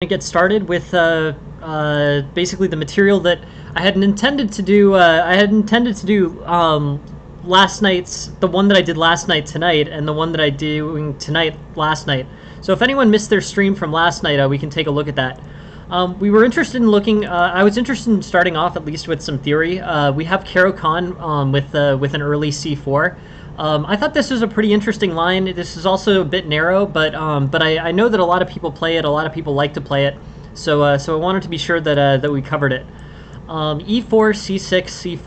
Get started with basically the material that I had intended to do. Last night's, the one that I did last night tonight, and the one that I doing tonight last night. So if anyone missed their stream from last night, we can take a look at that. We were interested in looking. I was interested in starting off at least with some theory. We have Caro Kann with an early c4. I thought this was a pretty interesting line. This is also a bit narrow, but I know that a lot of people play it. A lot of people like to play it, so I wanted to be sure that that we covered it. E4, C6,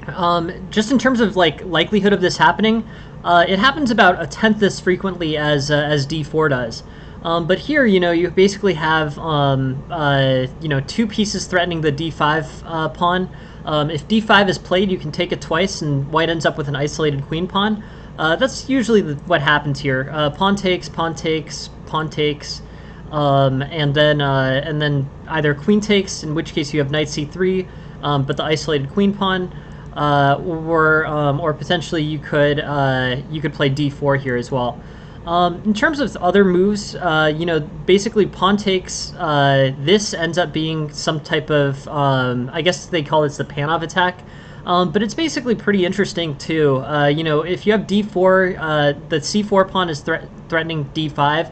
C4. Just in terms of like likelihood of this happening, it happens about a tenth as frequently as D4 does. But here, you basically have two pieces threatening the D5 pawn. If d5 is played, you can take it twice, and white ends up with an isolated queen pawn. That's usually what happens here. Pawn takes, pawn takes, pawn takes, and then either queen takes, in which case you have knight c3, but the isolated queen pawn, or potentially you could play d4 here as well. In terms of other moves, basically pawn takes, this ends up being some type of, I guess they call this the Panov attack, but it's basically pretty interesting too. If you have d4, the c4 pawn is threatening d5.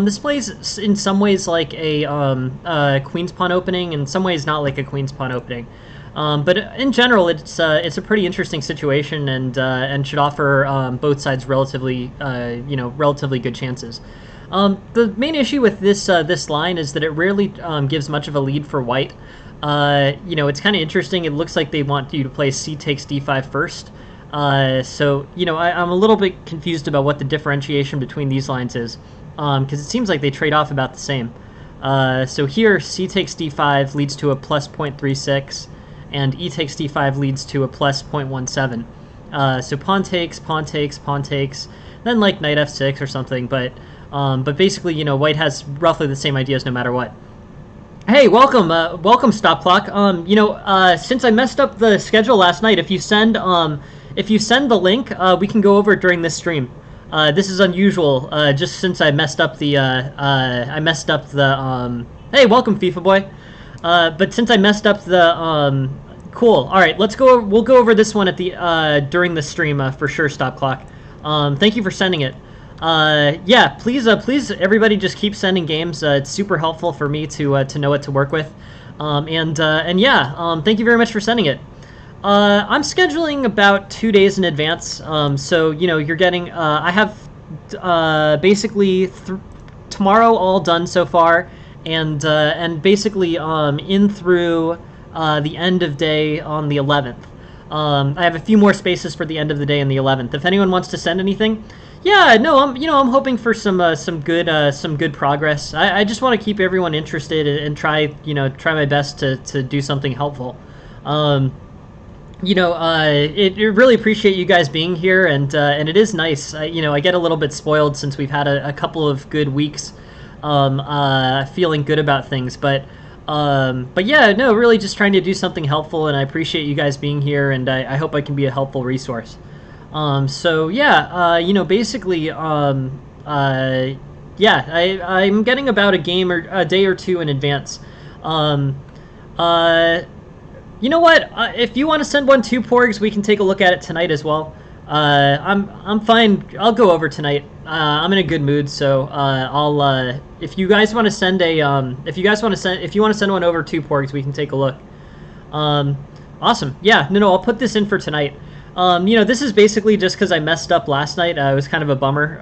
This plays in some ways like a queen's pawn opening, in some ways not like a queen's pawn opening. But in general, it's a pretty interesting situation, and should offer both sides relatively good chances. The main issue with this line is that it rarely gives much of a lead for white. It's kind of interesting. It looks like they want you to play c takes d5 first. So I'm a little bit confused about what the differentiation between these lines is, because it seems like they trade off about the same. So here, c takes d5 leads to a plus 0.36. and e takes d5 leads to a plus 0.17. So pawn takes, pawn takes, pawn takes, then like knight f6 or something, but basically, white has roughly the same ideas no matter what. Hey, welcome, Stop Clock. Since I messed up the schedule last night, if you send the link, we can go over it during this stream. This is unusual, just since I messed up the, hey, welcome, FIFA Boy. But since I messed up the, cool. All right, we'll go over this one at the, during the stream, for sure, Stop Clock. Thank you for sending it. Yeah, please, everybody just keep sending games. It's super helpful for me to know what to work with. And yeah, thank you very much for sending it. I'm scheduling about 2 days in advance. So, you're getting, I have, basically tomorrow all done so far. And basically in through the end of day on the 11th. I have a few more spaces for the end of the day on the 11th. If anyone wants to send anything, yeah, no, I'm hoping for some good progress. I just want to keep everyone interested and try my best to do something helpful. It really appreciate you guys being here, and it is nice. I get a little bit spoiled since we've had a couple of good weeks. Feeling good about things, but yeah, no, really just trying to do something helpful, and I appreciate you guys being here, and I hope I can be a helpful resource. So yeah, basically, yeah, I'm getting about a game or a day or two in advance. You know what? If you want to send one to Porgs, we can take a look at it tonight as well. I'm fine. I'll go over tonight. I'm in a good mood, so I'll if you guys want to send if you want to send one over to Porgs, we can take a look. Awesome. Yeah, no, I'll put this in for tonight. This is basically just because I messed up last night. It was kind of a bummer.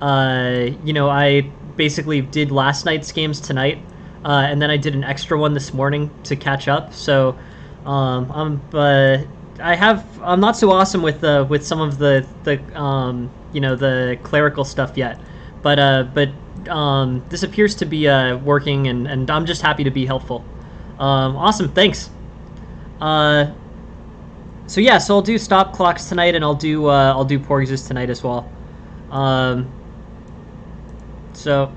I basically did last night's games tonight, and then I did an extra one this morning to catch up. So I'm not so awesome with some of the clerical stuff yet, but this appears to be working, and I'm just happy to be helpful. Awesome, thanks. So yeah, so I'll do Stop Clocks tonight, and I'll do Porgs tonight as well. So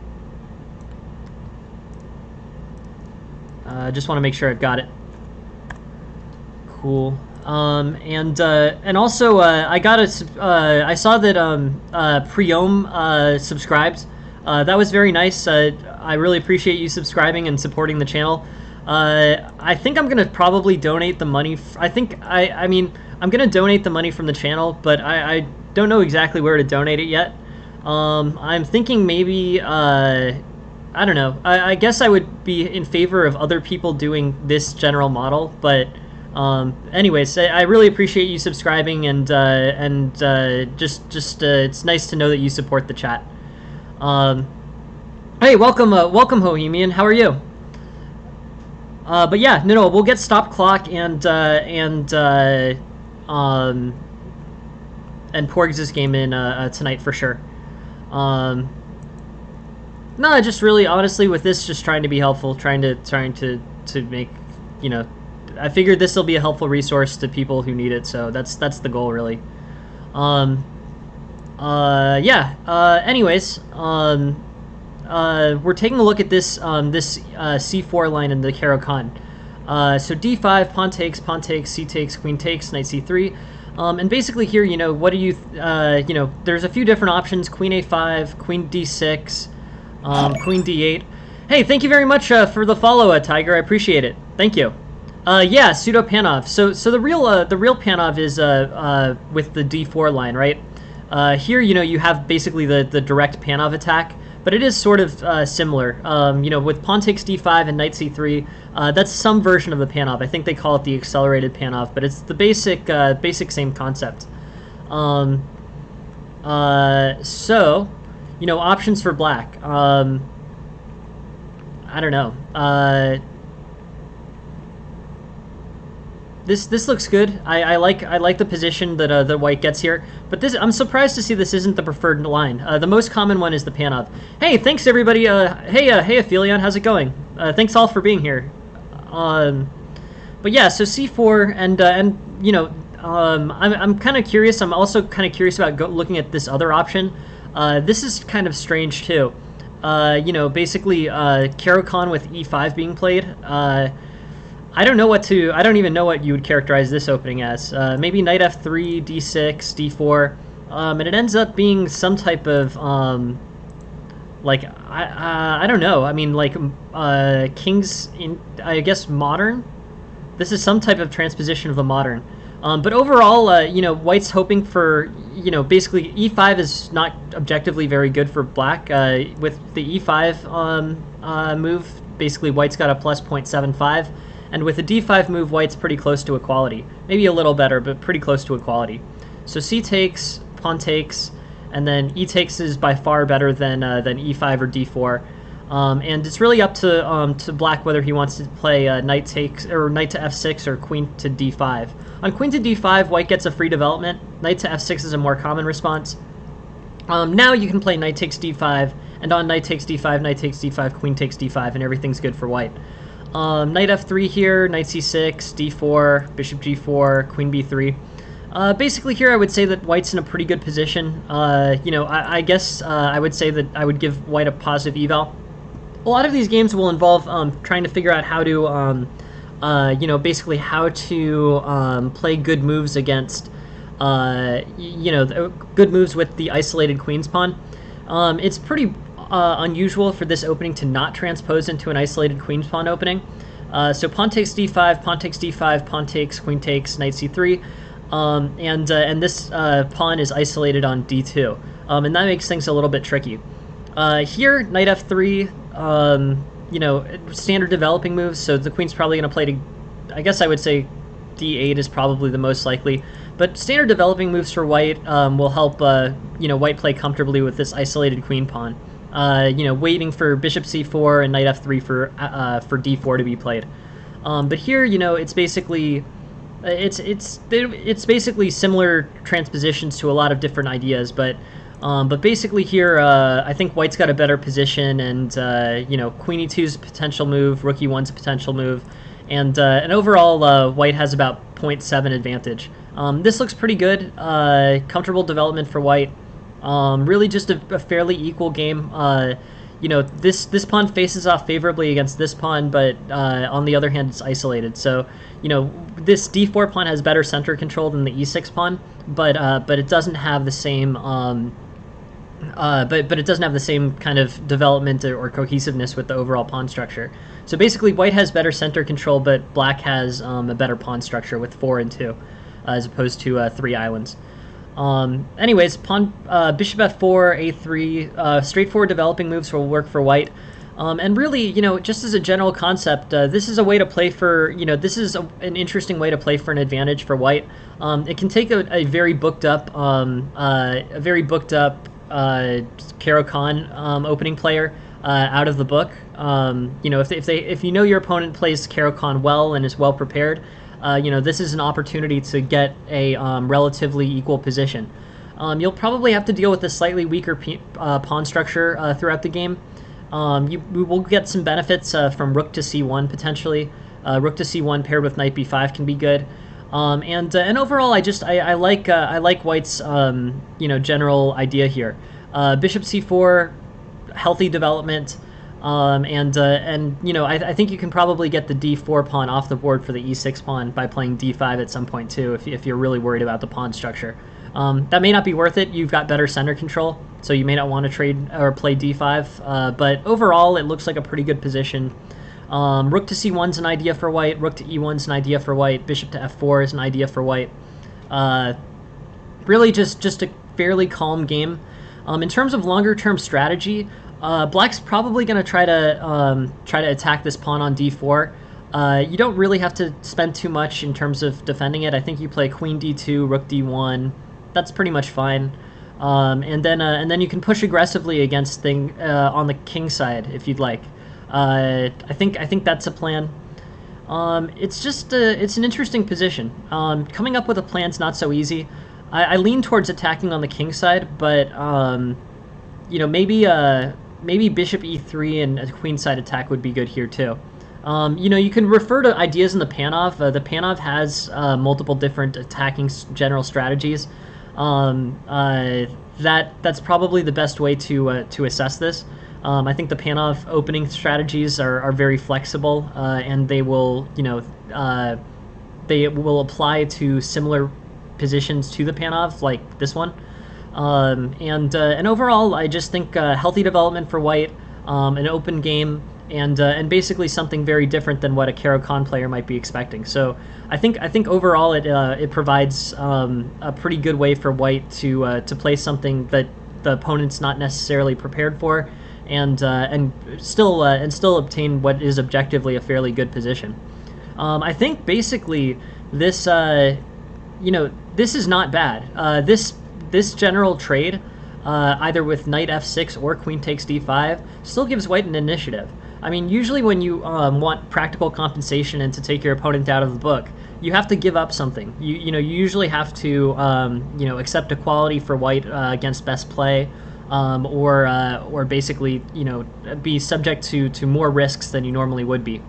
just want to make sure I've got it. Cool. And also I got I saw that Priom subscribed. That was very nice. I really appreciate you subscribing and supporting the channel. I think I'm gonna probably donate the money. I mean, I'm gonna donate the money from the channel, but I don't know exactly where to donate it yet. I'm thinking maybe, I don't know. I guess I would be in favor of other people doing this general model, but anyways, I really appreciate you subscribing, and it's nice to know that you support the chat. Hey, welcome, Bohemian. How are you? But yeah, no, we'll get stop clock and Porgs' game in tonight for sure. No, just really honestly with this, just trying to be helpful, trying to make, you know, I figured this will be a helpful resource to people who need it, so that's the goal really. Anyways, we're taking a look at this c4 line in the Caro-Kann. So d5, pawn takes, c takes, queen takes, knight c3. And basically here, you know, what do you, you know, there's a few different options: queen a5, queen d6, queen d8. Hey, thank you very much for the follow, Tiger. I appreciate it. Thank you. Yeah, pseudo Panov. So the real Panov is with the d4 line, right? Here, you know, you have basically the direct Panov attack, but it is sort of similar. You know, with pawn takes d5 and knight c3, that's some version of the Panov. I think they call it the accelerated Panov, but it's the basic same concept. So, you know, options for black. I don't know. This looks good. I like the position that that white gets here, but I'm surprised to see this isn't the preferred line. The most common one is the Panov. Hey, thanks everybody. Hey Aphelion, how's it going? Thanks all for being here. But yeah, so c4 and you know, I'm kind of curious. I'm also kind of curious about looking at this other option. This is kind of strange too. You know, basically Caro-Kann with e5 being played. I don't even know what you would characterize this opening as. Maybe knight f3, d6, d4, and it ends up being some type of like I don't know. I mean, like kings in, I guess, modern. This is some type of transposition of the modern. But overall, you know, white's hoping for, you know, basically e5 is not objectively very good for black. With the e5 move, basically white's got a plus 0.75. And with the d5 move, white's pretty close to equality. Maybe a little better, but pretty close to equality. So c takes, pawn takes, and then e takes is by far better than e5 or d4. And it's really up to black whether he wants to play knight takes, or knight to f6, or queen to d5. On queen to d5, white gets a free development. Knight to f6 is a more common response. Now you can play knight takes d5, and on knight takes d5, knight takes d5, queen takes d5, and everything's good for white. Knight f3 here, knight c6, d4, bishop g4, queen b3. Basically here I would say that white's in a pretty good position. You know, I guess I would say that I would give white a positive eval. A lot of these games will involve trying to figure out how to, you know, basically how to play good moves against, you know, good moves with the isolated queen's pawn. It's pretty unusual for this opening to not transpose into an isolated queen's pawn opening. So pawn takes d5, pawn takes d5, pawn takes, queen takes, knight c3, and this pawn is isolated on d2, and that makes things a little bit tricky. Here, knight f3, you know, standard developing moves, so the queen's probably going to play to, I guess I would say d8 is probably the most likely, but standard developing moves for white will help, you know, white play comfortably with this isolated queen pawn. You know, waiting for bishop c4 and knight f3 for d4 to be played. But here, you know, it's basically it's basically similar transpositions to a lot of different ideas. But basically here, I think white's got a better position, and you know, queen e2 is a potential move, rook e1's a potential move, and overall, white has about 0.7 advantage. This looks pretty good. Comfortable development for white. Really just a fairly equal game. You know, this pawn faces off favorably against this pawn, but on the other hand, it's isolated. So, you know, this d4 pawn has better center control than the e6 pawn, but it doesn't have the same but it doesn't have the same kind of development or cohesiveness with the overall pawn structure. So basically, white has better center control, but black has a better pawn structure with 4 and 2, as opposed to 3 islands. Anyways, bishop f4, a3, straightforward developing moves will work for white. And really, just as a general concept, this is a way to play for, this is an interesting way to play for an advantage for white. It can take a very booked up, Caro Kann opening player out of the book. If you know your opponent plays Caro Kann well and is well prepared, this is an opportunity to get a relatively equal position. You'll probably have to deal with a slightly weaker pawn structure throughout the game. We will get some benefits from rook to c1 potentially. Rook to c1 paired with knight b5 can be good. And overall, I like white's general idea here. Bishop c4, healthy development. I think you can probably get the d4 pawn off the board for the e6 pawn by playing d5 at some point too, if you're really worried about the pawn structure. That may not be worth it. You've got better center control, so you may not want to trade or play d5. But overall, it looks like a pretty good position. Rook to c1 is an idea for white. Rook to e1 is an idea for white. Bishop to f4 is an idea for white. Really, just a fairly calm game. In terms of longer-term strategy, black's probably going to try to attack this pawn on d4. You don't really have to spend too much in terms of defending it. I think you play queen d2, rook d1. That's pretty much fine. And then you can push aggressively against on the king side if you'd like. I think that's a plan. It's an interesting position. Coming up with a plan's not so easy. I lean towards attacking on the king side, but maybe bishop e3 and a queenside attack would be good here too. You can refer to ideas in the Belanoff. The Belanoff has multiple different attacking general strategies. That's probably the best way to assess this. I think the Belanoff opening strategies are very flexible, and they will apply to similar positions to the Belanoff, like this one. And overall, I just think healthy development for white, an open game, and basically something very different than what a Caro Kann player might be expecting. So I think overall it provides a pretty good way for white to play something that the opponent's not necessarily prepared for, and still obtain what is objectively a fairly good position. I think basically this this is not bad. This general trade, either with knight f6 or queen takes d5, still gives white an initiative. I mean, usually when you want practical compensation and to take your opponent out of the book, you have to give up something. You usually have to accept equality for white against best play, or basically be subject to more risks than you normally would be.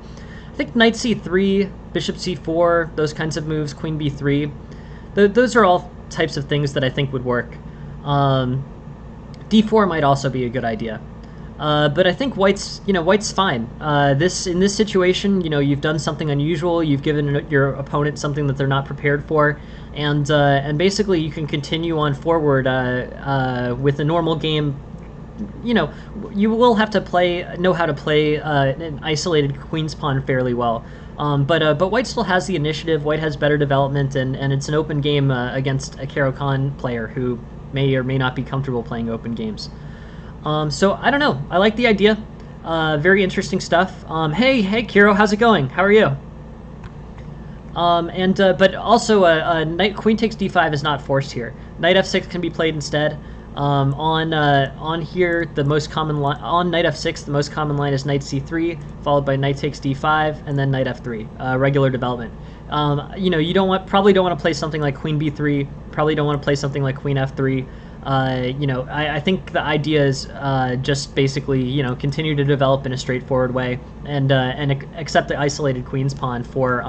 I think knight c3, bishop c4, those kinds of moves, queen b3, those are all types of things that I think would work. d4 might also be a good idea. But I think white's fine. In this situation, you've done something unusual. You've given your opponent something that they're not prepared for, and basically you can continue on forward with a normal game. You will have to know how to play an isolated queen's pawn fairly well. But white still has the initiative. White has better development, and it's an open game against a Caro Kann player who may or may not be comfortable playing open games. So I don't know. I like the idea. Very interesting stuff. Hey, Kiro, how's it going? How are you? But also, queen takes d5 is not forced here. Knight f6 can be played instead. On here, the most common line on knight f6, the most common line is knight c3, followed by knight takes d5, and then knight f3. Regular development. You probably don't want to play something like queen b3. Probably don't want to play something like queen f3. I think the idea is just basically continue to develop in a straightforward way and accept the isolated queen's pawn for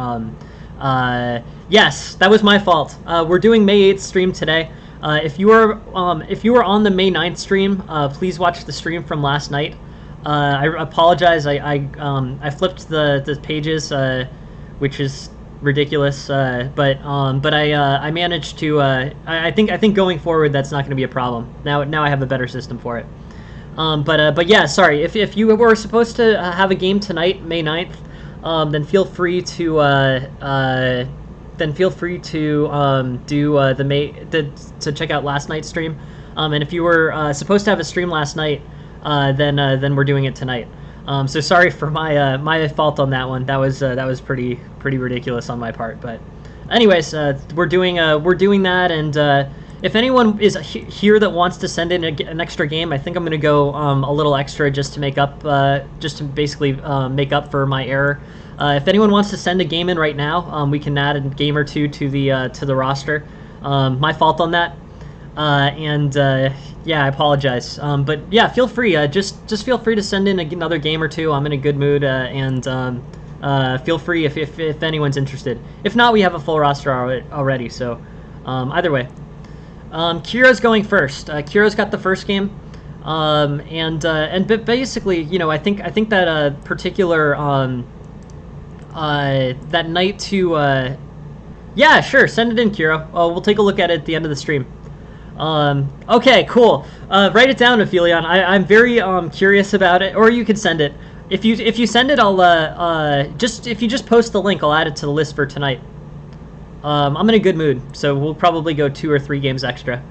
yes, that was my fault. We're doing May 8th stream today. If you were on the May 9th stream, please watch the stream from last night. I apologize. I flipped the pages, which is ridiculous. But I managed to. I think going forward that's not going to be a problem. Now I have a better system for it. But yeah, sorry. If you were supposed to have a game tonight, May 9th, then feel free to do to check out last night's stream. And if you were supposed to have a stream last night, then we're doing it tonight. So sorry for my fault on that one. That was pretty ridiculous on my part. But anyways, we're doing that, and if anyone is here that wants to send in an extra game, I think I'm gonna go a little extra just to make up, just to basically make up for my error. If anyone wants to send a game in right now, we can add a game or two to the roster. My fault on that. Yeah, I apologize. But yeah, feel free. Just feel free to send in another game or two. I'm in a good mood, and feel free if anyone's interested. If not, we have a full roster already. So either way, Kira's going first. Kira's got the first game, and basically, you know, I think that particular that night to yeah, sure, send it in, Kira. We'll take a look at it at the end of the stream. Okay, cool. Write it down, Aphelion. I'm very curious about it, or you could send it. If you send it, I'll if you just post the link, I'll add it to the list for tonight. I'm in a good mood, so we'll probably go 2 or 3 games extra.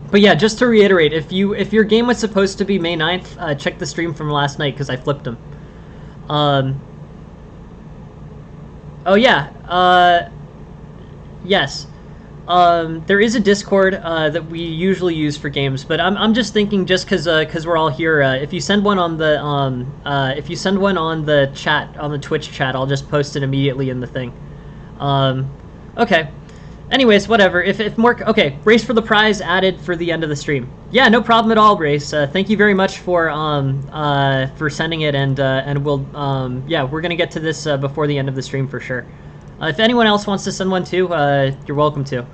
But yeah, just to reiterate, if your game was supposed to be May 9th, check the stream from last night because I flipped them. Oh yeah, yes. There is a Discord that we usually use for games, but I'm just thinking, just because we're all here, if you send one on the chat, on the Twitch chat, I'll just post it immediately in the thing. Okay. Anyways, whatever. If more, okay, race for the prize added for the end of the stream. Yeah, no problem at all, Race. Thank you very much for sending it, and we'll yeah, we're gonna get to this before the end of the stream for sure. If anyone else wants to send one too, you're welcome to.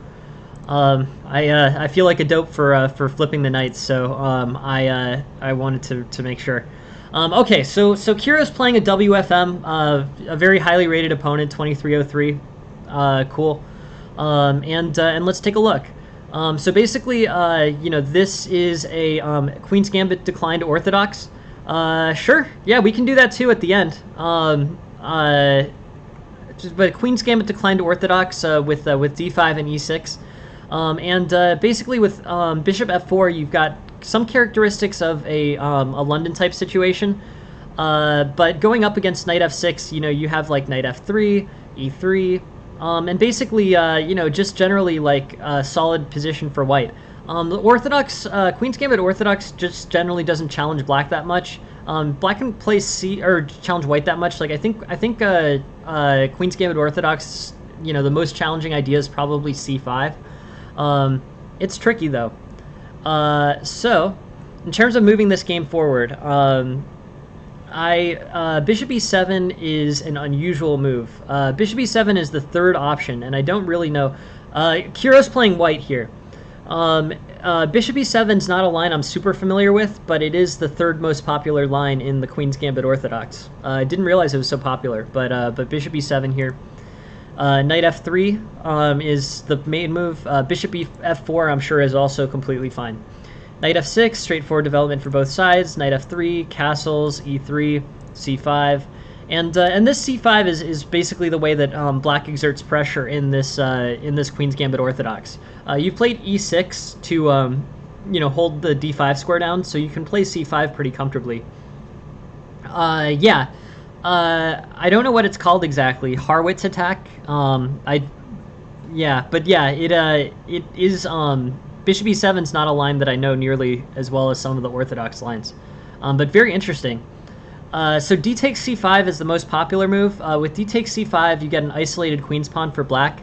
I feel like a dope for flipping the knights, so I wanted to make sure. Okay, so Kira's playing a WFM, a very highly rated opponent, 2303. Cool. And let's take a look. So basically, you know, this is a Queen's Gambit declined Orthodox. Sure, yeah, we can do that too at the end. But Queen's Gambit declined Orthodox with d5 and e6, and basically with Bishop f4, you've got some characteristics of a London type situation. But going up against Knight f6, you know, you have like Knight f3, e3. And basically, you know, just generally like a solid position for white. The Orthodox, Queen's Gambit Orthodox just generally doesn't challenge black that much. Black can play challenge white that much. Like I think Queen's Gambit Orthodox, you know, the most challenging idea is probably c5. It's tricky though. So in terms of moving this game forward, Bishop e7 is an unusual move. Bishop e7 is the third option, and I don't really know. Kira's playing white here. Bishop e7 is not a line I'm super familiar with, but it is the third most popular line in the Queen's Gambit Orthodox. I didn't realize it was so popular, but Bishop e7 here. Knight f3 is the main move. Bishop f4 I'm sure is also completely fine. Knight f6, straightforward development for both sides. Knight f3, castles, e3, c5, and this c5 is basically the way that black exerts pressure in this Queen's Gambit Orthodox. You played e6 to you know, hold the d5 square down, so you can play c5 pretty comfortably. Yeah, I don't know what it's called exactly. Harwitz attack. Yeah, but yeah, it is Bishop e7 is not a line that I know nearly as well as some of the Orthodox lines, but very interesting. So d takes c5 is the most popular move. With d takes c5, you get an isolated queen's pawn for black.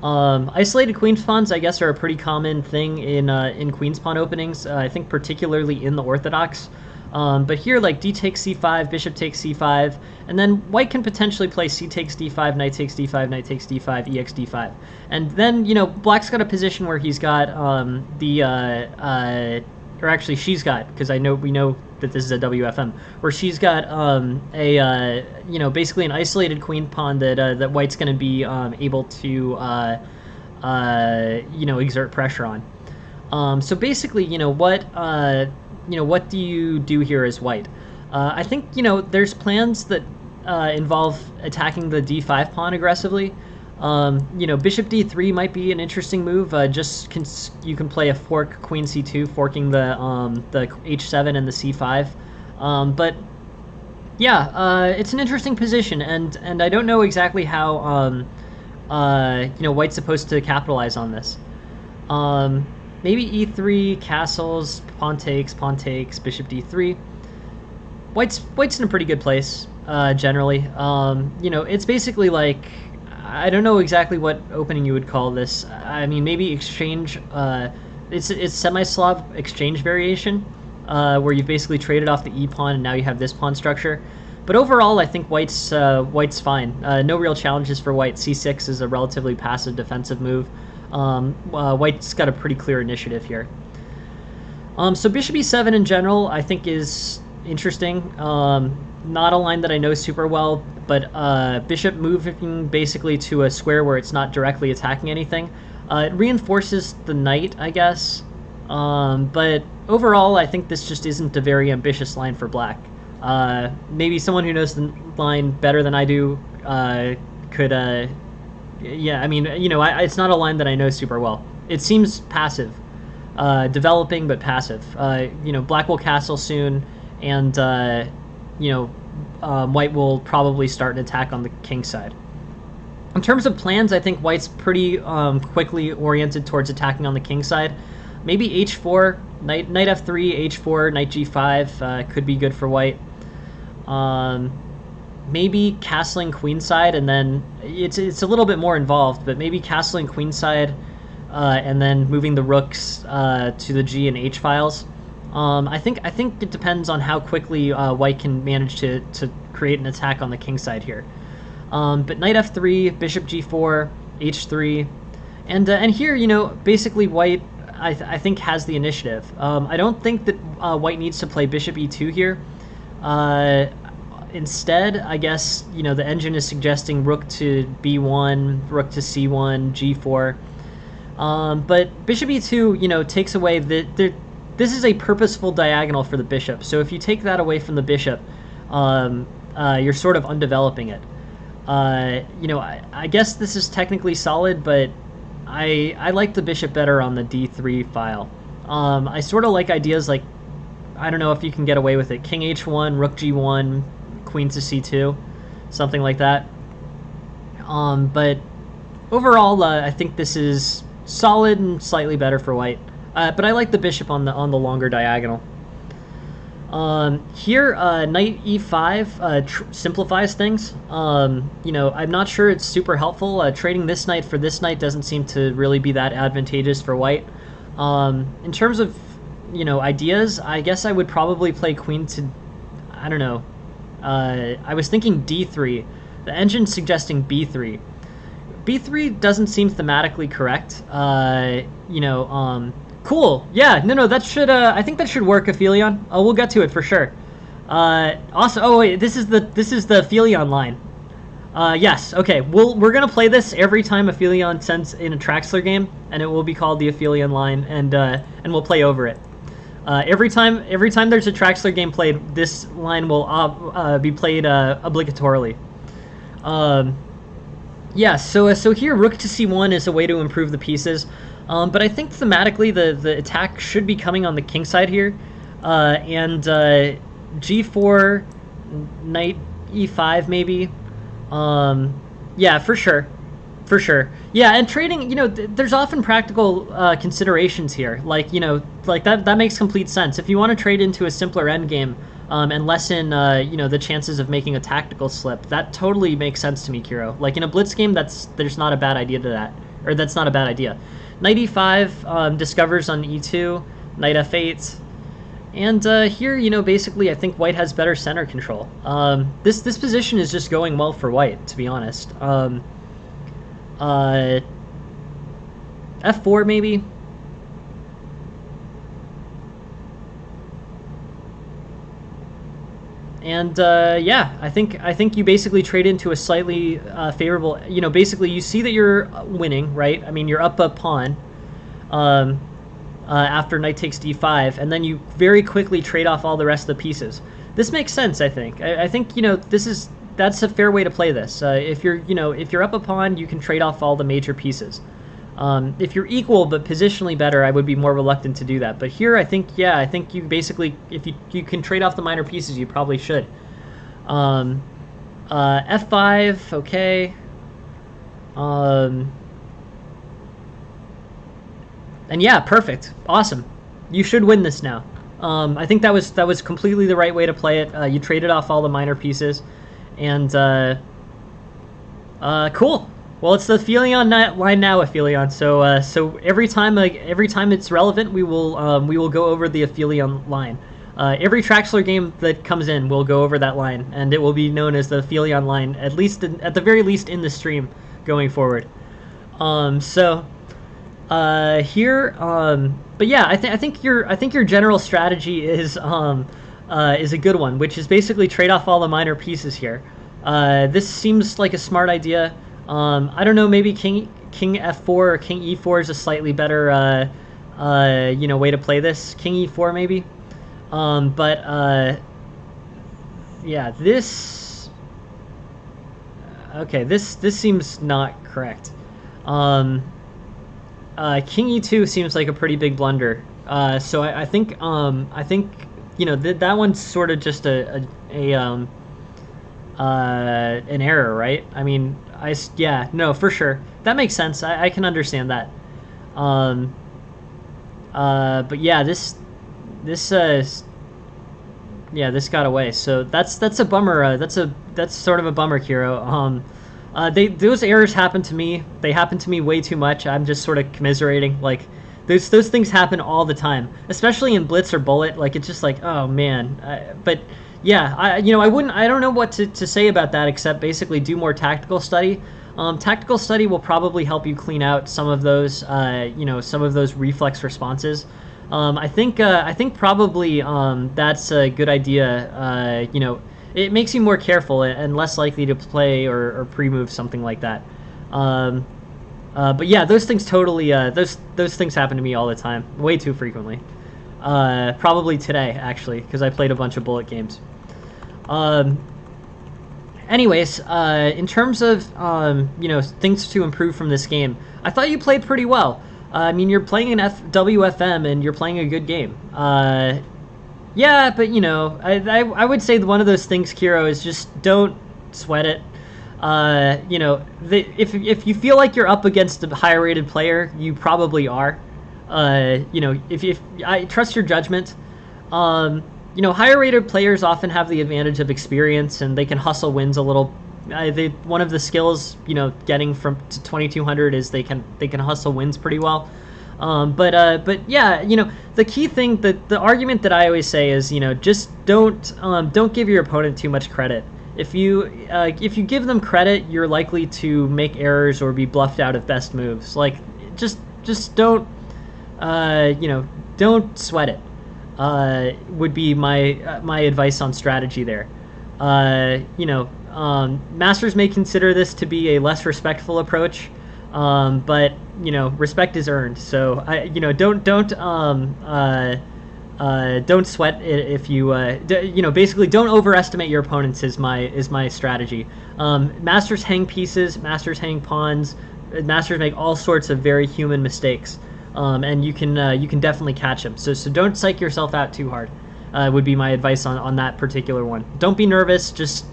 Isolated queen's pawns, I guess, are a pretty common thing in queen's pawn openings. I think particularly in the Orthodox. But here, like d takes c5, bishop takes c5, and then white can potentially play c takes d5, knight takes d5, knight takes d5, ex d5. And then, black's got a position where he's got or actually she's got, because we know that this is a WFM, where she's got basically an isolated queen pawn that white's going to be able to exert pressure on. So basically, what do you do here as white? I think there's plans that involve attacking the d5 pawn aggressively. Bishop d3 might be an interesting move. You can play a fork queen c2, forking the h7 and the c5. But yeah, it's an interesting position, and I don't know exactly how white's supposed to capitalize on this. Maybe e3, castles, pawn takes, bishop d3. White's in a pretty good place generally. It's basically like, I don't know exactly what opening you would call this. I mean, maybe exchange. It's semi-Slav exchange variation, where you've basically traded off the e pawn and now you have this pawn structure. But overall, I think white's fine. No real challenges for white. c6 is a relatively passive defensive move. White's got a pretty clear initiative here. So bishop e7 in general, I think, is interesting. Not a line that I know super well, but bishop moving basically to a square where it's not directly attacking anything. It reinforces the knight, I guess. But overall, I think this just isn't a very ambitious line for black. Maybe someone who knows the line better than I do could... yeah, I mean, it's not a line that I know super well. It seems passive. Developing, but passive. Black will castle soon, and white will probably start an attack on the king side. In terms of plans, I think white's pretty quickly oriented towards attacking on the king side. Maybe h4, knight f3, h4, knight g5 could be good for white. Maybe castling queenside, and then it's a little bit more involved, but maybe castling queenside and then moving the rooks to the g and h files. I think it depends on how quickly white can manage to create an attack on the king side here. But knight f3, bishop g4, h3, and here, basically white, I think, has the initiative. I don't think that white needs to play bishop e2 here. Instead, I guess, the engine is suggesting rook to b1, rook to c1, g4. But bishop e2, takes away this is a purposeful diagonal for the bishop. So if you take that away from the bishop, you're sort of undeveloping it. I guess this is technically solid, but I like the bishop better on the d3 file. I sort of like ideas like, I don't know if you can get away with it, king h1, rook g1, queen to c2, something like that. But overall, I think this is solid and slightly better for white. But I like the bishop on the longer diagonal. Here, knight e5 simplifies things. I'm not sure it's super helpful. Trading this knight for this knight doesn't seem to really be that advantageous for white. In terms of, ideas, I guess I would probably play queen to, I don't know. I was thinking d3. The engine's suggesting b3. b3 doesn't seem thematically correct. Cool. Yeah, no, that should, I think that should work, Aphelion. Oh, we'll get to it for sure. Also, oh wait, this is the Aphelion line. Yes, okay, we're gonna play this every time Aphelion sends in a Traxler game, and it will be called the Aphelion line, and we'll play over it. Every time there's a Traxler game played, this line will be played obligatorily. Yeah, so here rook to c1 is a way to improve the pieces, but I think thematically the attack should be coming on the king side here, and g4, knight e5 maybe. Yeah, for sure. Yeah, and trading, there's often practical considerations here. Like, that makes complete sense. If you want to trade into a simpler endgame and lessen, the chances of making a tactical slip, that totally makes sense to me, Kiro. Like, in a blitz game, there's not a bad idea to that. Or that's not a bad idea. Knight e5 discovers on e2, knight f8, And here, basically, I think white has better center control. This position is just going well for white, to be honest. F4 maybe. And yeah, I think you basically trade into a slightly favorable. Basically you see that you're winning, right? I mean, you're up a pawn. After knight takes d5, and then you very quickly trade off all the rest of the pieces. This makes sense, I think. I think that's a fair way to play this. If you're up a pawn, you can trade off all the major pieces. If you're equal but positionally better, I would be more reluctant to do that. But here, I think you basically, if you can trade off the minor pieces, you probably should. F5, okay. And yeah, perfect, awesome. You should win this now. I think that was completely the right way to play it. You traded off all the minor pieces, and cool. Well, it's the Aphelion line now, Aphelion. So every time it's relevant, we will go over the Aphelion line. Every Traxler game that comes in, we'll go over that line, and it will be known as the Aphelion line, at the very least in the stream going forward. Here, but yeah, I think your general strategy is a good one, which is basically trade off all the minor pieces here. This seems like a smart idea. I don't know, maybe king f4 or king e4 is a slightly better way to play this. King e4 maybe. Yeah, this seems not correct. King e2 seems like a pretty big blunder. So I think that one's sort of just an error, right? I mean, yeah, no, for sure, that makes sense. I can understand that. But yeah, this got away. So that's a bummer. That's sort of a bummer, Kiro. Those errors happen to me. They happen to me way too much. I'm just sort of commiserating. Like, those things happen all the time, especially in Blitz or Bullet. Like, it's just like, oh man. But yeah, I don't know what to say about that except basically do more tactical study. Tactical study will probably help you clean out some of those, some of those reflex responses. I think probably that's a good idea. It makes you more careful and less likely to play or pre-move something like that. But yeah, those things totally, those things happen to me all the time, way too frequently. Probably today, actually, because I played a bunch of Bullet games. Anyways, in terms of, things to improve from this game, I thought you played pretty well. I mean, you're playing an WFM and you're playing a good game. Yeah, but I would say one of those things, Kiro, is just don't sweat it. If you feel like you're up against a higher rated player, you probably are. If I trust your judgment. Higher rated players often have the advantage of experience and they can hustle wins a little. One of the skills, getting from to 2200 is they can hustle wins pretty well. But yeah, the key thing, the argument that I always say is, just don't give your opponent too much credit. If you give them credit, you're likely to make errors or be bluffed out of best moves. Like, just don't don't sweat it. Would be my advice on strategy there. Masters may consider this to be a less respectful approach, but respect is earned. So don't sweat it if you basically don't overestimate your opponents is my strategy. Masters hang pieces, masters hang pawns, masters make all sorts of very human mistakes, and you can definitely catch them. So don't psych yourself out too hard. Would be my advice on that particular one. Don't be nervous. Just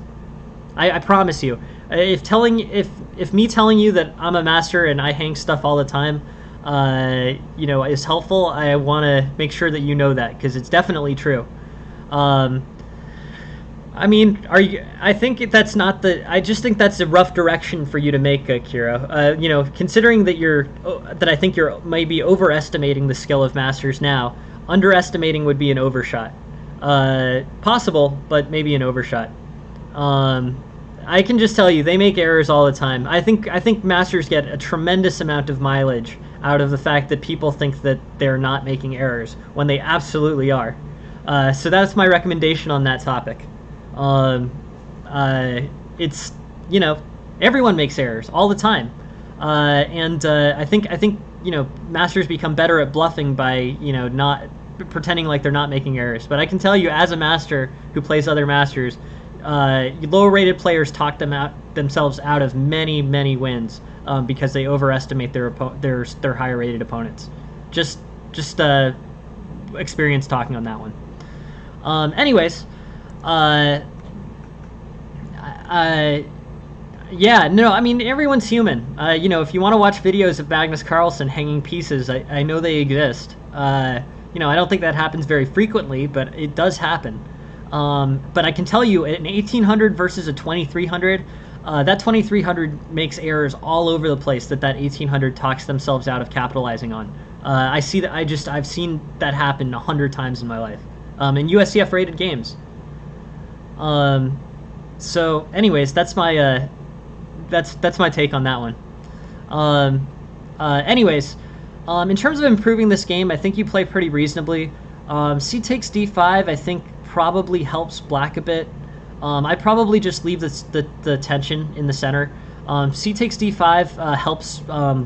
I promise you, if me telling you that I'm a master and I hang stuff all the time, is helpful, I want to make sure that you know that, because it's definitely true. I mean, I think that's not I just think that's a rough direction for you to make, Kiro. Considering that I think you're maybe overestimating the skill of masters now. Underestimating would be an overshot. Possible, but maybe an overshot. I can just tell you, they make errors all the time. I think masters get a tremendous amount of mileage out of the fact that people think that they're not making errors when they absolutely are. So that's my recommendation on that topic. It's, everyone makes errors all the time, and I think masters become better at bluffing by not pretending like they're not making errors. But I can tell you, as a master who plays other masters, lower-rated players talk themselves out of many wins because they overestimate their higher-rated opponents. Just experience talking on that one. Anyways, yeah, no, I mean, everyone's human. If you want to watch videos of Magnus Carlsen hanging pieces, I know they exist. I don't think that happens very frequently, but it does happen. But I can tell you, an 1800 versus a 2300, that 2300 makes errors all over the place that 1800 talks themselves out of capitalizing on. I see that. I've seen that happen 100 times in my life, in USCF rated games. So, anyways, that's my take on that one. Anyways, in terms of improving this game, I think you play pretty reasonably. C takes d5, I think, probably helps black a bit. I probably just leave the tension in the center. C takes d5 helps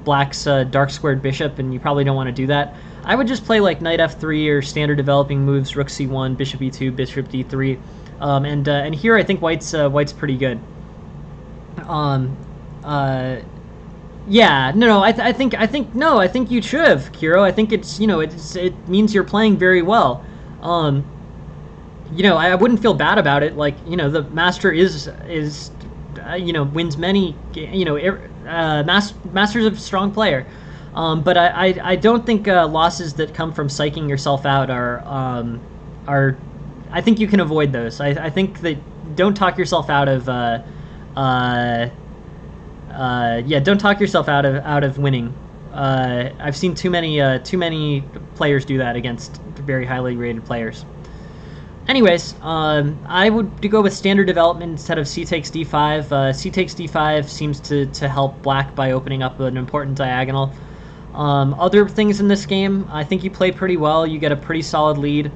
black's dark squared bishop, and you probably don't want to do that. I would just play like knight f3 or standard developing moves, rook c1, bishop e2, bishop d3, and here I think white's pretty good. Yeah, no, I think you should have, Kiro. I think it means you're playing very well. I wouldn't feel bad about it. Like, the master is wins many, master's a strong player. But I don't think losses that come from psyching yourself out are I think you can avoid those. I think that don't talk yourself out of don't talk yourself out of winning. I've seen too many players do that against very highly rated players. Anyways, I would go with standard development instead of c takes d5. C takes d5 seems to help black by opening up an important diagonal. Other things in this game, I think you play pretty well. You get a pretty solid lead.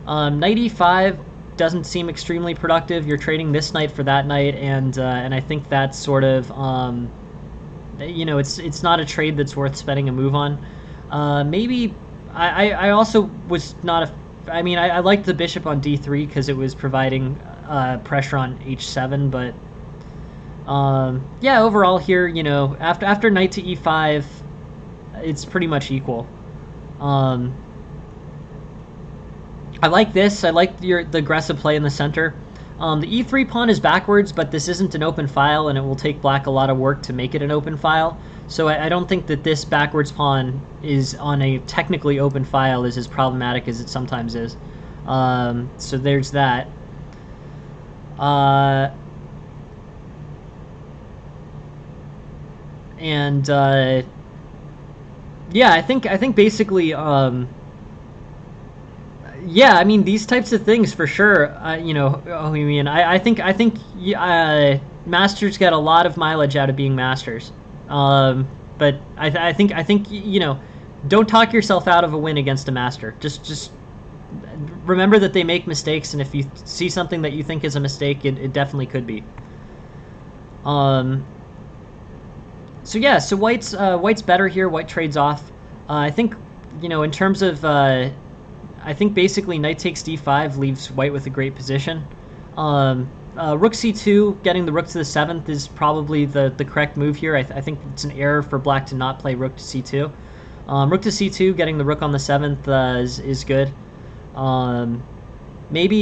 Knight e5 doesn't seem extremely productive. You're trading this knight for that knight, and I think that's sort of it's not a trade that's worth spending a move on. Maybe I also was not a. I mean, I liked the bishop on d3 because it was providing pressure on h7, but yeah, overall here, after knight to e5, it's pretty much equal. I like this. I like the aggressive play in the center. The e3 pawn is backwards, but this isn't an open file, and it will take black a lot of work to make it an open file. So I don't think that this backwards pawn is on a technically open file is as problematic as it sometimes is. So there's that. Yeah, I think basically, yeah, I mean, these types of things for sure. I think masters get a lot of mileage out of being masters. But I think don't talk yourself out of a win against a master. Just remember that they make mistakes, and if you see something that you think is a mistake, it definitely could be. So yeah, so white's better here. White trades off. I think in terms of I think basically knight takes d5 leaves white with a great position. Rook c2, getting the rook to the 7th is probably the correct move here. I think it's an error for black to not play rook to c2. Rook to c2, getting the rook on the 7th is good. Maybe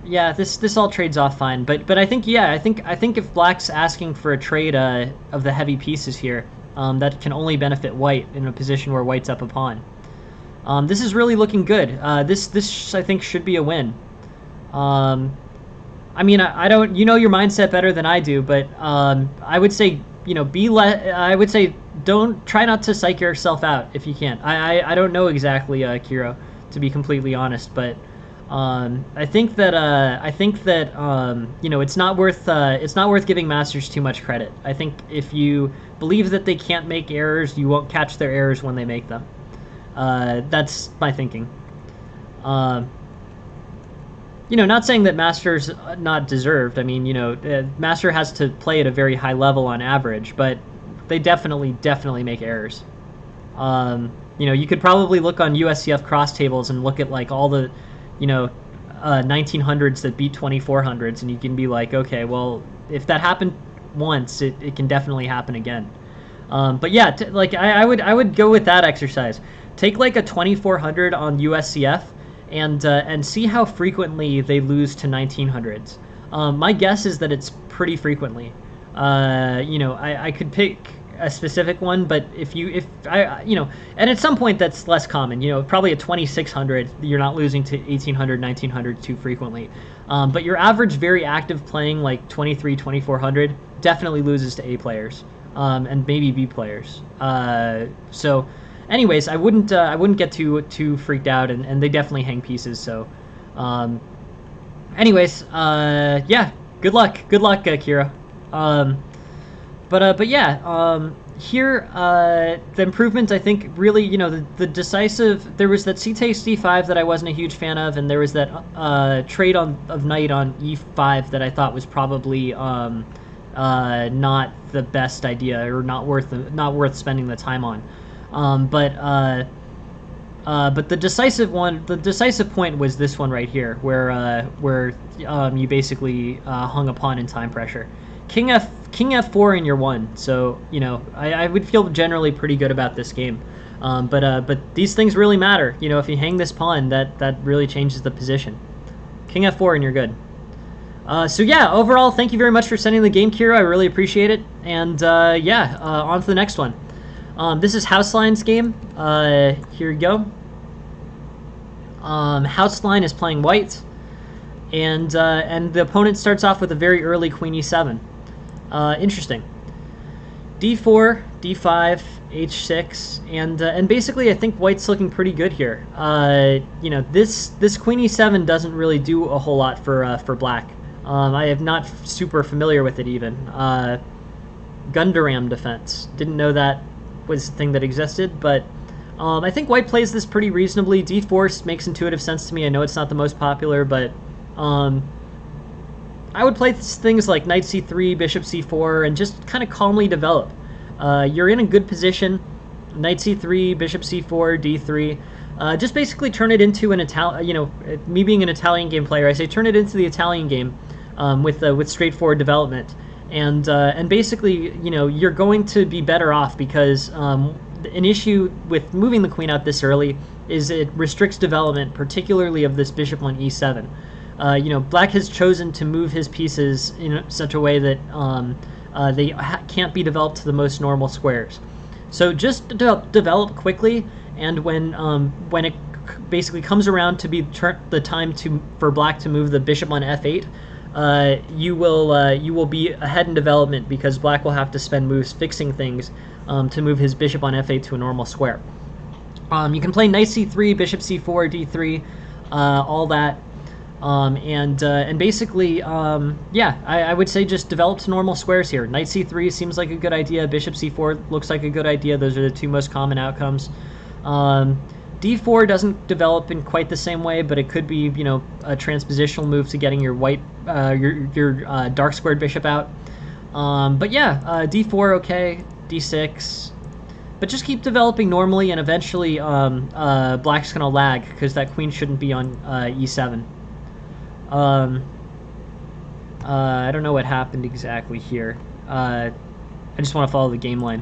yeah, this all trades off fine. But I think I think if black's asking for a trade of the heavy pieces here, that can only benefit white in a position where white's up a pawn. This is really looking good. This I think should be a win. I mean, I don't, your mindset better than I do, but I would say, I would say don't try not to psych yourself out if you can. I don't know exactly, Kiro, to be completely honest, but I think that you know, it's not worth giving masters too much credit. I think if you believe that they can't make errors, you won't catch their errors when they make them. That's my thinking. You know, not saying that master's not deserved. I mean, you know, master has to play at a very high level on average, but they definitely make errors. You know, you could probably look on USCF cross tables and look at like all the, you know, 1900s that beat 2400s, and you can be like, okay, well, if that happened once, it can definitely happen again. But yeah, like I would go with that exercise. Take like a 2400 on USCF and see how frequently they lose to 1900s. My guess is that it's pretty frequently. You know, I could pick a specific one, but if I you know, and at some point that's less common. You know, probably at 2600 you're not losing to 1800, 1900 too frequently. But your average very active playing like 23, 2400 definitely loses to A players, and maybe B players. So anyways, I wouldn't get too freaked out, and they definitely hang pieces. So anyways, yeah, good luck, Kira. But yeah, here the improvement, I think, really, you know, the decisive. There was that c takes d5 that I wasn't a huge fan of, and there was that trade of knight on e5 that I thought was probably not the best idea, or not worth spending the time on. But the decisive point was this one right here, where you basically hung a pawn in time pressure. King f4 and you're won. So, you know, I would feel generally pretty good about this game. But these things really matter. You know, if you hang this pawn, that really changes the position. King f4 and you're good. So yeah, overall, thank you very much for sending the game, Kira. I really appreciate it. And yeah, on to the next one. This is Houseline's game. Here we go. Houseline is playing white, and the opponent starts off with a very early queen e7. Interesting. d4, d5, h6, and basically I think white's looking pretty good here. You know, this queen e7 doesn't really do a whole lot for black. I am not super familiar with it even. Gundaram defense. Didn't know that was a thing that existed, but I think white plays this pretty reasonably. d4 makes intuitive sense to me. I know it's not the most popular, but I would play things like knight c3, bishop c4, and just kind of calmly develop. You're in a good position. Knight c3, bishop c4, d3. Just basically turn it into an Italian. You know, me being an Italian game player, I say turn it into the Italian game with straightforward development. And basically, you know, you're going to be better off because an issue with moving the queen out this early is it restricts development, particularly of this bishop on e7. You know, black has chosen to move his pieces in such a way that they can't be developed to the most normal squares. So just develop quickly, and when it basically comes around to be the time for black to move the bishop on f8, you will be ahead in development because black will have to spend moves fixing things to move his bishop on f8 to a normal square. You can play knight c3, bishop c4, d3, all that. And basically, yeah, I would say just develop to normal squares here. Knight c3 seems like a good idea. Bishop c4 looks like a good idea. Those are the two most common outcomes. d4 doesn't develop in quite the same way, but it could be, you know, a transpositional move to getting your white, your dark squared bishop out. But yeah, d4 okay, d6. But just keep developing normally, and eventually black's gonna lag because that queen shouldn't be on e7. I don't know what happened exactly here. I just want to follow the game line.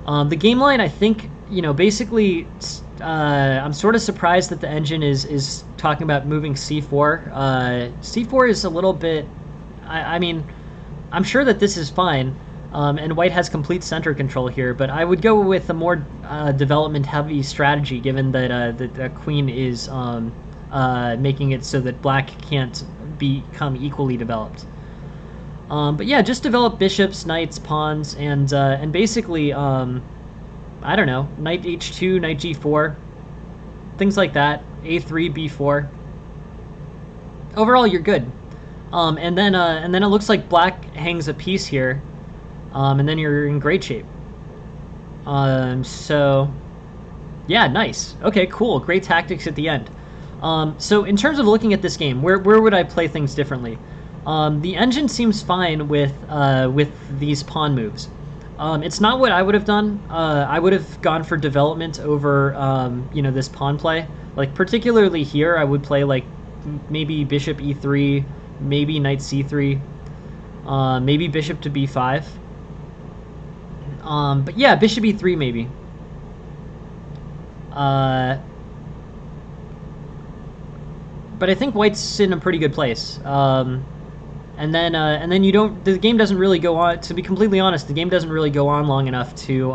The game line, I think, you know, basically, I'm sort of surprised that the engine is talking about moving c4. C4 is a little bit, I mean, I'm sure that this is fine, and white has complete center control here, but I would go with a more development-heavy strategy, given that the queen is making it so that black can't become equally developed. But yeah, just develop bishops, knights, pawns, and basically, I don't know, knight h2, knight g4, things like that, a3, b4. Overall, you're good. And then it looks like black hangs a piece here, and then you're in great shape. So, yeah, nice. Okay, cool. Great tactics at the end. So in terms of looking at this game, where would I play things differently? The engine seems fine with these pawn moves. It's not what I would have done. I would have gone for development over this pawn play. Like particularly here, I would play like maybe bishop e3, maybe knight c3, maybe bishop to b5. But yeah, bishop e3 maybe. But I think white's in a pretty good place. And then you don't. The game doesn't really go on. To be completely honest, the game doesn't really go on long enough to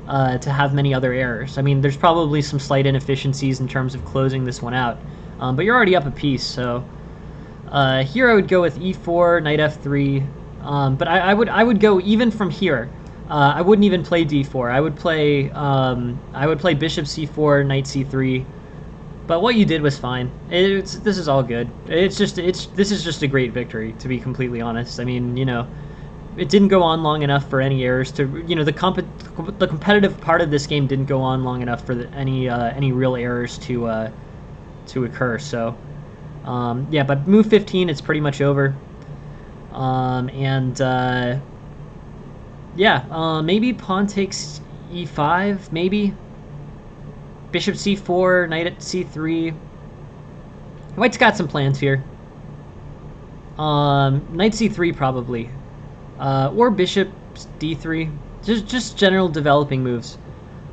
have many other errors. I mean, there's probably some slight inefficiencies in terms of closing this one out. But you're already up a piece, so here I would go with e4, knight f3. But I would go even from here. I wouldn't even play d4. I would play bishop c4, knight c3. But what you did was fine. This is all good. This is just a great victory, to be completely honest. I mean, it didn't go on long enough for any errors to, the competitive part of this game didn't go on long enough for any real errors to occur. So, yeah, but move 15, it's pretty much over. Yeah, maybe pawn takes e5, maybe. Bishop c4, knight at c3. White's got some plans here. Knight c3 probably. Or bishop d3. Just general developing moves.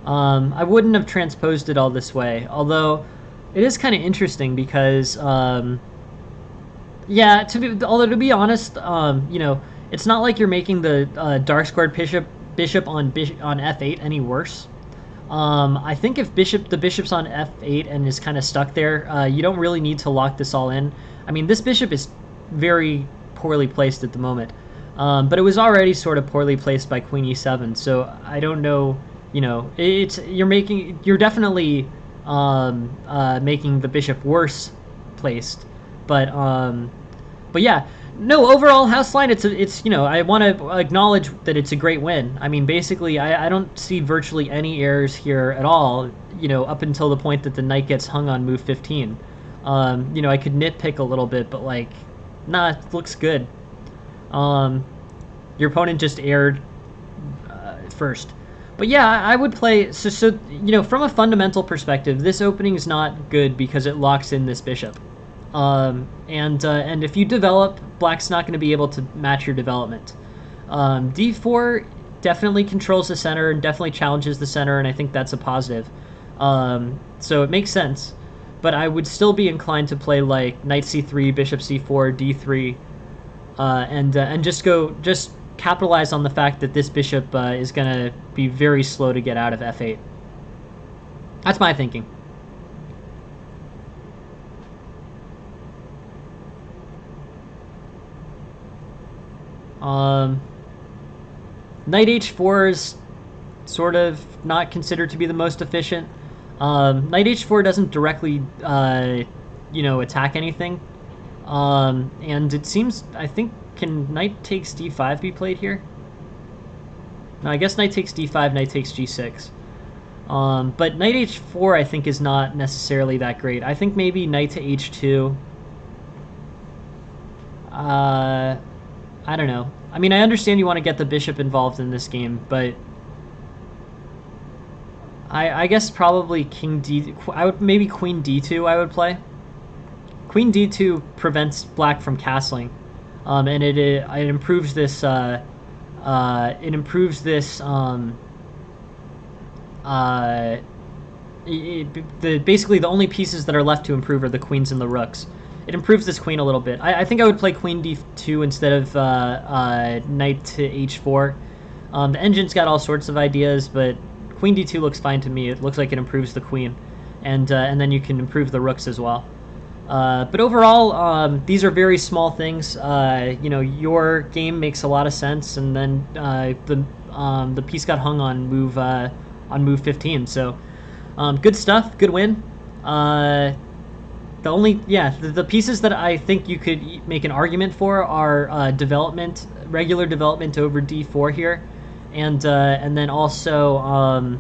I wouldn't have transposed it all this way, although it is kind of interesting because, yeah, to be honest, it's not like you're making the dark squared bishop on f8 any worse. I think if the bishop's on f8 and is kind of stuck there, you don't really need to lock this all in. I mean, this bishop is very poorly placed at the moment, but it was already sort of poorly placed by queen e7. So I don't know, you're definitely making the bishop worse placed, but yeah. No, overall, house line, it's I want to acknowledge that it's a great win. I mean, basically, I don't see virtually any errors here at all, up until the point that the knight gets hung on move 15. I could nitpick a little bit, but, like, nah, it looks good. Your opponent just erred first. But yeah, I would play, so from a fundamental perspective, this opening is not good because it locks in this bishop. And if you develop, black's not going to be able to match your development. D4 definitely controls the center and definitely challenges the center, and I think that's a positive. So it makes sense. But I would still be inclined to play like knight c3, bishop c4, d3, and just capitalize on the fact that this bishop is going to be very slow to get out of f8. That's my thinking. Knight h4 is sort of not considered to be the most efficient. Knight h4 doesn't directly, attack anything. And it seems, I think, can knight takes d5 be played here? No, I guess knight takes d5, knight takes g6. But knight h4, I think, is not necessarily that great. I think maybe knight to h2. I don't know. I mean, I understand you want to get the bishop involved in this game, but I guess probably maybe queen d2 I would play. Queen d2 prevents black from castling, and it improves this. Basically the only pieces that are left to improve are the queens and the rooks. It improves this queen a little bit. I think I would play queen d2 instead of knight to h4. The engine's got all sorts of ideas, but queen d2 looks fine to me. It looks like it improves the queen, and then you can improve the rooks as well. But overall, these are very small things. Your game makes a lot of sense, and then the piece got hung on on move 15. So good stuff, good win. The only, yeah, the pieces that I think you could make an argument for are development, regular development over d4 here, and then also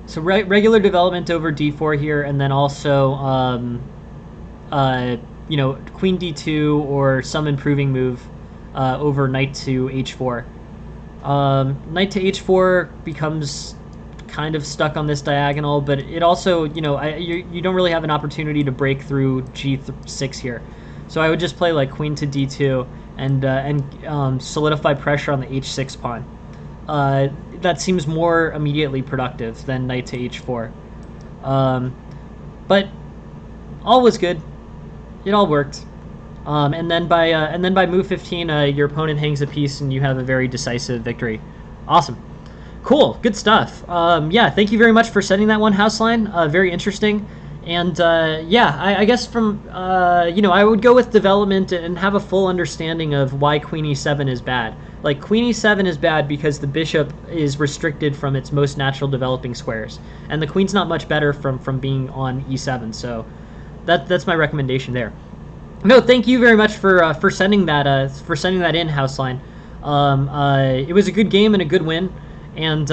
so regular development over d4 here, and then also you know, queen d2 or some improving move over knight to h4. Knight to h4 becomes kind of stuck on this diagonal, but it also, you know, you don't really have an opportunity to break through g6 here. So I would just play like queen to d2 and solidify pressure on the h6 pawn. That seems more immediately productive than knight to h4. But all was good. It all worked. And then by move 15, your opponent hangs a piece and you have a very decisive victory. Awesome. Cool, good stuff. Yeah, thank you very much for setting that one, Houseline. Very interesting. And yeah, I guess from, you know, I would go with development and have a full understanding of why queen e7 is bad. Like, queen e7 is bad because the bishop is restricted from its most natural developing squares. And the queen's not much better from being on e7, so that's my recommendation there. No, thank you very much for sending that in, Houseline. It was a good game and a good win. And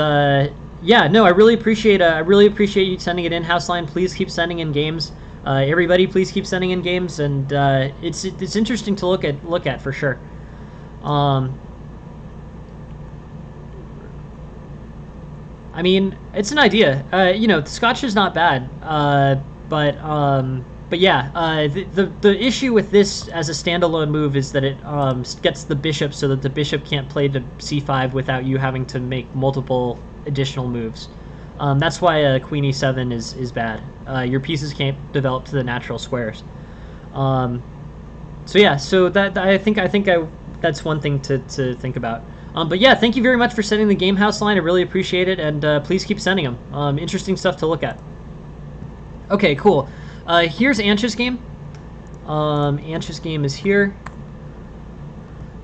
yeah, no, I really appreciate you sending it in, Houseline. Please keep sending in games. Everybody, please keep sending in games, and it's interesting to look at for sure. I mean, it's an idea. You know, Scotch is not bad, but yeah, the issue with this as a standalone move is that it gets the bishop so that the bishop can't play to c5 without you having to make multiple additional moves. That's why queen e7 is bad. Your pieces can't develop to the natural squares. So yeah, so that I think that's one thing to think about. But yeah, thank you very much for sending the game, Houseline. I really appreciate it, and please keep sending them. Interesting stuff to look at. Okay, cool. Here's Ancha's game. Ancha's game is here.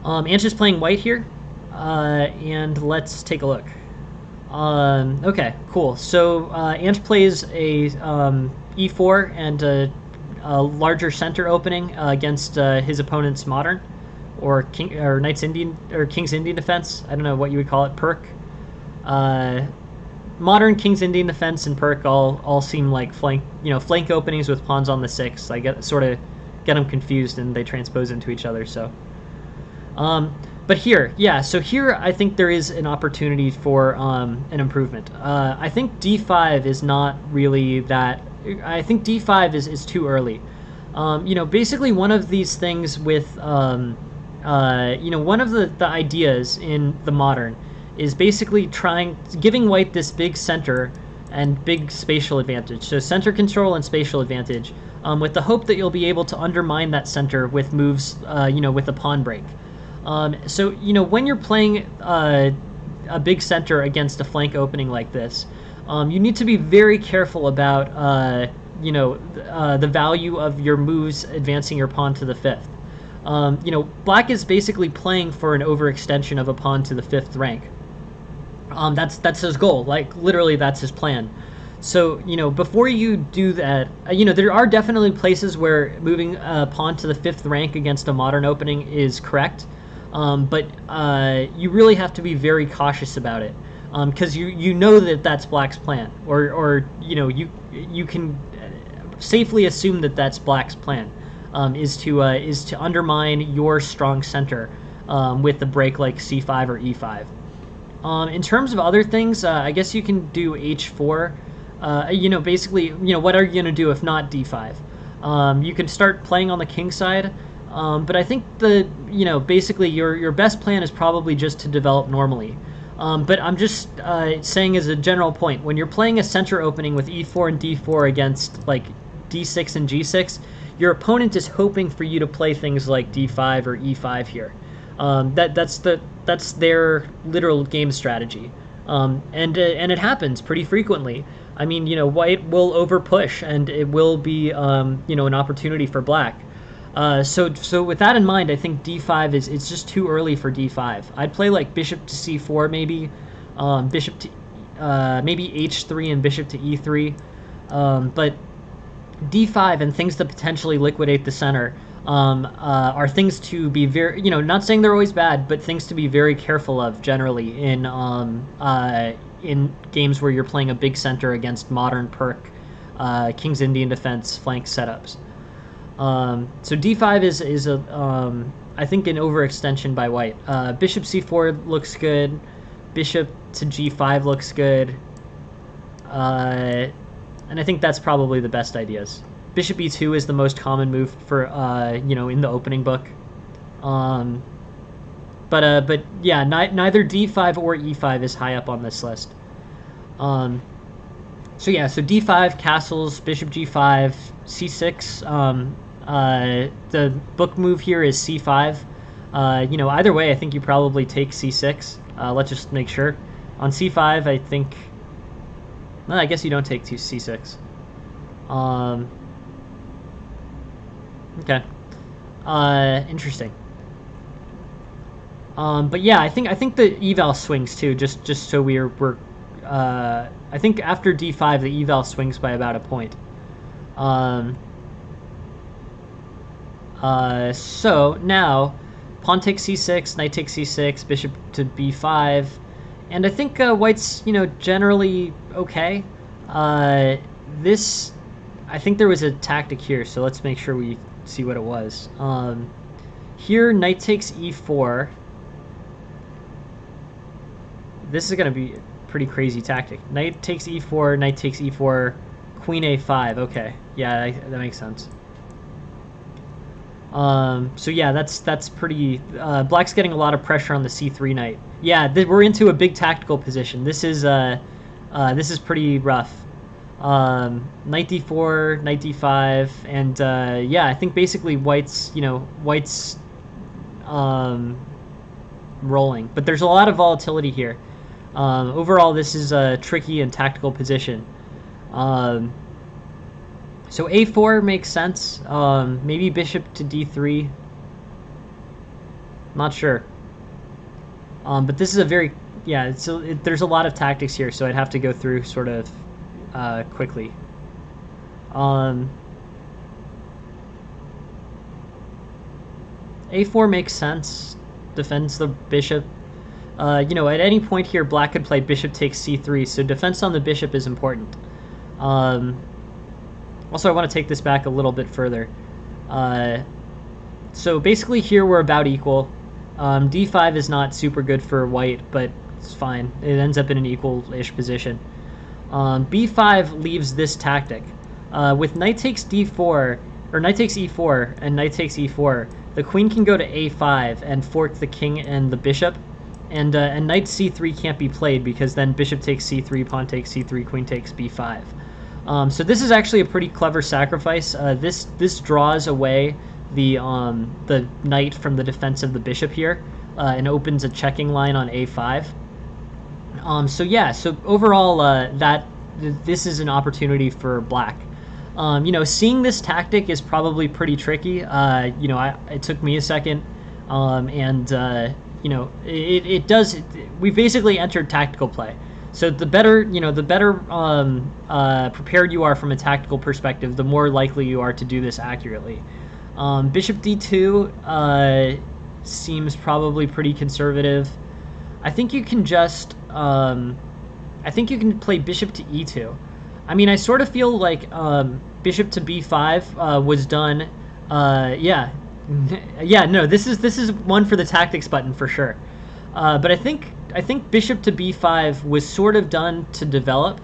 Ancha's playing white here. And let's take a look. Okay, cool. So Anch plays a e4 and a larger center opening against his opponent's modern or King's Indian defense. I don't know what you would call it. Perk. Modern King's Indian defense and Perk all seem like flank openings with pawns on the 6. I sort of get them confused and they transpose into each other. So, but here, yeah. So here, I think there is an opportunity for an improvement. I think d5 is not really that. I think d5 is too early. You know, basically one of these things with you know, one of the ideas in the modern is basically giving white this big center and big spatial advantage. So center control and spatial advantage, with the hope that you'll be able to undermine that center with moves, you know, with a pawn break. So, you know, when you're playing a big center against a flank opening like this, you need to be very careful about, you know, the value of your moves advancing your pawn to the 5th. You know, black is basically playing for an overextension of a pawn to the 5th rank. That's his goal. Like, literally, that's his plan. So, you know, before you do that, you know, there are definitely places where moving a pawn to the 5th rank against a modern opening is correct, but you really have to be very cautious about it, because you know that that's black's plan, or you know, you can safely assume that that's black's plan, is to undermine your strong center with a break like c5 or e5. In terms of other things, I guess you can do h4. You know, basically, you know, what are you going to do if not d5? You can start playing on the king side, but I think you know, basically your best plan is probably just to develop normally. But I'm just saying as a general point, when you're playing a center opening with e4 and d4 against like d6 and g6, your opponent is hoping for you to play things like d5 or e5 here. That's their literal game strategy, and it happens pretty frequently. I mean, you know, white will overpush, and it will be you know, an opportunity for black. So with that in mind, I think d5 is it's just too early for d5. I'd play like bishop to c4 maybe, bishop to maybe h3 and bishop to e3, but d5 and things that potentially liquidate the center are things to be very, not saying they're always bad, but things to be very careful of generally in games where you're playing a big center against modern perk, King's Indian defense flank setups. So d5 is a I think an overextension by white. Bishop c4 looks good. Bishop to g5 looks good. And I think that's probably the best ideas. Bishop e2 is the most common move for in the opening book. But yeah, neither d5 or e5 is high up on this list. So d5 castles, bishop g5, c6. The book move here is c5. Either way, I think you probably take c6. Let's just make sure. On c5, I think. Well, I guess you don't take c6. Okay. Interesting. But yeah, I think the eval swings too. Just so we're I think after d5 the eval swings by about a point. So now pawn takes c6, knight takes c6, bishop to b5, and I think white's generally okay. I think there was a tactic here, so let's make sure we see what it was. Here knight takes e4. This is going to be a pretty crazy tactic. Knight takes e4, knight takes e4, queen a5. Okay, yeah, that makes sense. So yeah, that's pretty. Black's getting a lot of pressure on the c3 knight. Yeah, we're into a big tactical position. This is pretty rough. Knight d4, knight d5, and yeah, I think basically white's rolling, but there's a lot of volatility here. Overall, this is a tricky and tactical position. So a4 makes sense. Maybe bishop to d3. Not sure. But this is a very there's a lot of tactics here, so I'd have to go through sort of quickly. A4 makes sense. Defends the bishop. At any point here, black could play bishop takes c3, so defense on the bishop is important. Also, I want to take this back a little bit further. So basically here we're about equal. d5 is not super good for white, but it's fine. It ends up in an equal-ish position. b5 leaves this tactic. With knight takes d4, or knight takes e4, and knight takes e4, the queen can go to a5 and fork the king and the bishop, and knight c3 can't be played because then bishop takes c3, pawn takes c3, queen takes b5. So this is actually a pretty clever sacrifice. This draws away the knight from the defense of the bishop here, and opens a checking line on a5. So overall, this is an opportunity for black. Seeing this tactic is probably pretty tricky. It took me a second, it does. We basically entered tactical play. So the better prepared you are from a tactical perspective, the more likely you are to do this accurately. Bishop d2 seems probably pretty conservative. I think you can just play bishop to e2. I mean, I sort of feel like bishop to b5 was done. Yeah, no, this is one for the tactics button for sure. But I think bishop to b5 was sort of done to develop.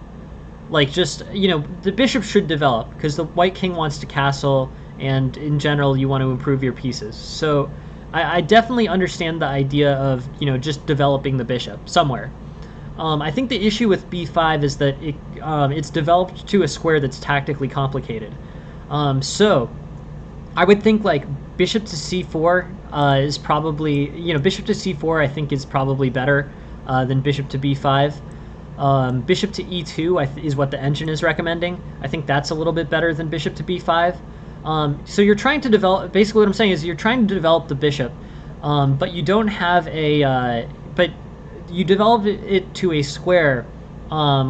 Like, just, the bishop should develop because the white king wants to castle, and in general you want to improve your pieces. So I definitely understand the idea of just developing the bishop somewhere. I think the issue with b5 is that it's developed to a square that's tactically complicated. So I would think like bishop to c4 is probably, bishop to c4 I think is probably better than bishop to b5. Bishop to e2 is what the engine is recommending. I think that's a little bit better than bishop to b5. So you're trying to develop. Basically, what I'm saying is you're trying to develop the bishop, but you don't have a. But you develop it to a square,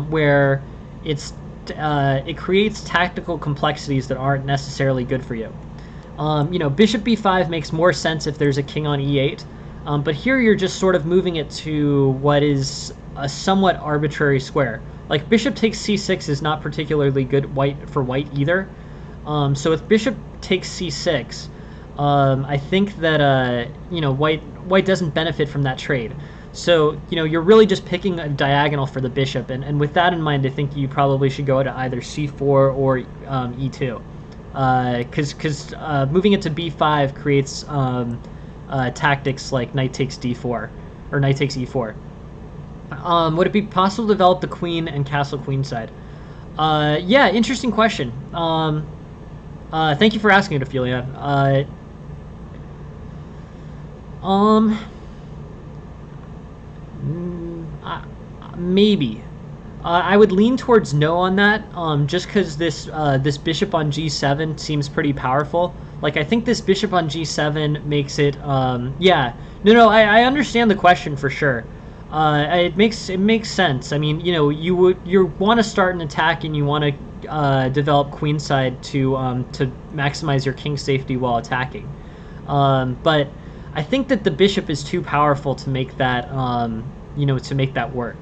where it creates tactical complexities that aren't necessarily good for you. Bishop b5 makes more sense if there's a king on e8, but here you're just sort of moving it to what is a somewhat arbitrary square. Like bishop takes c6 is not particularly good for white either. So with bishop takes c6, I think that white doesn't benefit from that trade. So you're really just picking a diagonal for the bishop, and with that in mind, I think you probably should go to either c4 or e2, because moving it to b5 creates tactics like knight takes d4 or knight takes e4. Would it be possible to develop the queen and castle queenside? Yeah, interesting question. Thank you for asking it, Ophelia. Maybe. I would lean towards no on that, just because this bishop on g7 seems pretty powerful. Like, I think this bishop on g7 makes it, yeah. No, I understand the question for sure. It makes sense. I mean, you want to start an attack and you want to develop queenside to maximize your king safety while attacking. But I think that the bishop is too powerful to make that to make that work.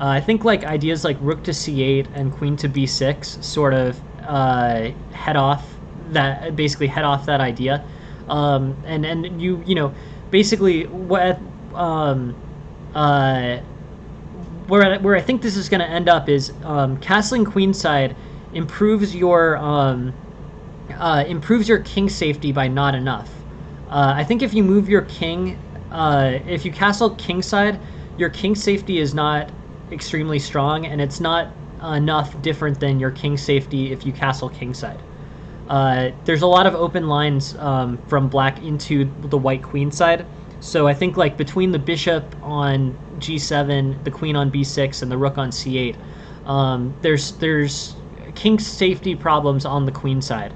I think like ideas like rook to c8 and queen to b6 sort of head off that idea, and you basically what where I think this is going to end up is castling queenside improves your king safety by not enough. I think if you move your king, if you castle kingside, your king safety is not extremely strong, and it's not enough different than your king safety if you castle kingside. There's a lot of open lines from black into the white queen side, so I think like between the bishop on g7, the queen on b6, and the rook on c8, there's king safety problems on the queen side.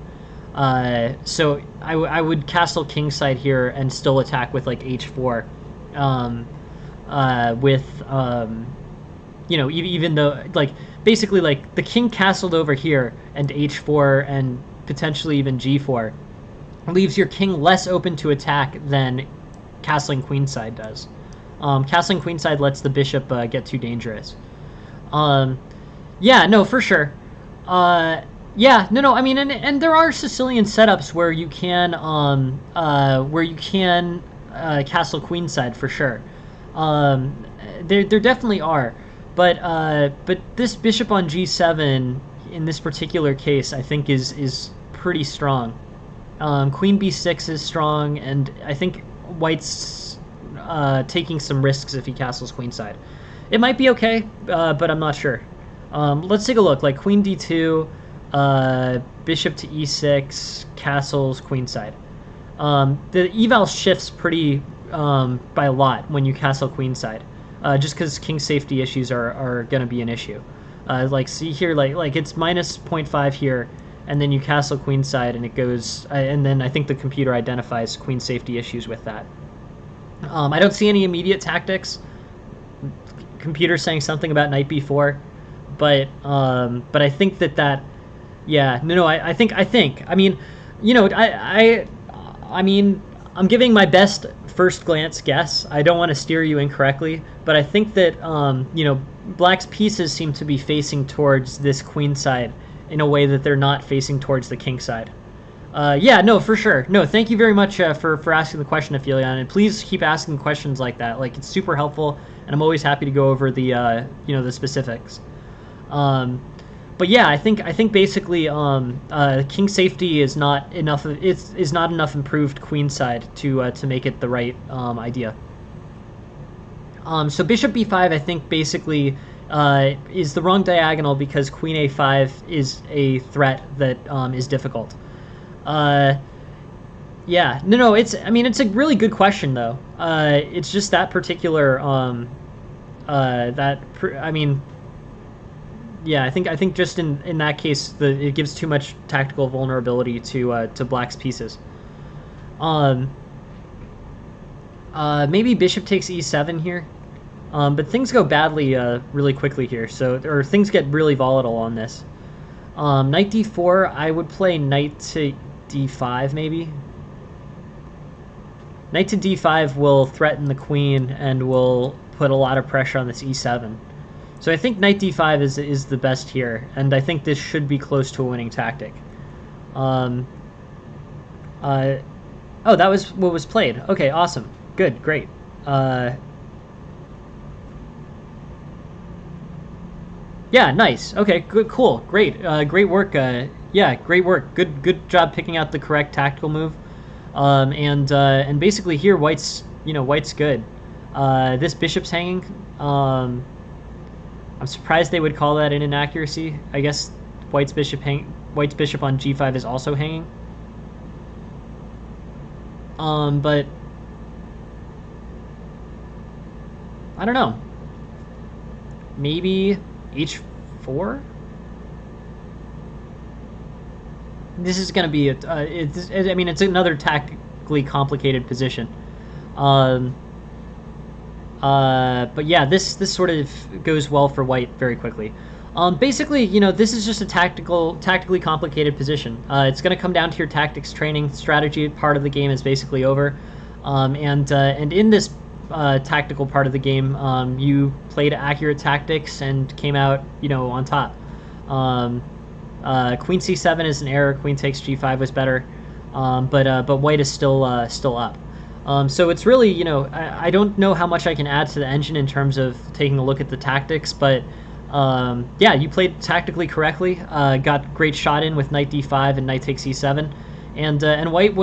So I would castle kingside here and still attack with like h4, even though like basically like the king castled over here and h4 and potentially even g4 leaves your king less open to attack than castling queenside does. Castling queenside lets the bishop get too dangerous. Yeah, no, for sure. Yeah, no. I mean, and there are Sicilian setups where you can castle queenside for sure. There definitely are, but this bishop on g7 in this particular case I think is pretty strong. Queen b6 is strong, and I think white's taking some risks if he castles queenside. It might be okay, but I'm not sure. Let's take a look. Like queen d2. Bishop to e6, castles queenside. The eval shifts pretty by a lot when you castle queenside, just because king safety issues are going to be an issue. Like see here, like it's minus 0.5 here, and then you castle queenside, and it goes, and then I think the computer identifies queen safety issues with that. I don't see any immediate tactics. Computer saying something about knight b4, but I think that. Yeah, no, I think. I mean, I mean, I'm giving my best first glance guess. I don't want to steer you incorrectly, but I think that black's pieces seem to be facing towards this queen side in a way that they're not facing towards the king side. Yeah, no, for sure. No, thank you very much for asking the question, Ophelia, and please keep asking questions like that. Like, it's super helpful, and I'm always happy to go over the the specifics. But yeah, I think basically king safety is not enough. Is not enough improved queenside to make it the right idea. So bishop b5, I think basically is the wrong diagonal because queen a5 is a threat that is difficult. Yeah, no, it's a really good question though. It's just that particular yeah, I think just in that case, it gives too much tactical vulnerability to black's pieces. Um, Maybe bishop takes e7 here, but things go badly really quickly here. So or things get really volatile on this. Knight d4, I would play knight to d5 maybe. Knight to d5 will threaten the queen and will put a lot of pressure on this e7. So I think knight d5 is the best here, and I think this should be close to a winning tactic. Um, oh, that was what was played. Okay, awesome. Good, great. Yeah, nice. Okay, good, cool, great, great work. Yeah, great work. Good job picking out the correct tactical move. And basically here, white's good. This bishop's hanging. I'm surprised they would call that an inaccuracy. I guess white's bishop on g5 is also hanging. But I don't know. Maybe h4. This is going to be I mean, it's another tactically complicated position. But yeah, this sort of goes well for white very quickly. Basically, this is just a tactically complicated position. It's going to come down to your tactics training. Strategy part of the game is basically over. And in this tactical part of the game, you played accurate tactics and came out, on top. Queen c7 is an error. Queen takes g5 was better, but white is still up. So it's really, I don't know how much I can add to the engine in terms of taking a look at the tactics, but yeah, you played tactically correctly. Got great shot in with knight d5 and knight takes e7, and white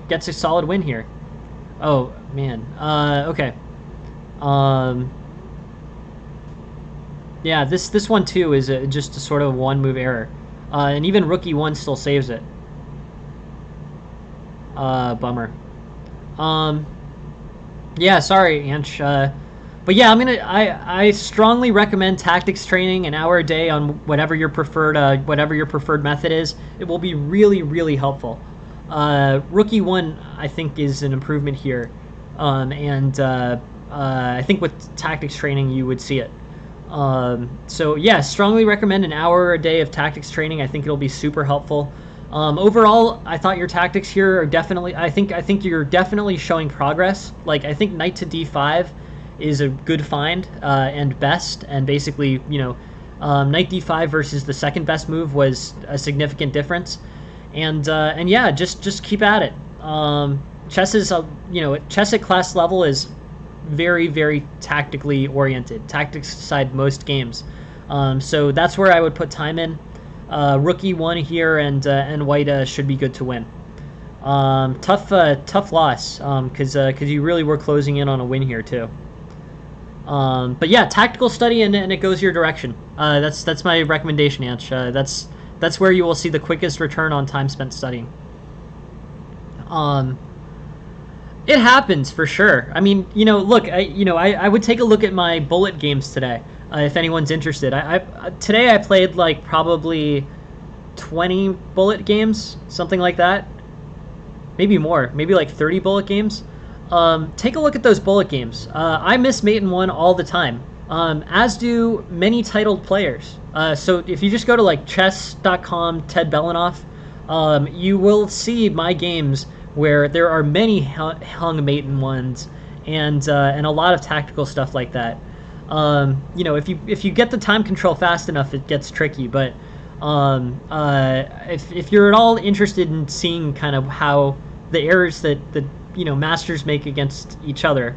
gets a solid win here. Oh man, okay. Yeah, this one too is just a sort of one move error, and even rook e1 still saves it. Bummer. Yeah, sorry, Anch. But yeah, I strongly recommend tactics training an hour a day on whatever your preferred method is. It will be really, really helpful. Rook e1, I think, is an improvement here, and I think with tactics training you would see it. So yeah, strongly recommend an hour a day of tactics training. I think it'll be super helpful. Overall, I thought your tactics here are definitely. I think you're definitely showing progress. Like, I think knight to d5 is a good find and best, and basically, knight d5 versus the second best move was a significant difference. And yeah, just keep at it. Chess is chess at class level is very, very tactically oriented. Tactics decide most games. So that's where I would put time in. Rook e1 here, and white should be good to win. Tough loss, because you really were closing in on a win here too. But yeah, tactical study, and it goes your direction. That's my recommendation, Anch. That's where you will see the quickest return on time spent studying. It happens for sure. I mean, look, I would take a look at my bullet games today. If anyone's interested, today I played like probably 20 bullet games, something like that. Maybe more, maybe like 30 bullet games. Take a look at those bullet games. I miss Mate in 1 all the time, as do many titled players. So if you just go to like chess.com, Ted Belanoff, you will see my games where there are many hung Mate in 1s and a lot of tactical stuff like that. If you get the time control fast enough, it gets tricky. But if you're at all interested in seeing kind of how the errors that masters make against each other,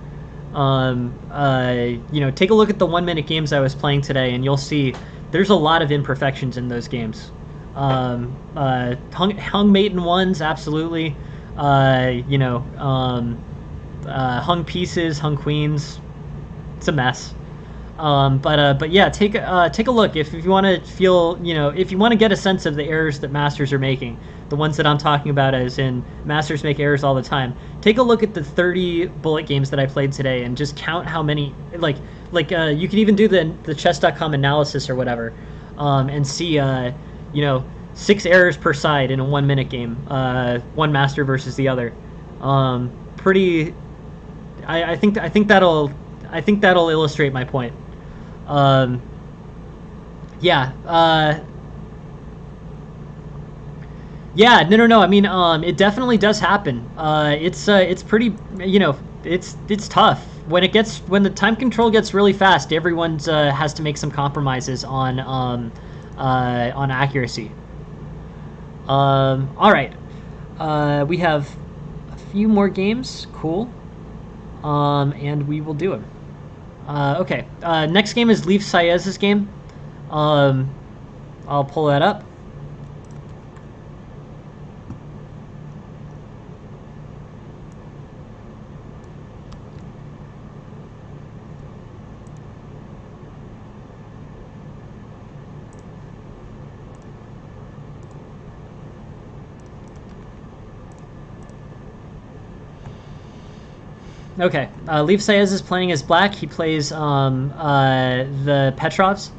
take a look at the 1-minute games I was playing today, and you'll see there's a lot of imperfections in those games. Hung Mate in 1s, absolutely. Hung pieces, hung queens. It's a mess. But yeah, take a look if you want to feel, if you want to get a sense of the errors that masters are making, the ones that I'm talking about, as in masters make errors all the time. Take a look at the 30 bullet games that I played today and just count how many. You can even do the chess.com analysis or whatever, and see 6 errors per side in a 1 minute game, one master versus the other. Pretty. I think that'll illustrate my point. Yeah. Yeah. No. I mean, it definitely does happen. It's pretty. It's tough when when the time control gets really fast. Everyone's has to make some compromises on accuracy. All right. We have a few more games. Cool. And we will do them. Okay. Next game is Leif Saez's game. I'll pull that up. Okay, Leif Saez is playing as black. He plays the Petrovs.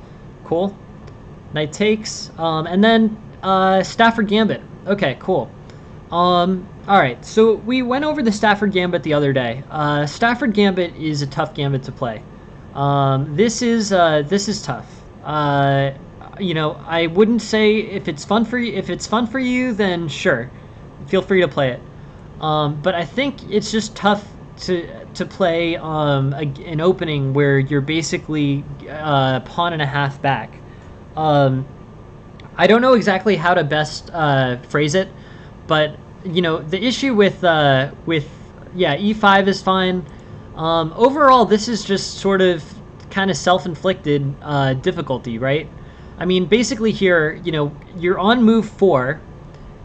Cool. Knight takes, and then Stafford Gambit. Okay, cool. All right, so we went over the Stafford Gambit the other day. Stafford Gambit is a tough gambit to play. This is tough. I wouldn't say if it's fun for you. If it's fun for you, then sure, feel free to play it. But I think it's just tough to play an opening where you're basically pawn and a half back. I don't know exactly how to best phrase it, but the issue with e5 is fine. Overall, this is just sort of kind of self-inflicted difficulty, right? I mean, basically here, you're on move 4,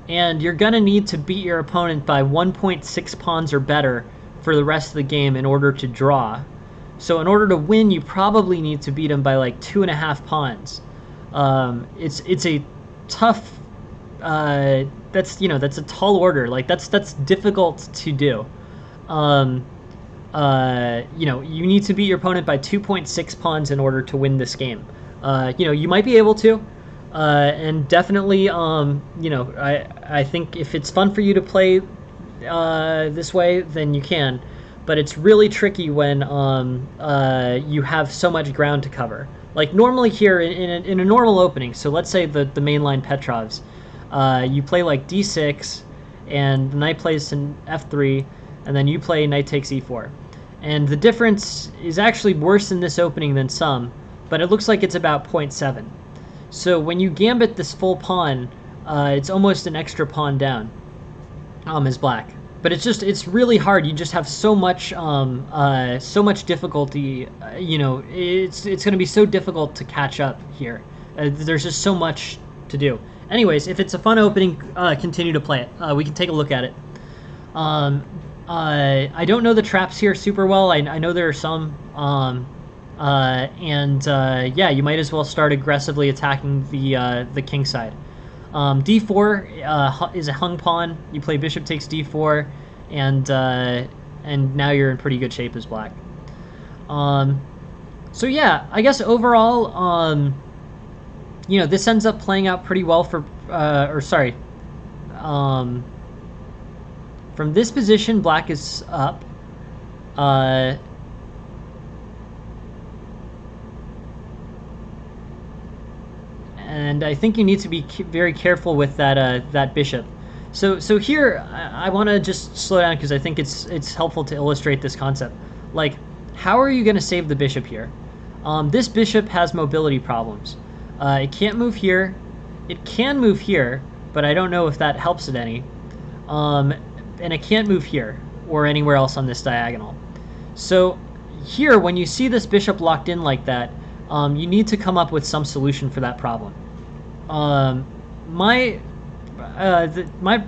and you're gonna need to beat your opponent by 1.6 pawns or better for the rest of the game in order to draw. So in order to win, you probably need to beat him by like 2.5 pawns. It's a tough. That's a tall order. Like that's difficult to do. You need to beat your opponent by 2.6 pawns in order to win this game. You might be able to, and definitely, I think if it's fun for you to play this way, then you can, but it's really tricky when you have so much ground to cover. Like normally here in a normal opening, so let's say the mainline Petrovs, you play like d6, and the knight plays to f3, and then you play knight takes e4, and the difference is actually worse in this opening than some, but it looks like it's about 0.7. So when you gambit this full pawn, it's almost an extra pawn down. As black, but it's really hard. You just have so much difficulty. It's going to be so difficult to catch up here. There's just so much to do. Anyways, if it's a fun opening, continue to play it. We can take a look at it. I don't know the traps here super well. I know there are some, yeah, you might as well start aggressively attacking the king side. D4 is a hung pawn. You play bishop takes d4, and now you're in pretty good shape as black. So yeah, I guess overall, this ends up playing out pretty well for, from this position, black is up. And I think you need to be very careful with that bishop. So here I want to just slow down because I think it's helpful to illustrate this concept. Like, how are you going to save the bishop here? This bishop has mobility problems. It can't move here. It can move here, but I don't know if that helps it any. And it can't move here or anywhere else on this diagonal. So here, when you see this bishop locked in like that, you need to come up with some solution for that problem. My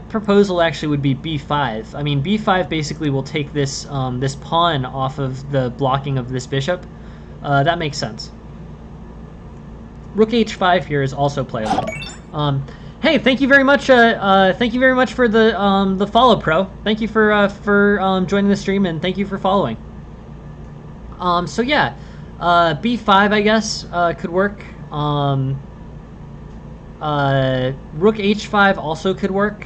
proposal actually would be b5. I mean, b5 basically will take this this pawn off of the blocking of this bishop, That makes sense. Rook h5 here is also playable. Hey, thank you very much. Thank you very much for the follow, Pro. Thank you for joining the stream, and thank you for following. So yeah, b5 I guess could work. Rook h5 also could work.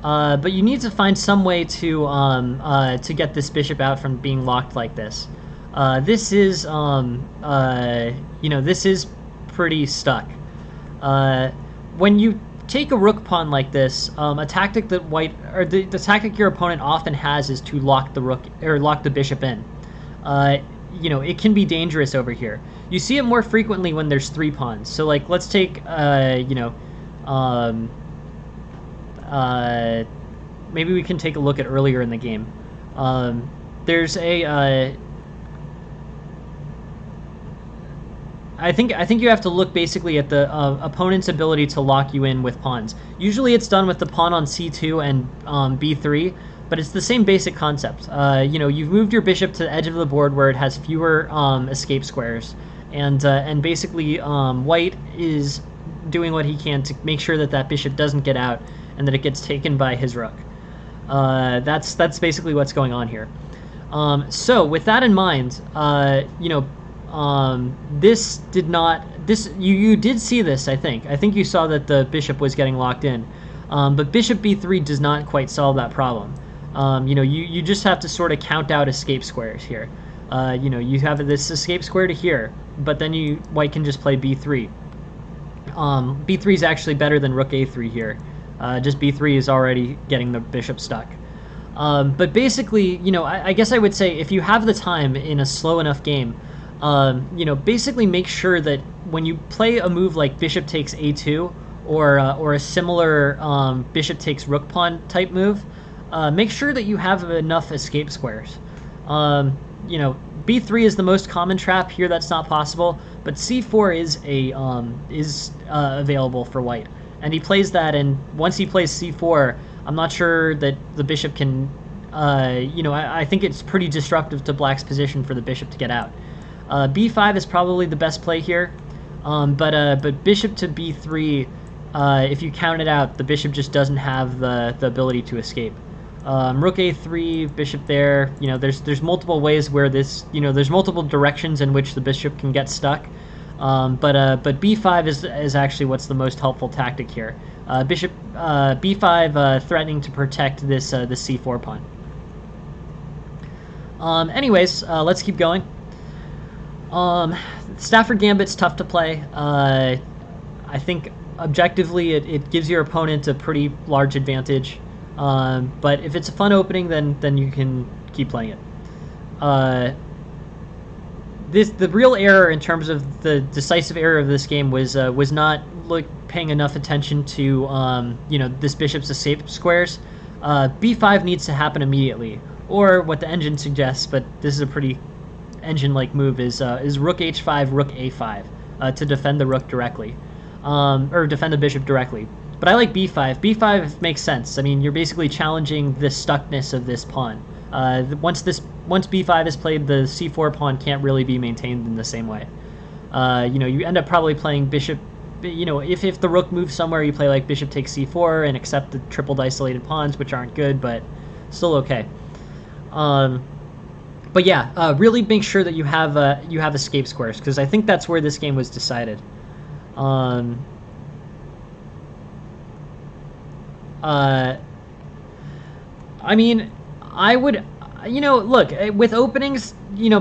But you need to find some way to get this bishop out from being locked like this. This is this is pretty stuck. When you take a rook pawn like this, a tactic that the tactic your opponent often has is to lock the rook or lock the bishop in. It can be dangerous over here. You see it more frequently when there's 3 pawns. So like, let's take maybe we can take a look at earlier in the game. There's a I think you have to look basically at the opponent's ability to lock you in with pawns. Usually it's done with the pawn on c2 and b3, but it's the same basic concept. You've moved your bishop to the edge of the board where it has fewer escape squares, and basically white is doing what he can to make sure that that bishop doesn't get out and that it gets taken by his rook. That's basically what's going on here. So with that in mind, you did see this, I think you saw that the bishop was getting locked in, but bishop b3 does not quite solve that problem. You just have to sort of count out escape squares here. You have this escape square to here, but then white can just play b3. b3 is actually better than rook a3 here. Just b3 is already getting the bishop stuck. But basically, I guess I would say if you have the time in a slow enough game, basically make sure that when you play a move like bishop takes a2 or a similar bishop takes rook pawn type move, make sure that you have enough escape squares. b3 is the most common trap here. That's not possible, but c4 is available for white, and he plays that. And once he plays c4, I'm not sure that the bishop can. I think it's pretty disruptive to black's position for the bishop to get out. b5 is probably the best play here, but bishop to b3, if you count it out, the bishop just doesn't have the ability to escape. Rook a3, bishop there. There's multiple ways where this, there's multiple directions in which the bishop can get stuck. But b5 is actually what's the most helpful tactic here. Bishop b5 threatening to protect this c4 pawn. Anyways, let's keep going. Stafford Gambit's tough to play. I think objectively it gives your opponent a pretty large advantage. But if it's a fun opening, then you can keep playing it. The real error in terms of the decisive error of this game was not paying enough attention to this bishop's escape squares. b5 needs to happen immediately, or what the engine suggests, but this is a pretty engine-like move, is rook h5, rook a5 to defend the rook directly, or defend the bishop directly. But I like b5. b5 makes sense. I mean, you're basically challenging the stuckness of this pawn. Once b5 is played, the c4 pawn can't really be maintained in the same way. You end up probably playing bishop. If the rook moves somewhere, you play like bishop takes c4 and accept the tripled isolated pawns, which aren't good, but still okay. But yeah, really make sure that you have escape squares, because I think that's where this game was decided. I mean, I would, look, with openings,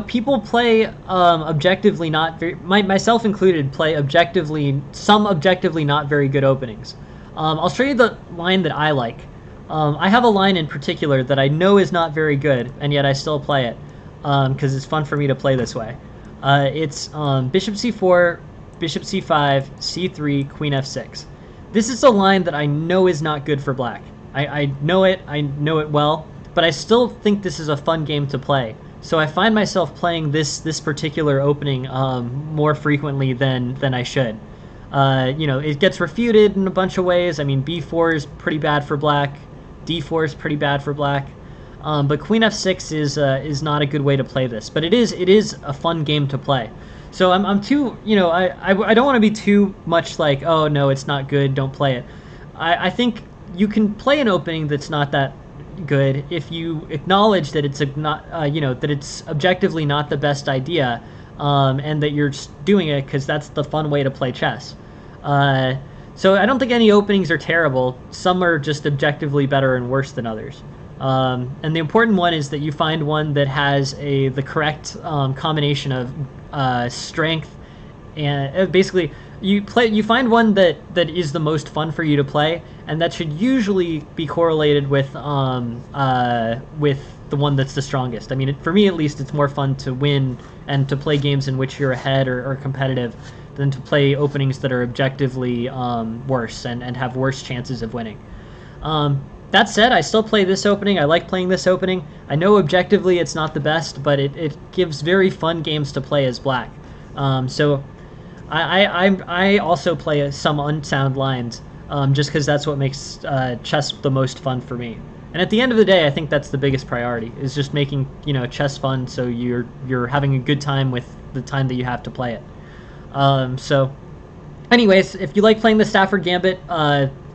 people play objectively not very, myself included, play some objectively not very good openings. I'll show you the line that I like. I have a line in particular that I know is not very good, and yet I still play it, because it's fun for me to play this way. It's bishop c4, bishop c5, c3, queen f6. This is a line that I know is not good for black. I know it well, but I still think this is a fun game to play. So I find myself playing this particular opening more frequently than I should. It gets refuted in a bunch of ways. I mean, b4 is pretty bad for black. d4 is pretty bad for black. But queen f6 is not a good way to play this. But it is a fun game to play. So I'm too, I don't want to be too much like, oh no, it's not good, don't play it. I think you can play an opening that's not that good if you acknowledge that it's that it's objectively not the best idea, and that you're just doing it because that's the fun way to play chess. So I don't think any openings are terrible. Some are just objectively better and worse than others. And the important one is that you find one that has the correct combination of strength and basically you find one that is the most fun for you to play, and that should usually be correlated with the one that's the strongest. I mean, for me at least, it's more fun to win and to play games in which you're ahead or competitive than to play openings that are objectively worse and have worse chances of winning. That said, I still play this opening. I like playing this opening. I know objectively it's not the best, but it gives very fun games to play as black. So I also play some unsound lines, just because that's what makes chess the most fun for me. And at the end of the day, I think that's the biggest priority, is just making chess fun, so you're having a good time with the time that you have to play it. So, anyways, if you like playing the Stafford Gambit,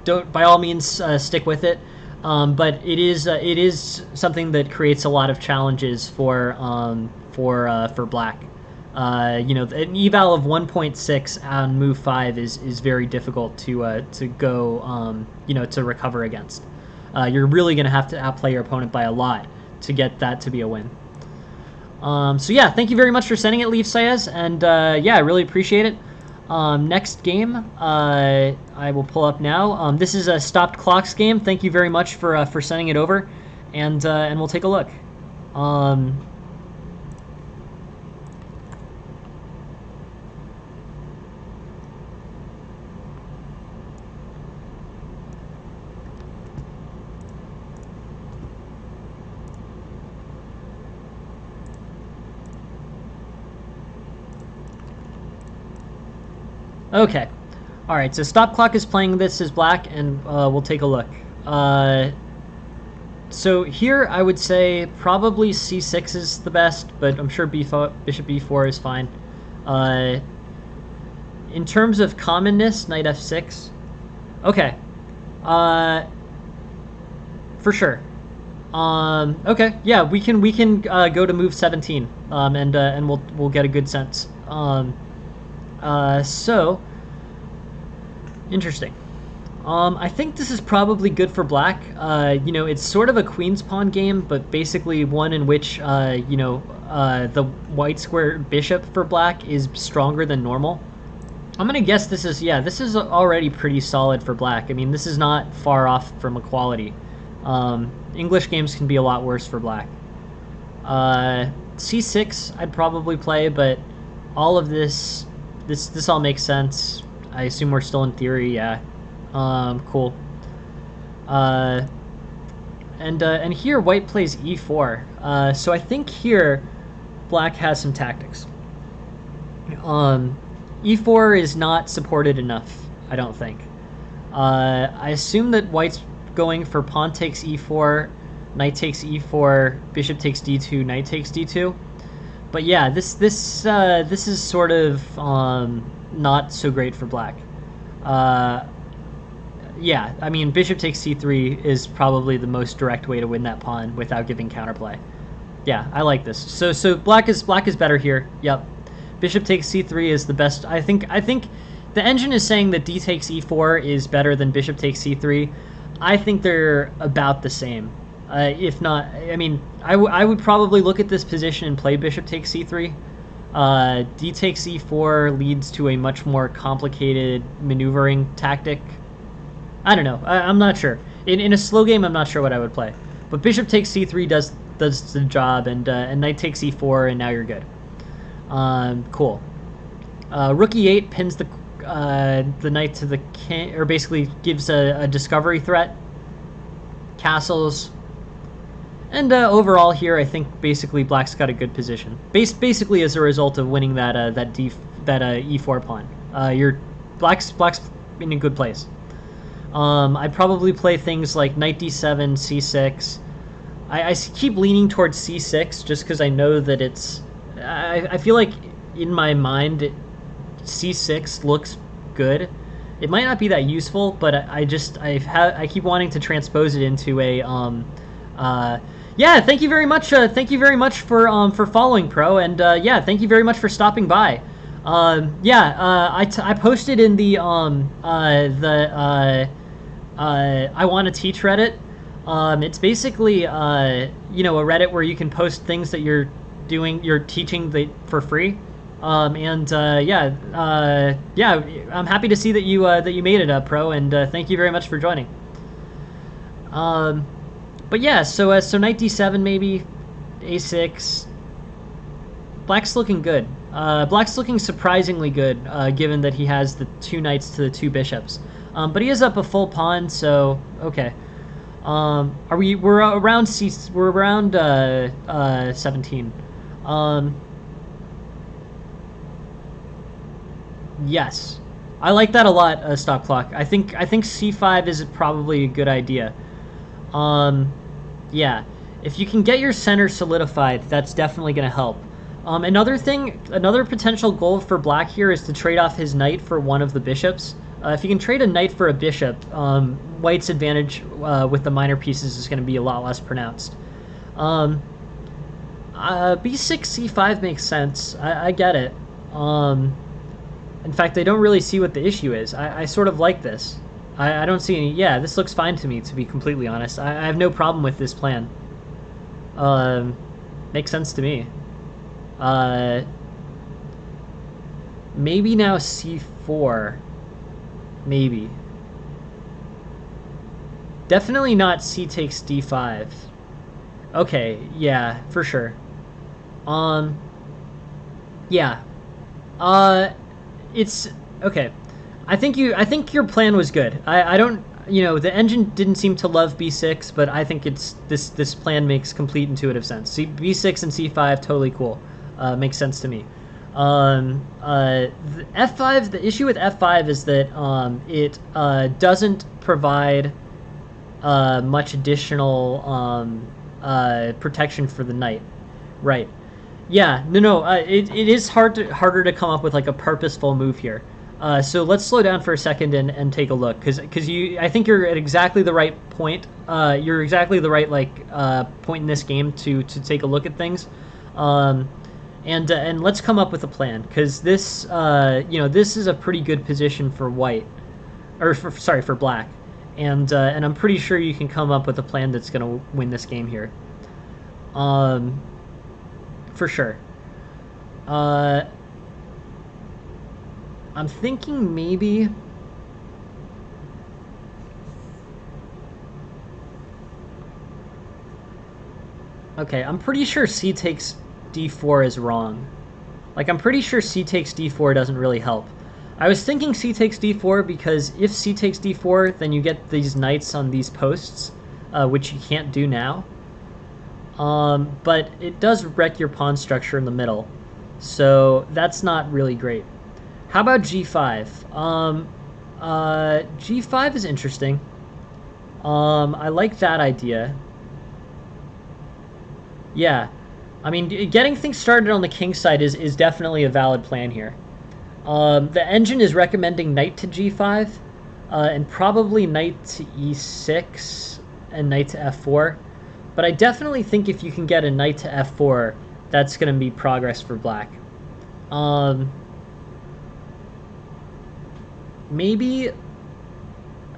don't by all means stick with it. But it is something that creates a lot of challenges for black. An eval of 1.6 on move 5 is very difficult to go to recover against. You're really going to have to outplay your opponent by a lot to get that to be a win. So yeah, thank you very much for sending it, Leaf Saez, and yeah, I really appreciate it. Next game, I will pull up now. This is a stopped clocks game. Thank you very much for sending it over, and we'll take a look. Okay. Alright, so Stop Clock is playing this as black, and we'll take a look. So here I would say probably c6 is the best, but I'm sure bishop b4 is fine. In terms of commonness, knight f6. Okay. For sure. Okay, yeah, we can go to move 17, and we'll get a good sense. So interesting. I think this is probably good for black. It's sort of a queen's pawn game, but basically one in which the white square bishop for black is stronger than normal. I'm gonna guess this is already pretty solid for black. I mean, this is not far off from equality. English games can be a lot worse for black. c6 I'd probably play, but all of this all makes sense. I assume we're still in theory, yeah. Cool. And here white plays e4. So I think here black has some tactics. E4 is not supported enough, I don't think. I assume that white's going for pawn takes e4, knight takes e4, bishop takes d2, knight takes d2. But yeah, this is sort of not so great for black. Yeah, I mean, bishop takes c3 is probably the most direct way to win that pawn without giving counterplay. Yeah, I like this. So black is better here. Yep. Bishop takes c3 is the best. I think the engine is saying that d takes e4 is better than bishop takes c3. I think they're about the same. If not, I mean, I would probably look at this position and play bishop takes c3. D takes e4 leads to a much more complicated maneuvering tactic. I don't know. I'm not sure. In a slow game, I'm not sure what I would play. But bishop takes c3 does the job, and knight takes e4, and now you're good. Cool. Rook e8 pins the knight to the king, or basically gives a discovery threat. Castles. And overall here, I think basically black's got a good position. Basically as a result of winning that e4 pawn. Your black's in a good place. I'd probably play things like knight d7, c6, I keep leaning towards c6 just because I know that it's. I feel like in my mind, c6 looks good. It might not be that useful, but I keep wanting to transpose it into a yeah. Thank you very much. Thank you very much for following, Pro, and yeah, thank you very much for stopping by. Yeah, I posted in the I want to teach Reddit. It's basically you know, a Reddit where you can post things that you're teaching for free. Yeah, yeah, I'm happy to see that you made it up, Pro, and thank you very much for joining. But yeah, so knight d7 maybe, a6. Black's looking good. Black's looking surprisingly good, given that he has the 2 knights to the 2 bishops. But he is up a full pawn, so okay. We're around 17. Yes, I like that a lot. Stop clock. I think c5 is probably a good idea. Yeah, if you can get your center solidified, that's definitely going to help. Another potential goal for Black here is to trade off his knight for one of the bishops. If you can trade a knight for a bishop, White's advantage with the minor pieces is going to be a lot less pronounced. b6, c5 makes sense. I get it. In fact, I don't really see what the issue is. I sort of like this. I don't see any... Yeah, this looks fine to me, to be completely honest. I have no problem with this plan. Makes sense to me. Maybe now c4. Maybe. Definitely not c takes d5. Okay, yeah, for sure. Yeah. It's okay. I think your plan was good. I don't, you know, the engine didn't seem to love b6, but I think this plan makes complete intuitive sense. See, b6 and c5 totally cool. Makes sense to me. F5. The issue with f5 is that it doesn't provide much additional protection for the knight. Right. Yeah. No. It is harder to come up with like a purposeful move here. So let's slow down for a second and take a look, because I think you're at exactly the right point. You're exactly the right point in this game to take a look at things. And let's come up with a plan, because this you know, this is a pretty good position for White, or for Black, and I'm pretty sure you can come up with a plan that's gonna win this game here. For sure. I'm thinking maybe. Okay, I'm pretty sure c takes d4 is wrong. Like, I'm pretty sure c takes d4 doesn't really help. I was thinking c takes d4 because if c takes d4, then you get these knights on these posts, which you can't do now. But it does wreck your pawn structure in the middle, so that's not really great. How about g5? G5 is interesting. I like that idea. Yeah. I mean, getting things started on the king side is definitely a valid plan here. The engine is recommending knight to g5, and probably knight to e6 and knight to f4. But I definitely think if you can get a knight to f4, that's going to be progress for Black. Maybe...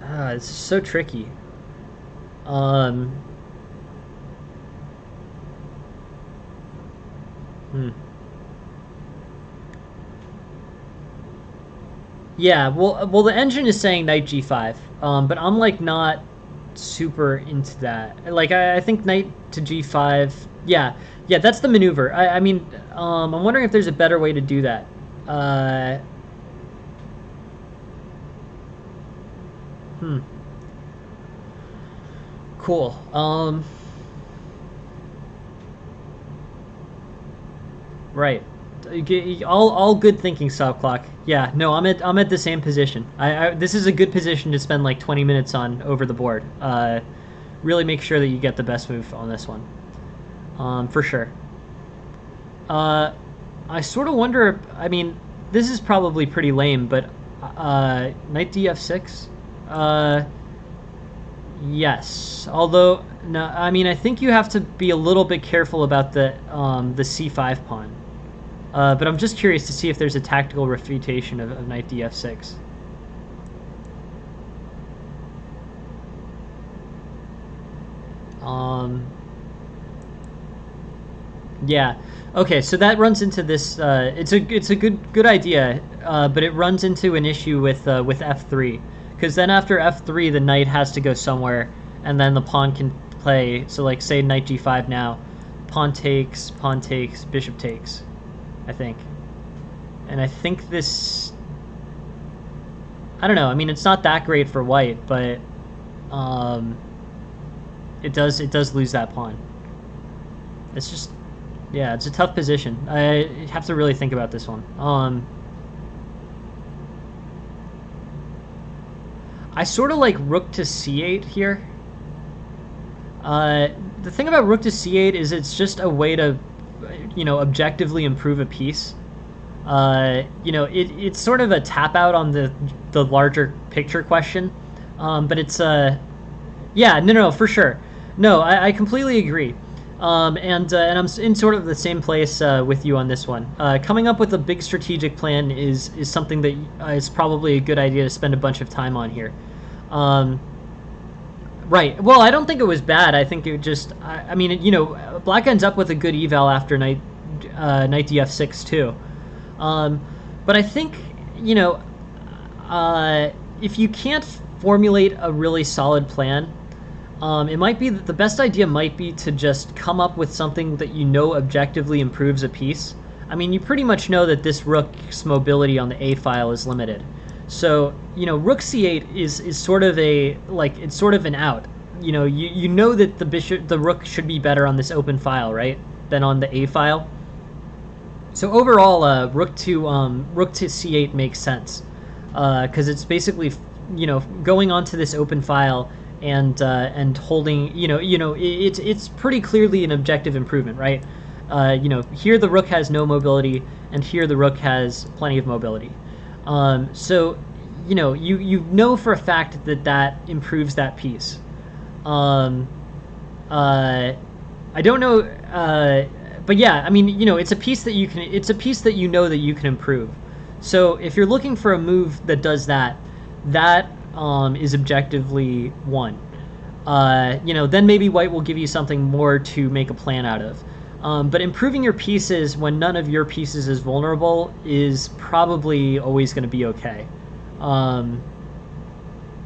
it's so tricky. Yeah, well, the engine is saying knight g5, but I'm like not super into that. Like, I think knight to g5. Yeah, that's the maneuver. I mean, I'm wondering if there's a better way to do that. Cool. Right. All good thinking, Stop Clock. Yeah, no, I'm at the same position. This is a good position to spend like 20 minutes on over the board. really make sure that you get the best move on this one, for sure. I sort of wonder. I mean, this is probably pretty lame, but knight df6. Yes. Although, no, I mean, I think you have to be a little bit careful about the c5 pawn. But I'm just curious to see if there's a tactical refutation of knight df6. Yeah. Okay, so that runs into this. It's a good idea, but it runs into an issue with f3, because then after f3 the knight has to go somewhere, and then the pawn can play. So like say knight g5 now, pawn takes, bishop takes, I think. And I think this. I don't know. I mean, it's not that great for white, but it does lose that pawn. It's just. Yeah, it's a tough position. I have to really think about this one. I sort of like rook to c8 here. The thing about rook to c8 is it's just a way to, objectively improve a piece. It's sort of a tap out on the larger picture question. But it's yeah, no, for sure. No, I completely agree. And I'm in sort of the same place with you on this one. Coming up with a big strategic plan is something that is probably a good idea to spend a bunch of time on here. Right. Well, I don't think it was bad. I think it just. I mean, Black ends up with a good eval after knight df6 too. But I think if you can't formulate a really solid plan. It might be that the best idea might be to just come up with something that objectively improves a piece. I mean, you pretty much know that this rook's mobility on the A file is limited. So, rook c8 is sort of it's sort of an out. You know that the rook should be better on this open file, right, than on the A file. So overall, rook to c8 makes sense, because it's basically going onto this open file. And holding, it's pretty clearly an objective improvement, right? Here the rook has no mobility, and here the rook has plenty of mobility. So, you know for a fact that improves that piece. I don't know, but yeah, I mean, it's a piece that you can that you can improve. So if you're looking for a move that does that is objectively one. Then maybe white will give you something more to make a plan out of. But improving your pieces when none of your pieces is vulnerable is probably always going to be okay.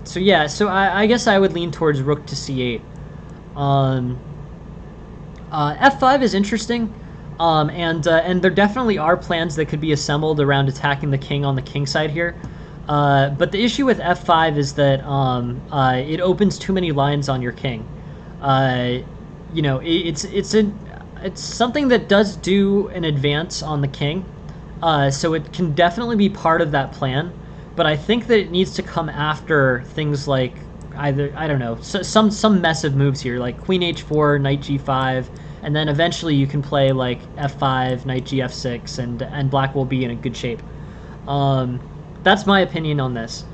So yeah, so I guess I would lean towards rook to c8. F5 is interesting, and there definitely are plans that could be assembled around attacking the king on the king side here. But the issue with f5 is that it opens too many lines on your king. It's something that does do an advance on the king, so it can definitely be part of that plan. But I think that it needs to come after things like either, I don't know, some mess of moves here, like queen h4, knight g5, and then eventually you can play like f5, knight gf6, and black will be in a good shape. That's my opinion on this.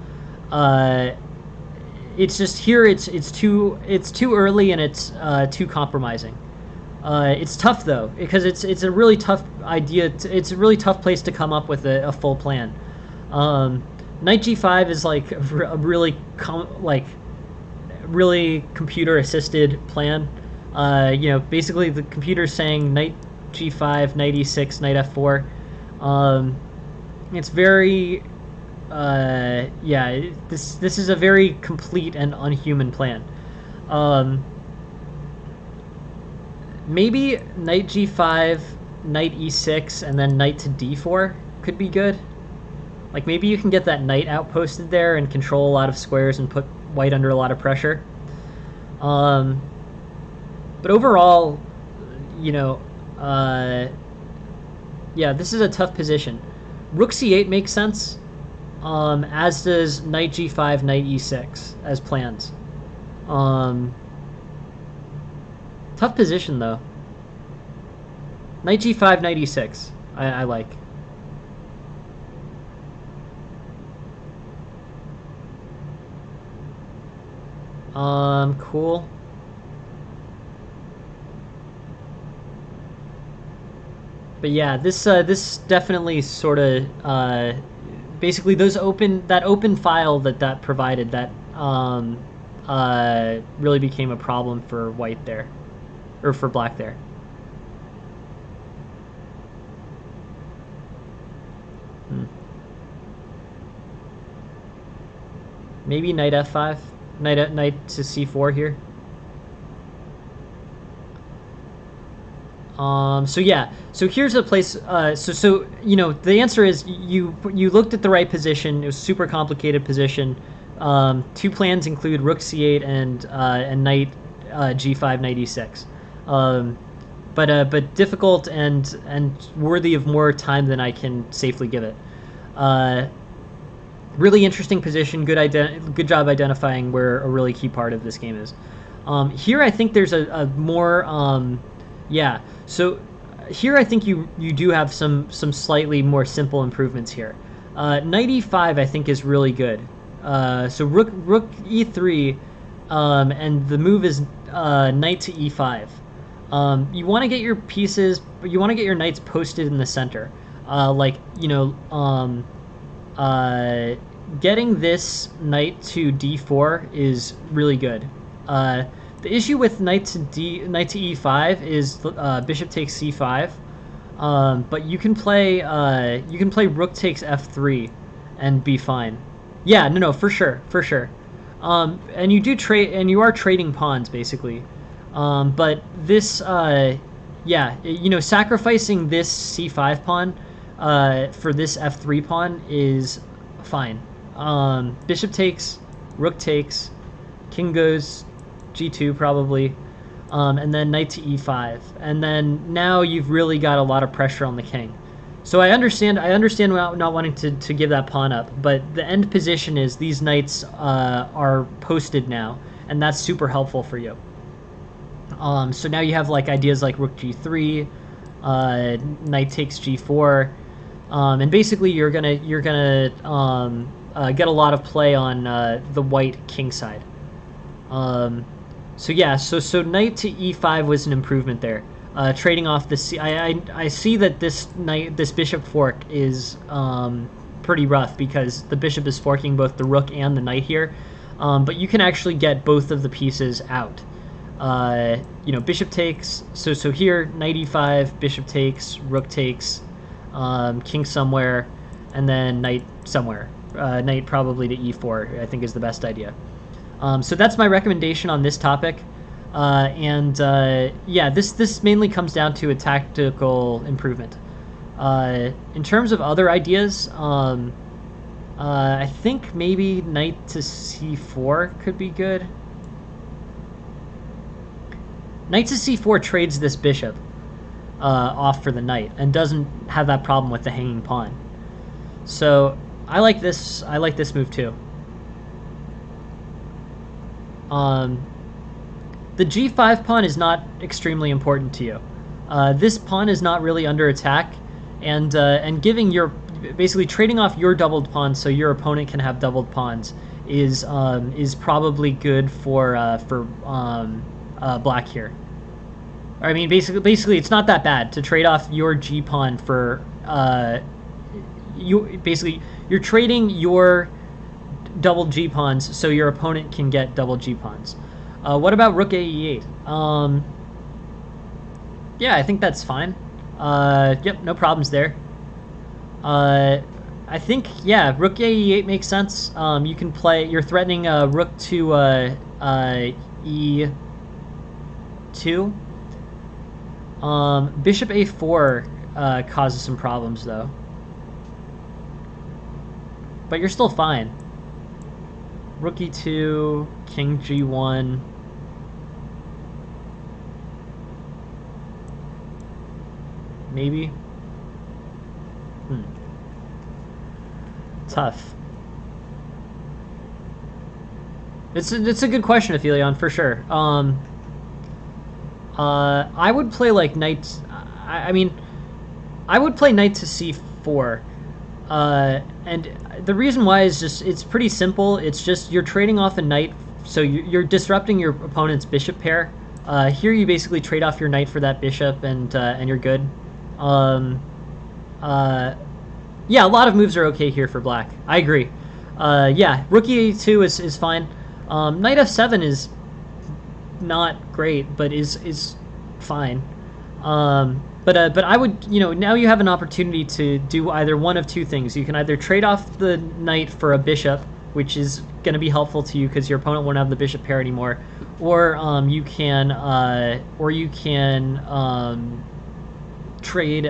It's just here. It's too early and it's too compromising. It's tough though, because it's a really tough idea. It's a really tough place to come up with a full plan. Knight g5 is like a really really computer assisted plan. Basically the computer's saying knight g5, knight e6, knight f4. It's very this is a very complete and unhuman plan. Maybe knight g5, knight e6, and then knight to d4 could be good. Like maybe you can get that knight outposted there and control a lot of squares and put white under a lot of pressure. But overall, this is a tough position. Rook c8 makes sense, as does knight g5, knight e6 as plans. Tough position, though. Knight g5, knight e6. I like. Cool. But yeah, this definitely sort of basically that open file that provided that really became a problem for white there, or for black there. Maybe knight f5, knight to c4 here. So yeah, so here's a place. So you know the answer is you looked at the right position. It was a super complicated position. Two plans include rook c8 and knight g5, knight e6. But difficult and worthy of more time than I can safely give it. Really interesting position. Good job identifying where a really key part of this game is. Here I think there's a more yeah. So here I think you do have some slightly more simple improvements here. Knight e5 I think is really good. So rook e3, and the move is knight to e5. You want to get your pieces, you want to get your knights posted in the center. Like, you know, getting this knight to d4 is really good. The issue with knight to e5 is bishop takes c5, but you can play rook takes f3 and be fine. Yeah, no, for sure. And you are trading pawns basically. But this, yeah, you know, sacrificing this c5 pawn for this f3 pawn is fine. Bishop takes, rook takes, king goes g2 probably, and then knight to e5, and then now you've really got a lot of pressure on the king. So I understand not wanting to give that pawn up, but the end position is these knights are posted now, and that's super helpful for you. So now you have like ideas like rook g3, knight takes g4, and basically you're gonna get a lot of play on the white king side. So yeah, so knight to e5 was an improvement there. Trading off the I see that this bishop fork is pretty rough because the bishop is forking both the rook and the knight here, but you can actually get both of the pieces out. You know, bishop takes. So here, knight e5, bishop takes, rook takes, king somewhere, and then knight somewhere. Knight probably to e4, I think is the best idea. So that's my recommendation on this topic. Yeah, this mainly comes down to a tactical improvement. In terms of other ideas, I think maybe knight to c4 could be good. Knight to c4 trades this bishop off for the knight and doesn't have that problem with the hanging pawn. So I like this move too. The g5 pawn is not extremely important to you. This pawn is not really under attack, and giving your basically trading off your doubled pawns so your opponent can have doubled pawns is probably good for black here. I mean, basically, it's not that bad to trade off your g pawn for you're trading your double g pawns so your opponent can get double g pawns. What about rook a e8? Yeah, I think that's fine. Yep, no problems there. I think, yeah, rook a e8 makes sense. You can play, you're threatening rook to e2. Bishop a4 causes some problems, though. But you're still fine. Rook e2, king g1. Maybe. Tough. It's a good question, Aphelion, for sure. I would play like knight. I mean, I would play knight to c4. And the reason why is just it's pretty simple. It's just you're trading off a knight, so you're disrupting your opponent's bishop pair. Here you basically trade off your knight for that bishop, and you're good. Yeah, a lot of moves are okay here for black. I agree. Yeah, rook e2 is fine. Knight f7 is not great, but is fine. But I would, now you have an opportunity to do either one of two things. You can either trade off the knight for a bishop, which is going to be helpful to you because your opponent won't have the bishop pair anymore, or you can trade,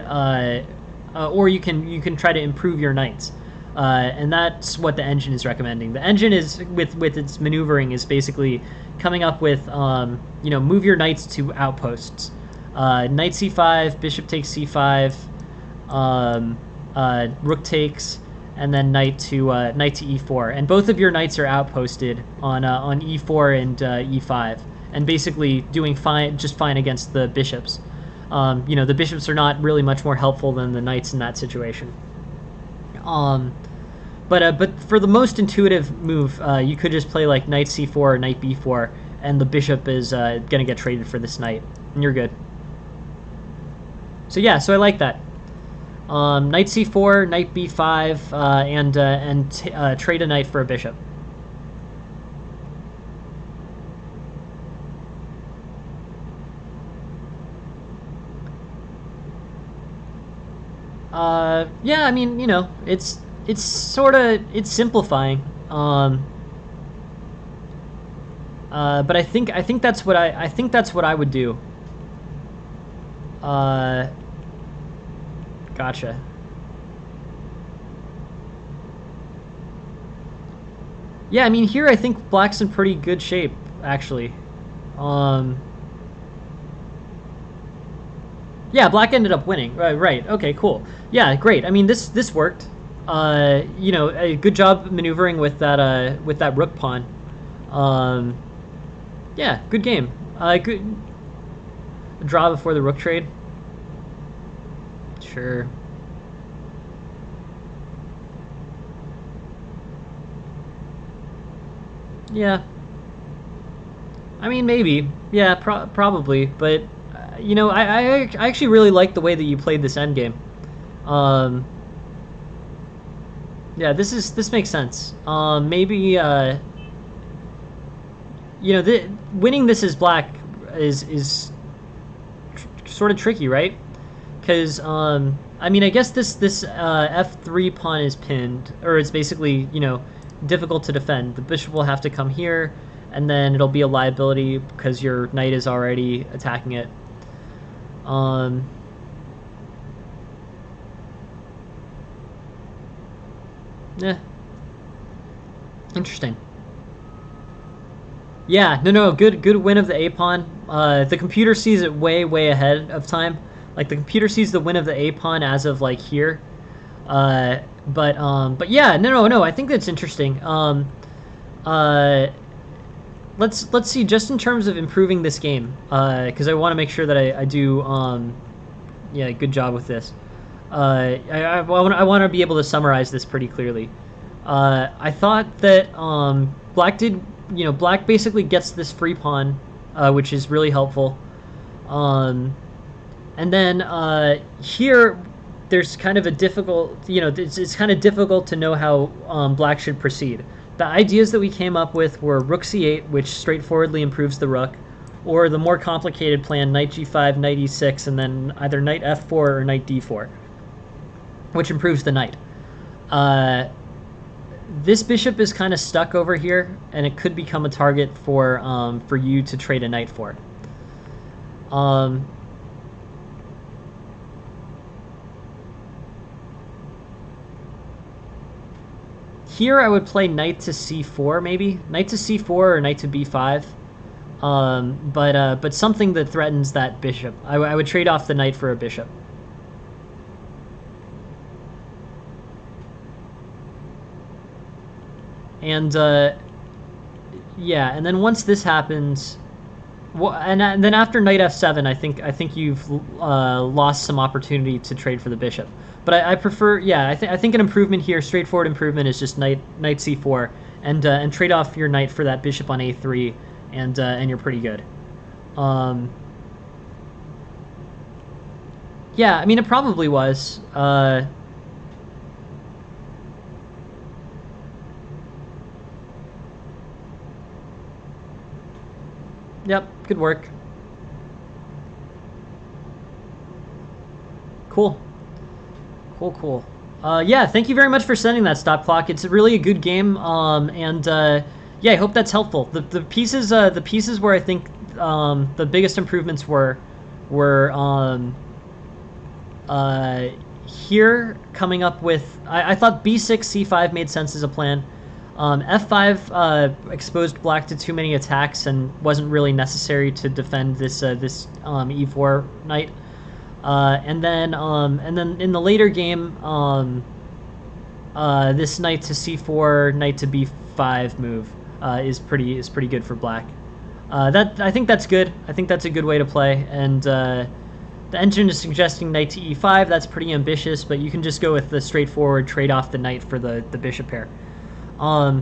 or you can try to improve your knights. And that's what the engine is recommending. The engine is with its maneuvering is basically coming up with move your knights to outposts. Knight c5, bishop takes c5, rook takes, and then knight to e4. And both of your knights are outposted on e4 and e5, and basically doing just fine against the bishops. The bishops are not really much more helpful than the knights in that situation. But for the most intuitive move, you could just play like knight c4 or knight b4, and the bishop is gonna get traded for this knight, and you're good. So yeah, so I like that. Knight c4, knight b5, and trade a knight for a bishop. Yeah, I mean, it's simplifying. But I think that's what I would do. Gotcha. Yeah, I mean, here I think black's in pretty good shape, actually. Yeah, black ended up winning. Right. Okay, cool. Yeah, great. I mean, this worked. A good job maneuvering with that rook pawn. Yeah, good game. Good draw before the rook trade. Sure. Yeah. I mean, maybe. Yeah, probably. But I actually really like the way that you played this endgame. Yeah, this makes sense. Maybe winning this as black is sort of tricky, right? Because I mean, I guess this f3 pawn is pinned, or it's basically difficult to defend. The bishop will have to come here, and then it'll be a liability because your knight is already attacking it. Yeah. Interesting. Yeah, no, good win of the A pawn. The computer sees it way ahead of time. Like the computer sees the win of the A pawn as of like here. But yeah, no. I think that's interesting. Let's see, just in terms of improving this game, because I want to make sure that I do yeah, good job with this. I want to be able to summarize this pretty clearly. I thought that black basically gets this free pawn, which is really helpful. And then here there's kind of a difficult, it's kind of difficult to know how black should proceed. The ideas that we came up with were rook c8, which straightforwardly improves the rook, or the more complicated plan, knight g5, knight e6, and then either knight f4 or knight d4, which improves the knight. This bishop is kind of stuck over here, and it could become a target for you to trade a knight for. Here I would play knight to c4, maybe knight to c4 or knight to b5, but something that threatens that bishop. I would trade off the knight for a bishop. And yeah, and then once this happens, Well, and then after knight f7, I think you've lost some opportunity to trade for the bishop. But I prefer, yeah, I think an improvement here, straightforward improvement, is just knight c4 and trade off your knight for that bishop on a3, and you're pretty good. Yeah, I mean it probably was. Yep, good work. Cool. Cool, cool. Yeah, thank you very much for sending that, Stop Clock. It's really a good game, and yeah, I hope that's helpful. The pieces where I think the biggest improvements were here coming up with. I thought b6, c5 made sense as a plan. F5 exposed black to too many attacks and wasn't really necessary to defend this e4 knight. And then in the later game, this knight to c4, knight to b5 move is pretty good for black. I think that's good. I think that's a good way to play. And the engine is suggesting knight to e5. That's pretty ambitious, but you can just go with the straightforward trade off the knight for the bishop pair. I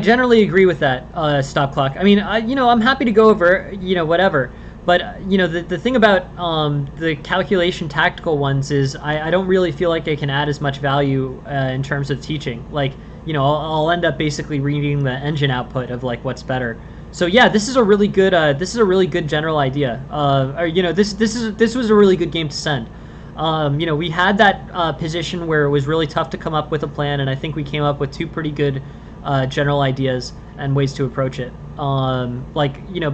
generally agree with that, Stop Clock. I mean, I'm happy to go over, whatever. But, the thing about the calculation tactical ones is I don't really feel like I can add as much value in terms of teaching. Like, I'll end up basically reading the engine output of, like, what's better. So, yeah, this is a really good general idea. This was a really good game to send. We had that position where it was really tough to come up with a plan, and I think we came up with two pretty good general ideas and ways to approach it.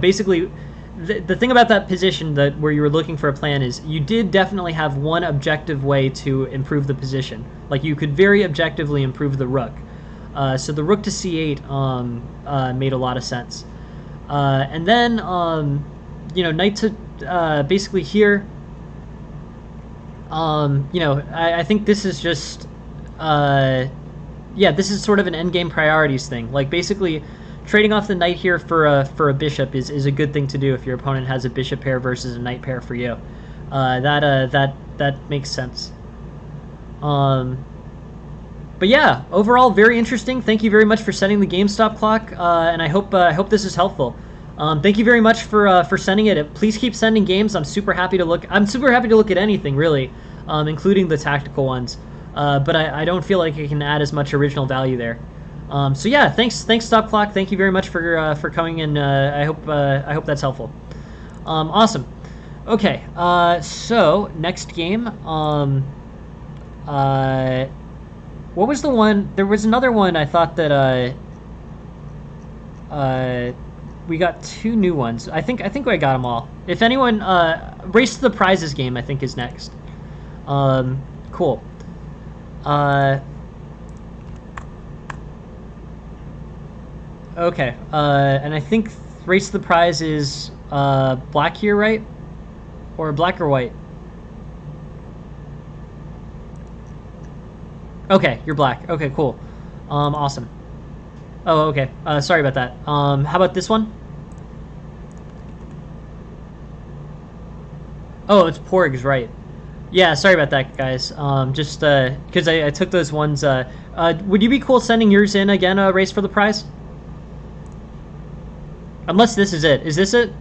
Basically, the thing about that position where you were looking for a plan is you did definitely have one objective way to improve the position. Like, you could very objectively improve the rook. So the rook to c8 made a lot of sense. And then, knight to basically here. I think this is just, this is sort of an endgame priorities thing. Like, basically, trading off the knight here for a bishop is a good thing to do if your opponent has a bishop pair versus a knight pair for you. That makes sense. But yeah, overall, very interesting. Thank you very much for sending the game, Stop Clock, and I hope this is helpful. Thank you very much for sending it. Please keep sending games. I'm super happy to look at anything, really, including the tactical ones. But I don't feel like I can add as much original value there. So yeah, thanks Stop Clock. Thank you very much for coming in. I hope that's helpful. Awesome. Okay. So next game. What was the one? There was another one. I thought that we got two new ones. I think I got them all. If anyone, Race to the Prizes game, I think, is next. Cool. Okay. And I think Race to the Prize is black here, right? Or black or white? Okay, you're black. Okay, cool. Awesome. Oh, okay. Sorry about that. How about this one? Oh, it's Porgs, right. Yeah, sorry about that, guys. Just because I took those ones. Would you be cool sending yours in again, Race for the Prize? Unless this is it. Is this it?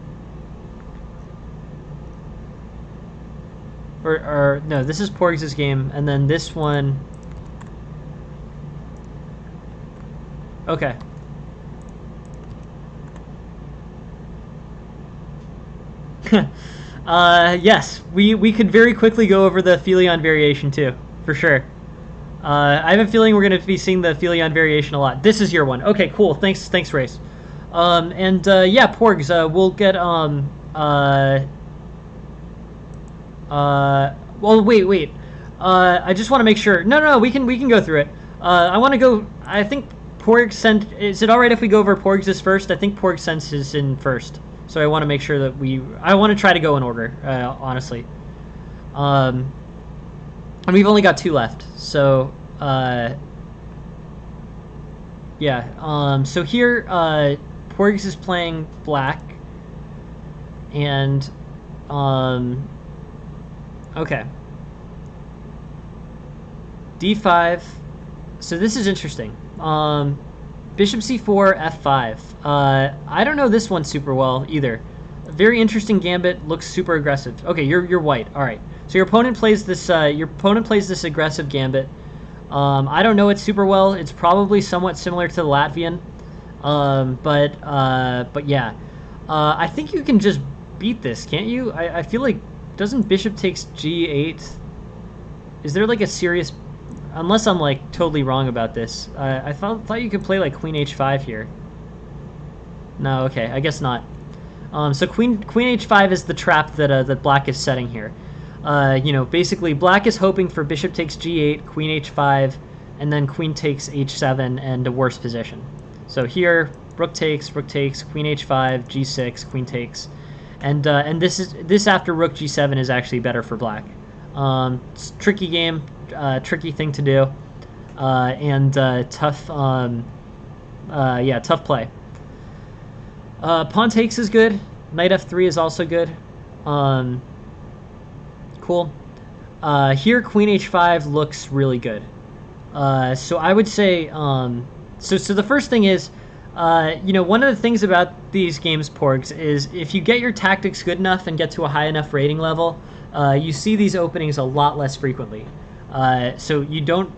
Or no, this is Porgs' game, and then this one... Okay. Yes, we could very quickly go over the Felion variation too, for sure. I have a feeling we're going to be seeing the Felion variation a lot. This is your one. Okay, cool. Thanks, Race. Yeah, Porgs. We'll get well, wait. I just want to make sure. No. We can go through it. I want to go. I think Porg sent. Is it all right if we go over Porgs' first? I think Porg sends his in first. So I want to make sure that I want to try to go in order, honestly. And we've only got two left, so Yeah. So here, Porgs is playing black, and um, okay, d5. So this is interesting. Bishop c4, f5. I don't know this one super well either. A very interesting gambit. Looks super aggressive. Okay, you're white. All right. So your opponent plays this. Your opponent plays this aggressive gambit. I don't know it super well. It's probably somewhat similar to the Latvian. But yeah. I think you can just beat this, can't you? I feel like, doesn't bishop takes g8? Is there like a serious... Unless I'm like totally wrong about this. I thought you could play like queen h5 here. No, okay, I guess not. So queen h5 is the trap that that black is setting here. You know, basically black is hoping for bishop takes g8, queen h5, and then queen takes h7 and a worse position. So here, rook takes, queen h5, g6, queen takes, and this after rook g7 is actually better for black. It's a tricky game, tricky thing to do, and tough. Yeah, tough play. Pawn takes is good. Knight f3 is also good. Cool. Here, queen h5 looks really good. So I would say, so the first thing is, you know, one of the things about these games, Porgs, is if you get your tactics good enough and get to a high enough rating level, you see these openings a lot less frequently. So you don't,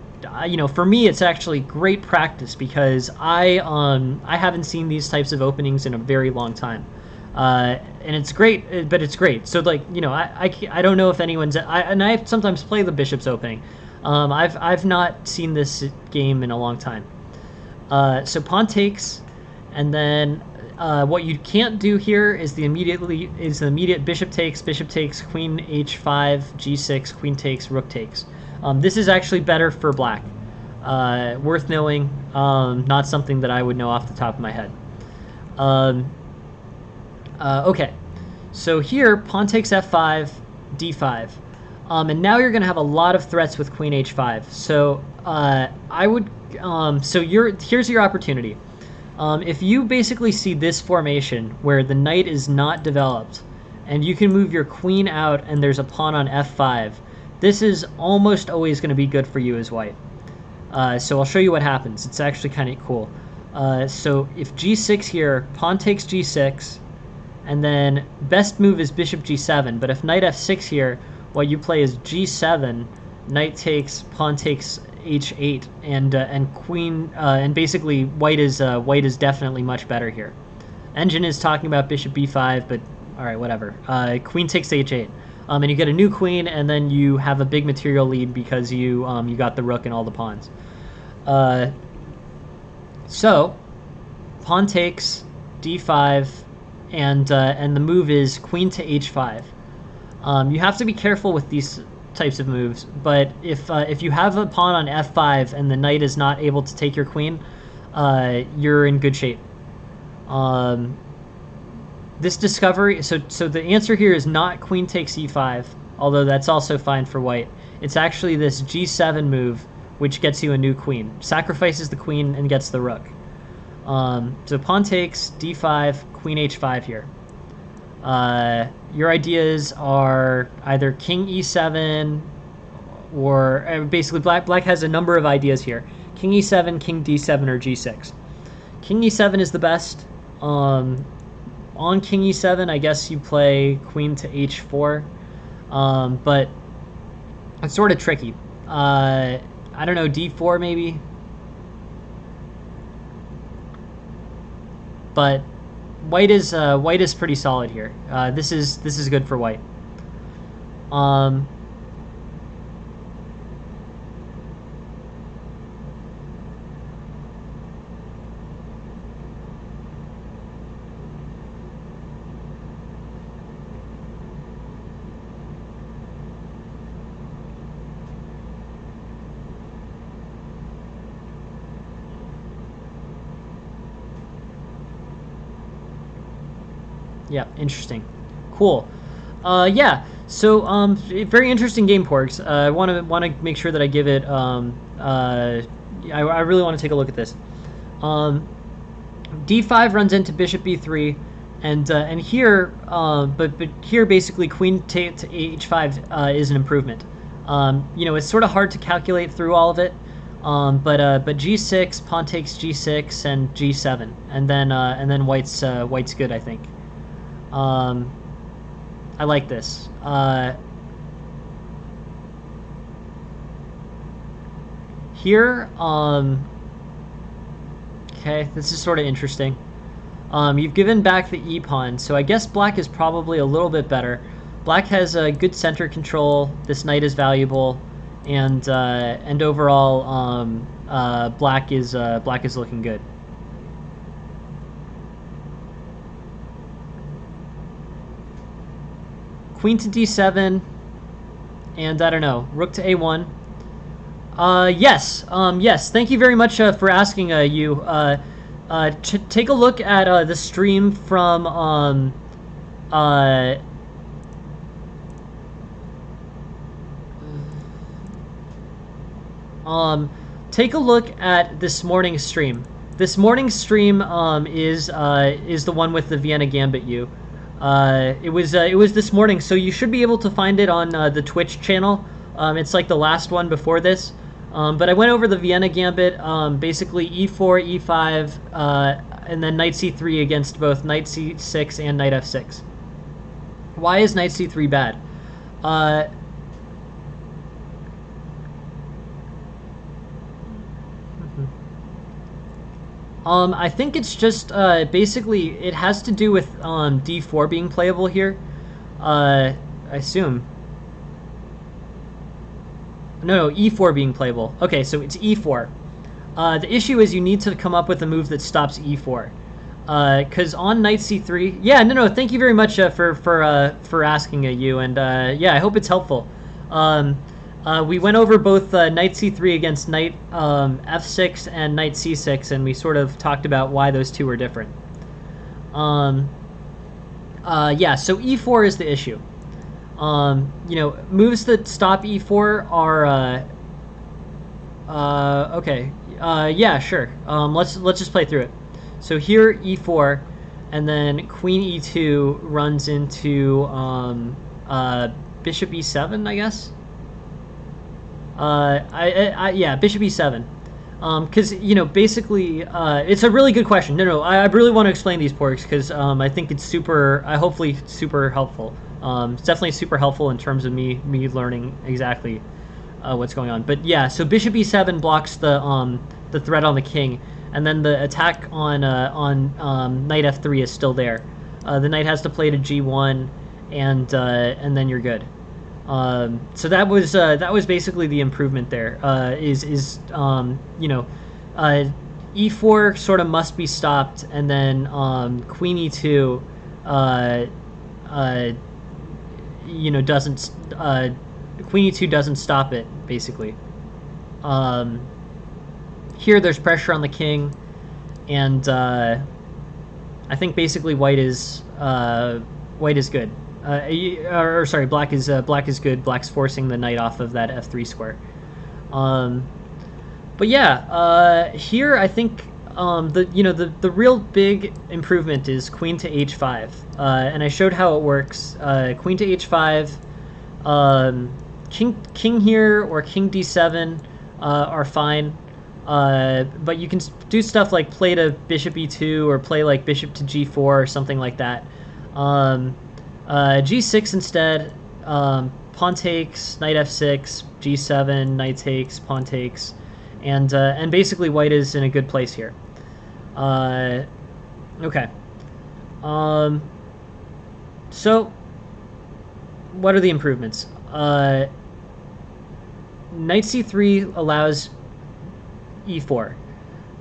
you know, for me, it's actually great practice because I haven't seen these types of openings in a very long time. And it's great, but it's great. So like, you know, I don't know if anyone's, and I sometimes play the bishop's opening. I've not seen this game in a long time. So pawn takes, and then what you can't do here is the immediate bishop takes, queen h5, g6, queen takes, rook takes. This is actually better for black. Worth knowing, not something that I would know off the top of my head. Okay, so here, pawn takes f5, d5. And now you're going to have a lot of threats with queen h5. So I would, here's your opportunity. If you basically see this formation where the knight is not developed, and you can move your queen out and there's a pawn on f5, this is almost always going to be good for you as white. So I'll show you what happens. It's actually kind of cool. So if g6 here, pawn takes g6, and then best move is bishop g7, but if knight f6 here, what you play is g7, knight takes, pawn takes h8, and queen, and basically white is definitely much better here. Engine is talking about bishop b5, but all right, whatever. Queen takes h8, and you get a new queen, and then you have a big material lead because you got the rook and all the pawns. So pawn takes, d5, and the move is queen to h5. You have to be careful with these types of moves, but if you have a pawn on f5 and the knight is not able to take your queen, you're in good shape. This discovery, so the answer here is not queen takes e5, although that's also fine for white. It's actually this g7 move, which gets you a new queen, sacrifices the queen and gets the rook. So pawn takes, d5, queen h5 here. Your ideas are either king e7, or basically black has a number of ideas here. King e7, king d7, or g6. King e7 is the best. On king e7, I guess you play queen to h4, but it's sort of tricky. I don't know, d4 maybe? But white is pretty solid here. This is good for white. Yeah, interesting. Cool. Yeah, so very interesting game, Porgs. I want to make sure that I give it. I really want to take a look at this. Um, d5 runs into bishop b3, and here, but here basically queen to h5 is an improvement. You know, it's sort of hard to calculate through all of it, but g6, pawn takes g6, and g7, and then white's good, I think. I like this. Here, okay, this is sort of interesting. You've given back the e-pawn, so I guess black is probably a little bit better. Black has a good center control. This knight is valuable, and overall, black is looking good. Queen to d7, and I don't know, rook to a1. Yes, yes. Thank you very much for asking, you. Take a look at the stream from take a look at this morning's stream. This morning's stream is the one with the Vienna Gambit. It was this morning, so you should be able to find it on the Twitch channel. It's like the last one before this. But I went over the Vienna Gambit, basically e4, e5, and then knight c3 against both knight c6 and knight f6. Why is knight c3 bad? I think it's just basically it has to do with d4 being playable here. I assume. No, e4 being playable. Okay, so it's e4. The issue is you need to come up with a move that stops e4. Because on knight c3... Yeah, no, thank you very much for asking, you, and yeah, I hope it's helpful. We went over both knight c3 against knight f6 and knight c6, and we sort of talked about why those two are different. Yeah, so e4 is the issue. You know, moves that stop e4 are okay. Yeah, sure. Let's just play through it. So here e4, and then queen e2 runs into bishop e7, I guess. Yeah, bishop e7. Because, you know, basically, it's a really good question. No, I really want to explain these porks because I think it's hopefully super helpful. It's definitely super helpful in terms of me learning exactly what's going on. But yeah, so bishop e7 blocks the threat on the king, and then the attack on knight f3 is still there. The knight has to play to g1, and then you're good. So that was basically the improvement there. You know, e4 sort of must be stopped, and then queen e2 you know, doesn't queen e2 doesn't stop it, basically. Here there's pressure on the king, and I think basically white is good. Or sorry, black is good. Black's forcing the knight off of that f3 square. But yeah, here I think the real big improvement is queen to h5, and I showed how it works. Queen to h5, king here or king d7 are fine, but you can do stuff like play to bishop e2 or play like bishop to g4 or something like that. G6 instead, pawn takes, knight f6, g7, knight takes, pawn takes, and basically white is in a good place here. Okay. So, what are the improvements? Knight c3 allows e4.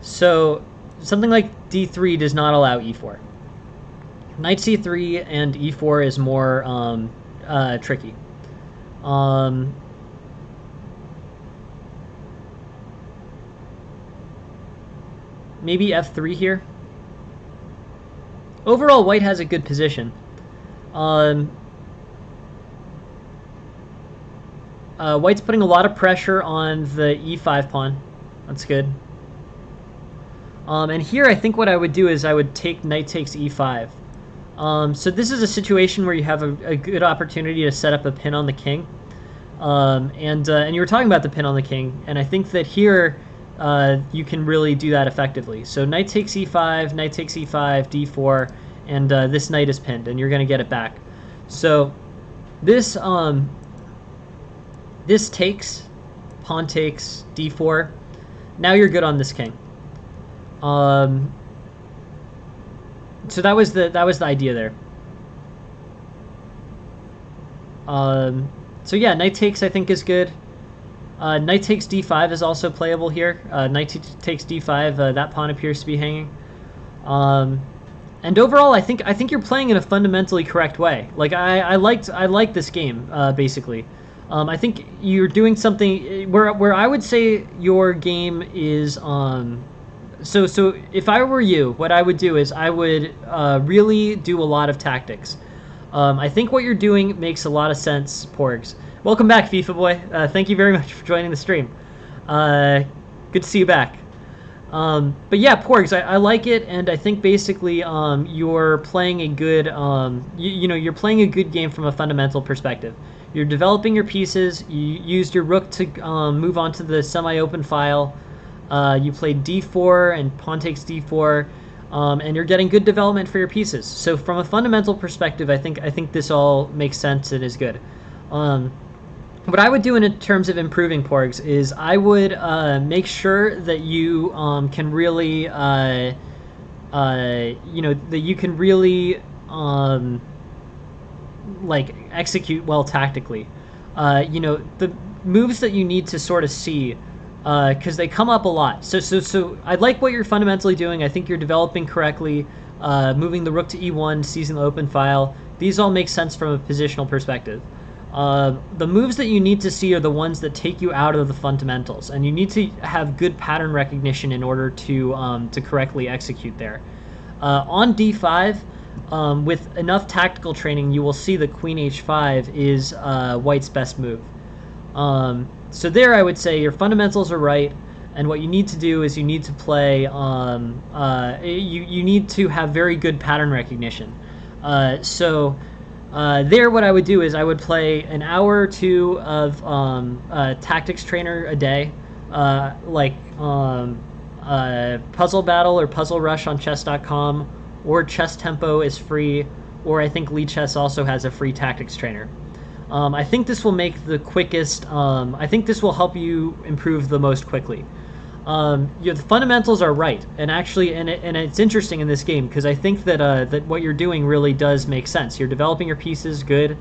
So, something like d3 does not allow e4. Knight c3 and e4 is more tricky. Maybe f3 here. Overall, white has a good position. White's putting a lot of pressure on the e5 pawn. That's good. And here I think what I would do is I would take knight takes e5. So this is a situation where you have a good opportunity to set up a pin on the king. And you were talking about the pin on the king, and I think that here you can really do that effectively. So knight takes e5, knight takes e5, d4, and this knight is pinned, and you're going to get it back. So this this takes, pawn takes, d4. Now you're good on this king. So that was the idea there. So yeah, knight takes I think is good. Knight takes d5 is also playable here. Knight takes d5. That pawn appears to be hanging. And overall, I think you're playing in a fundamentally correct way. Like I like this game basically. I think you're doing something where I would say your game is so if I were you, what I would do is I would really do a lot of tactics. I think what you're doing makes a lot of sense, Porgs. Welcome back, FIFA boy. Thank you very much for joining the stream. Good to see you back. But yeah, Porgs, I like it, and I think basically you're playing a good you're playing a good game from a fundamental perspective. You're developing your pieces. You used your rook to move on to the semi-open file. You played d4 and pawn takes d4, and you're getting good development for your pieces. So from a fundamental perspective, I think this all makes sense and is good. What I would do in terms of improving Porgs is I would make sure that you can really, that you can really like execute well tactically. The moves that you need to sort of see, because they come up a lot. So I like what you're fundamentally doing. I think you're developing correctly, moving the rook to e1, seizing the open file. These all make sense from a positional perspective. The moves that you need to see are the ones that take you out of the fundamentals, and you need to have good pattern recognition in order to correctly execute there. On d5, with enough tactical training, you will see that queen h5 is white's best move. So there I would say your fundamentals are right, and what you need to do is you need to play, you need to have very good pattern recognition. There what I would do is I would play an hour or two of tactics trainer a day, like Puzzle Battle or Puzzle Rush on chess.com, or Chess Tempo is free, or I think Lee Chess also has a free tactics trainer. I think this will make the quickest, I think this will help you improve the most quickly. The fundamentals are right, and actually, and it's interesting in this game because I think that that what you're doing really does make sense. You're developing your pieces good,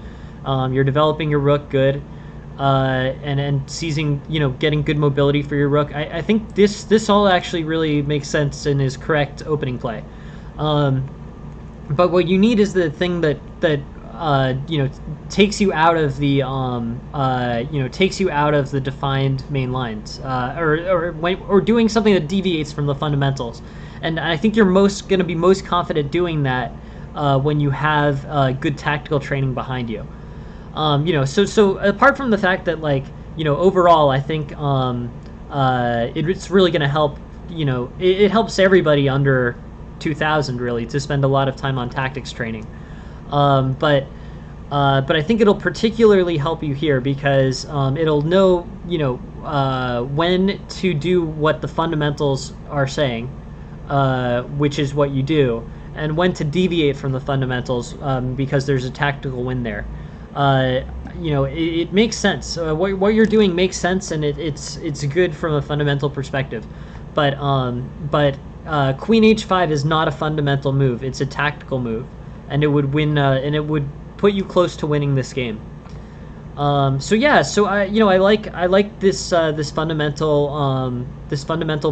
you're developing your rook good, and seizing, getting good mobility for your rook. I think this all actually really makes sense and is correct opening play. But what you need is the thing that takes you out of the takes you out of the defined main lines, or doing something that deviates from the fundamentals. And I think you're going to be most confident doing that when you have good tactical training behind you. So apart from the fact that overall I think it's really going to help. It helps everybody under 2000 really to spend a lot of time on tactics training. But I think it'll particularly help you here because it'll know, when to do what the fundamentals are saying, which is what you do, and when to deviate from the fundamentals because there's a tactical win there. It makes sense. What you're doing makes sense, and it's good from a fundamental perspective. But Queen H5 is not a fundamental move; it's a tactical move. And it would win, and it would put you close to winning this game. So I like this this fundamental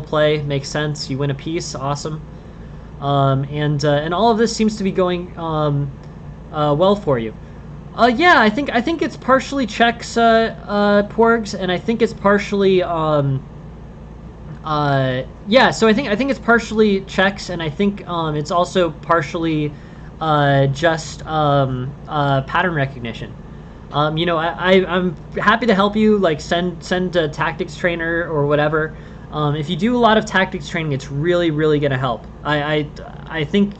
play. Makes sense. You win a piece, awesome. And all of this seems to be going well for you. Yeah, I think it's partially checks, Porgs, and I think it's partially yeah. So I think it's partially checks, and I think it's also partially just pattern recognition. I'm happy to help you, like send a tactics trainer or whatever. If you do a lot of tactics training, it's really, really going to help. I think,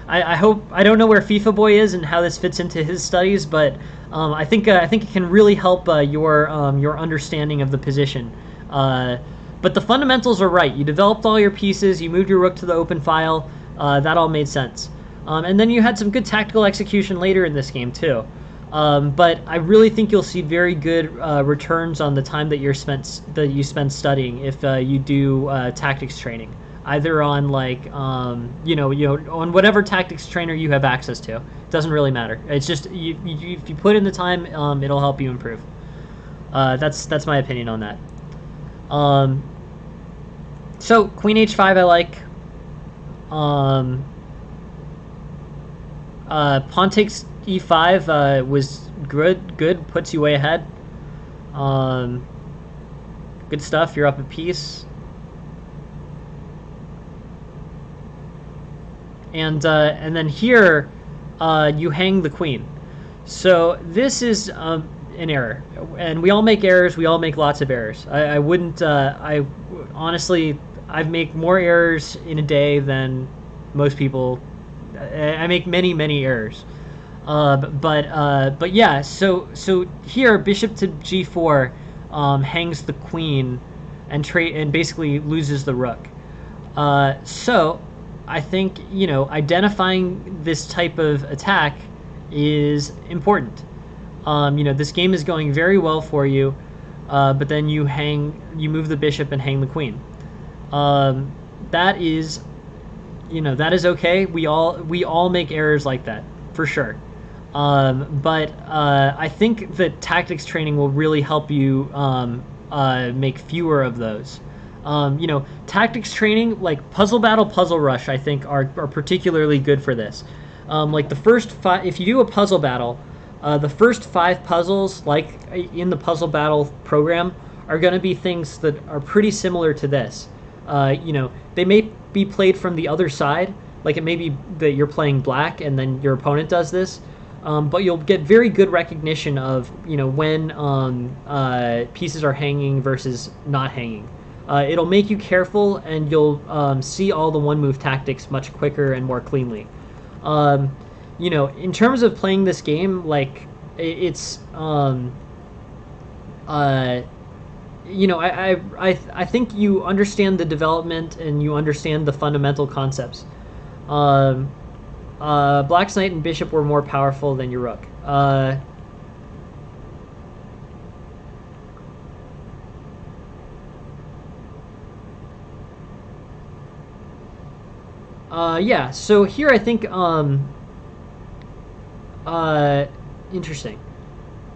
I hope, I don't know where FIFA Boy is and how this fits into his studies, but I think it can really help your understanding of the position. But the fundamentals are right. You developed all your pieces. You moved your rook to the open file. That all made sense. And then you had some good tactical execution later in this game too. But I really think you'll see very good returns on the time that you spend studying if you do tactics training, either on like on whatever tactics trainer you have access to. It doesn't really matter. It's just if you put in the time, it'll help you improve. That's my opinion on that. So Queen H5 I like. Pawn takes E5 was good, puts you way ahead. Good stuff, you're up a piece. And then here, you hang the queen. So this is an error, and we all make errors. We all make lots of errors. I wouldn't. Honestly, I make more errors in a day than most people. I make many errors. But yeah. So here, bishop to G4 hangs the queen, and basically loses the rook. So I think identifying this type of attack is important. This game is going very well for you, but then you move the bishop and hang the queen. That is okay. We all make errors like that for sure. But I think that tactics training will really help you make fewer of those. Tactics training like Puzzle Battle, Puzzle Rush, I think are particularly good for this. Like the first five, if you do a puzzle battle, the first 5 puzzles, like in the Puzzle Battle program, are going to be things that are pretty similar to this. They may be played from the other side, like it may be that you're playing black and then your opponent does this, but you'll get very good recognition of when pieces are hanging versus not hanging. It'll make you careful, and you'll see all the one-move tactics much quicker and more cleanly. In terms of playing this game, like it's, I think you understand the development and you understand the fundamental concepts. Black's knight and bishop were more powerful than your rook. Yeah, so here I think, interesting.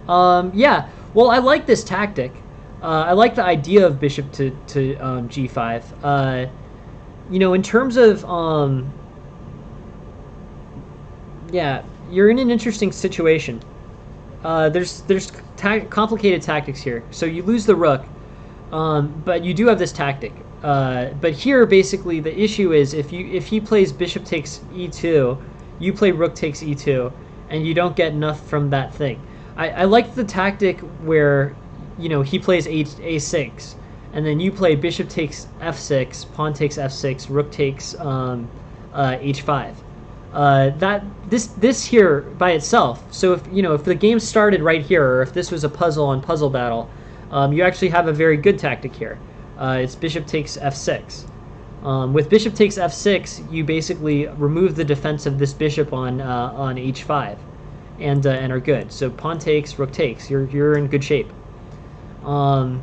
Yeah, well, I like this tactic. I like the idea of bishop to G5. In terms of, yeah, you're in an interesting situation. There's complicated tactics here. So you lose the rook, but you do have this tactic. But here, basically, the issue is if he plays bishop takes e2, you play rook takes e2, and you don't get enough from that thing. I like the tactic where he plays a6, and then you play bishop takes f6, pawn takes f6, rook takes h5. This here by itself. So if the game started right here, or if this was a puzzle on Puzzle Battle, you actually have a very good tactic here. It's bishop takes f6. With bishop takes f6, you basically remove the defense of this bishop on h5, and are good. So pawn takes, rook takes. You're in good shape. So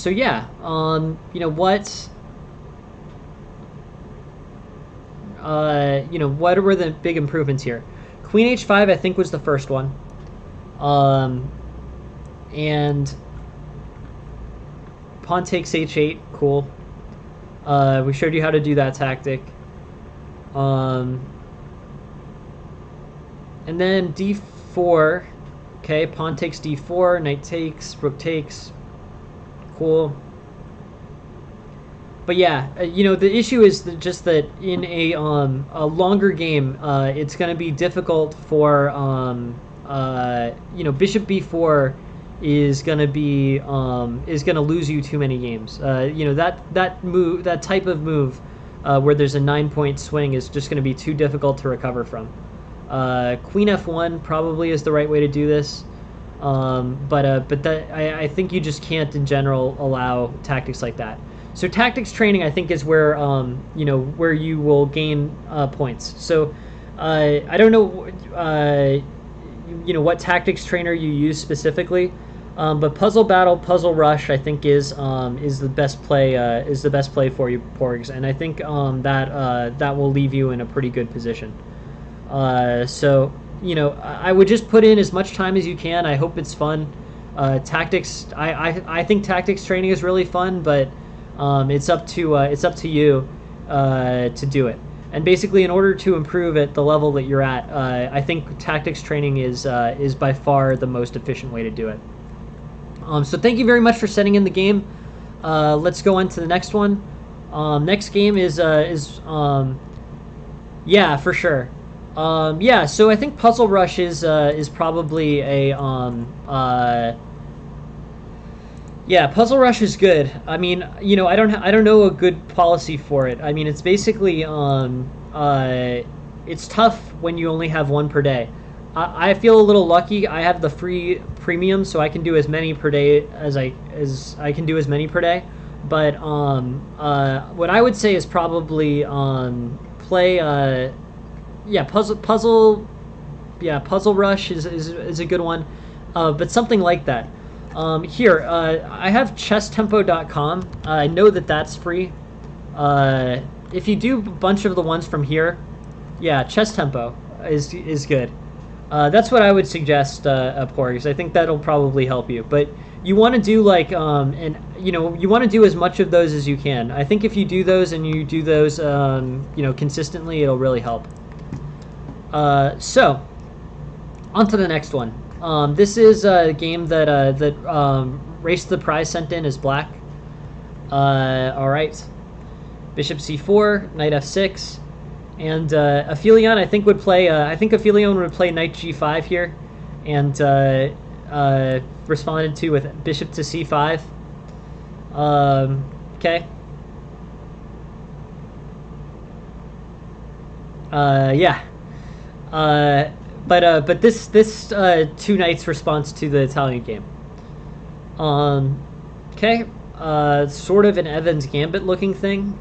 yeah. What were the big improvements here? Queen h5 I think was the first one. And pawn takes h8, cool. We showed you how to do that tactic. And then d4, okay, pawn takes d4, knight takes, rook takes, cool. But yeah, the issue is just that in a longer game, it's going to be difficult for bishop b4 is gonna be is gonna lose you too many games. You know, that type of move where there's a 9-point swing is just gonna be too difficult to recover from. Queen F1 probably is the right way to do this, but I think you just can't in general allow tactics like that. So tactics training, I think, is where you know, where you will gain points. So I don't know you know what tactics trainer you use specifically, but Puzzle Battle, Puzzle Rush, I think is the best play for you, Porgs, and I think that will leave you in a pretty good position. So you know, I would just put in as much time as you can. I hope it's fun. Tactics, I think tactics training is really fun, but it's up to you to do it. And basically, in order to improve at the level that you're at, I think tactics training is by far the most efficient way to do it. So thank you very much for sending in the game. Let's go on to the next one. Next game is yeah, for sure. Yeah, so I think Puzzle Rush is probably a yeah, Puzzle Rush is good. I mean, you know, I don't know a good policy for it. I mean, it's basically it's tough when you only have one per day. I feel a little lucky. I have the free premium, so I can do as many per day as I can do as many per day. But what I would say is probably play yeah, Puzzle Rush is a good one, but something like that. Here, I have chesstempo.com. I know that that's free. If you do a bunch of the ones from here, yeah, Chess Tempo is good. That's what I would suggest, Porgs. I think that'll probably help you. But you want to do like, and you know, you want to do as much of those as you can. I think if you do those and you do those, you know, consistently, it'll really help. So, on to the next one. This is a game that Race to the Prize sent in as black. All right, Bishop C4, Knight F6, and Aphelion I think would play. I think Aphelion would play Knight G5 here, and responded to with Bishop to C5. Okay. Yeah. But this two knights response to the Italian game. Okay, sort of an Evans Gambit looking thing.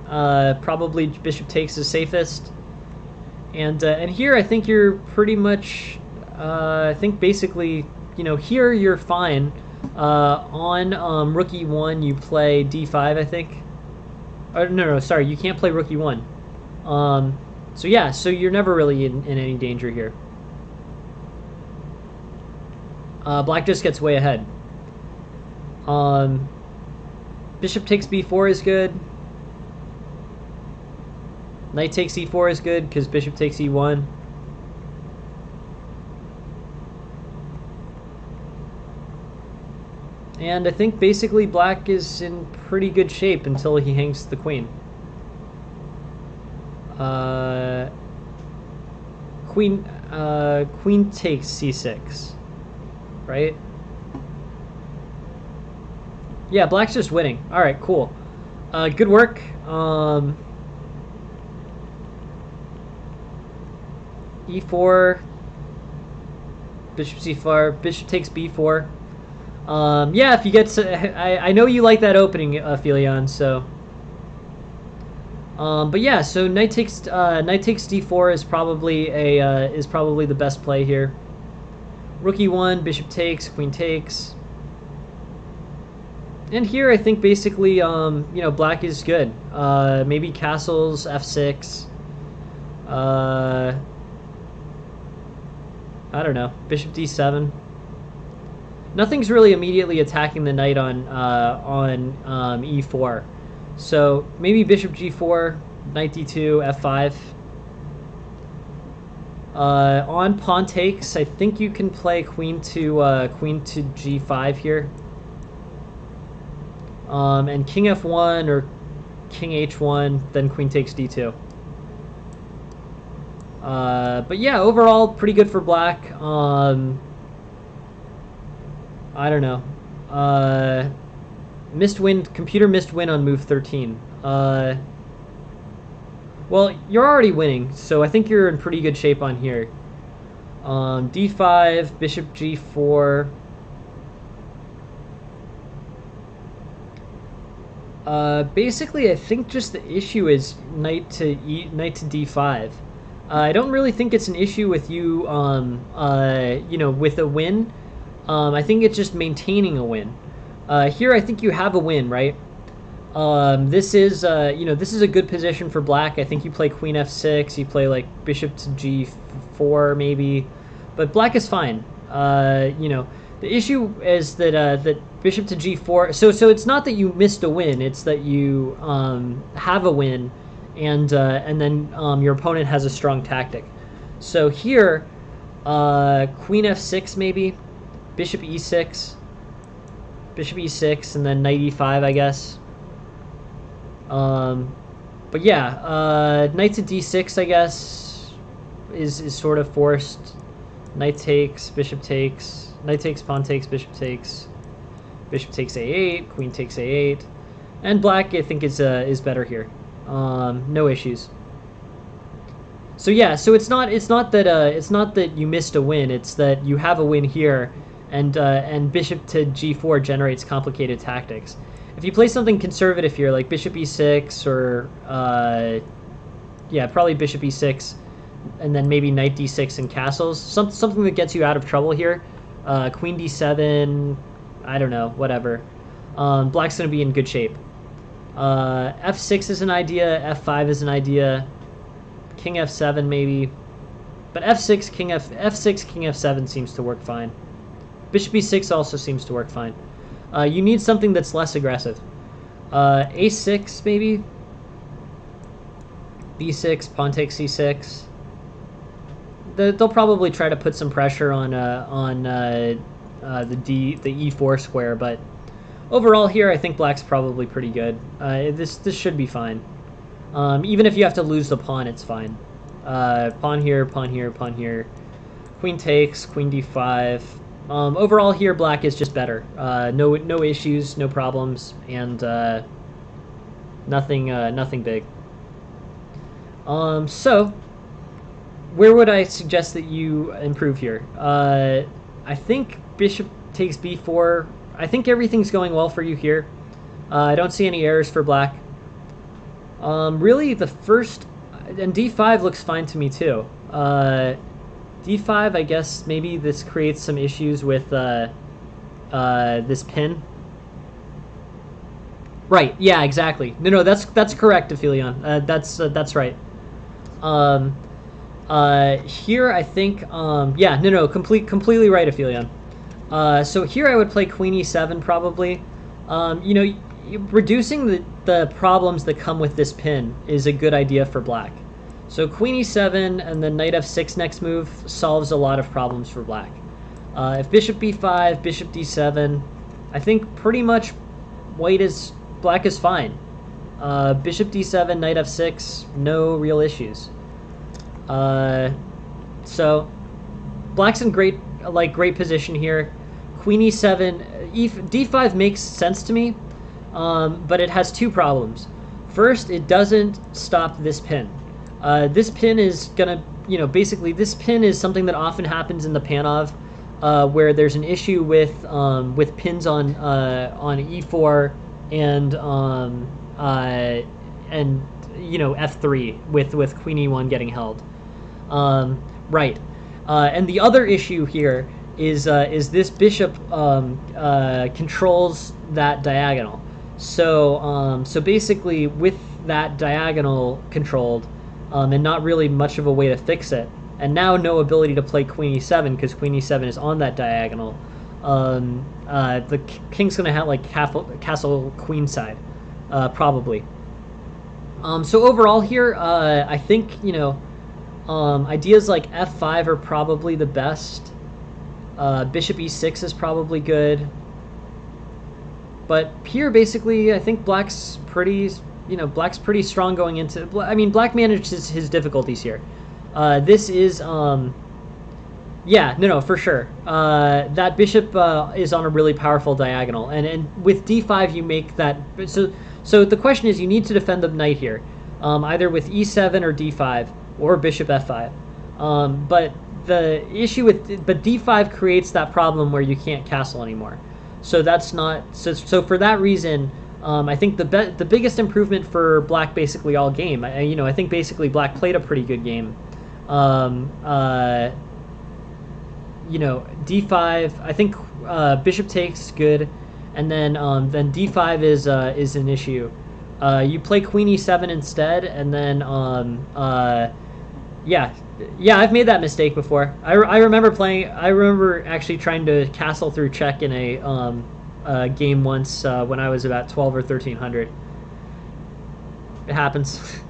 Probably bishop takes is safest, and here I think you're pretty much. I think basically, you know, here you're fine. On rook e1 you play d5, I think. No, sorry, you can't play rook e1. So yeah, so you're never really in any danger here. Black just gets way ahead. Bishop takes b4 is good. Knight takes e4 is good because bishop takes e1. And I think basically black is in pretty good shape until he hangs the queen. Queen takes c6, right? Yeah, black's just winning. All right, cool. Good work. E4, bishop c4, bishop takes b4. Yeah, if you get to, I know you like that opening, Aphelion, so. But yeah, so knight takes d4 is probably the best play here. Rook e1, bishop takes, queen takes. And here I think basically, you know, black is good. Maybe castles, f6. I don't know, bishop d7. Nothing's really immediately attacking the knight on e4. So maybe bishop g4, knight d2, f5. On pawn takes, I think you can play queen to g5 here. And king f1 or king h1, then queen takes d2. But yeah, overall pretty good for black. I don't know. Missed win, computer missed win on move 13. Well, you're already winning, so I think you're in pretty good shape on here. D5, bishop G4. Basically, I think just the issue is knight to D5. I don't really think it's an issue with you, you know, with a win. I think it's just maintaining a win. Here, I think you have a win, right? This is, you know, this is a good position for black. I think you play queen f6, you play like bishop to g4 maybe, but black is fine. You know, the issue is that that bishop to g4. So it's not that you missed a win; it's that you have a win, and then your opponent has a strong tactic. So here, queen f6 maybe, bishop e6, and then knight e5, I guess. But yeah, knight to d6, I guess, is sort of forced. Knight takes, bishop takes, knight takes, pawn takes, bishop takes a8, queen takes a8, and black I think is better here. No issues. So yeah, so it's not that you missed a win. It's that you have a win here, and bishop to g4 generates complicated tactics. If you play something conservative here, like bishop e6 or yeah, probably bishop e6, and then maybe knight d6 and castles, something that gets you out of trouble here. Queen d7, I don't know, whatever. Black's going to be in good shape. F6 is an idea, f5 is an idea, king f7 maybe, but f6, king f7 seems to work fine. Bishop e6 also seems to work fine. You need something that's less aggressive. A6 maybe, b6, pawn takes c6. They'll probably try to put some pressure on the e4 square, but overall here I think black's probably pretty good. This should be fine. Even if you have to lose the pawn, it's fine. Pawn here, pawn here, pawn here. Queen takes, queen d5. Overall here, black is just better. No issues, no problems, and nothing big. So where would I suggest that you improve here? I think bishop takes b4. I think everything's going well for you here. I don't see any errors for black. Really, the first... And d5 looks fine to me, too. d5, I guess maybe this creates some issues with this pin. Right, yeah, exactly. No, that's correct, Aphelion. That's right. Here, I think... yeah, no, completely right, Aphelion. So here I would play queen e7 probably. You know, reducing the problems that come with this pin is a good idea for black. So queen e7 and then knight f6 next move solves a lot of problems for black. If bishop b5, bishop d7, I think pretty much black is fine. Bishop d7, knight f6, no real issues. So black's in great position here. Queen e7, d5 makes sense to me, but it has two problems. First, it doesn't stop this pin. This pin is gonna, you know, basically this pin is something that often happens in the Panov, where there's an issue with pins on e4 and you know, f3 with queen e1 getting held. Right. And the other issue here is this bishop controls that diagonal. So basically, with that diagonal controlled, and not really much of a way to fix it, and now no ability to play queen e7 because queen e7 is on that diagonal, the king's going to have like castle queen side, probably. So overall here, I think, you know, ideas like f5 are probably the best. Bishop e6 is probably good. But here, basically, I think black's pretty strong going into... I mean, black manages his difficulties here. This is Yeah, no, for sure. That bishop is on a really powerful diagonal, and with d5 you make that. So the question is, you need to defend the knight here, either with e7 or d5 or bishop f5. But the issue with d5 creates that problem where you can't castle anymore. So that's not so for that reason. I think the biggest improvement for black basically all game. I think basically black played a pretty good game. Um, uh, d5. I think bishop takes good, and then d5 is an issue. You play queen e7 instead, and then yeah, I've made that mistake before. I remember playing. I remember actually trying to castle through check in a game once when I was about 12 or 1300. It happens.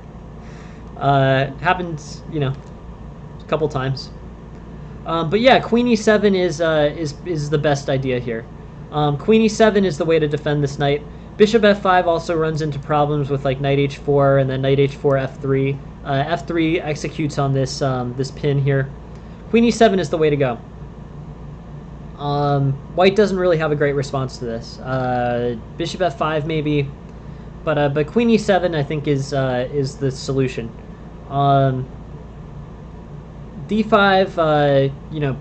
Happens, a couple times. But yeah, queen e7 is the best idea here. Queen e7 is the way to defend this knight. Bishop f5 also runs into problems with like knight h4 and then knight h4 f3. F3 executes on this pin here. Queen e7 is the way to go. White doesn't really have a great response to this. Bishop f5 maybe, but queen e7 I think is the solution. d5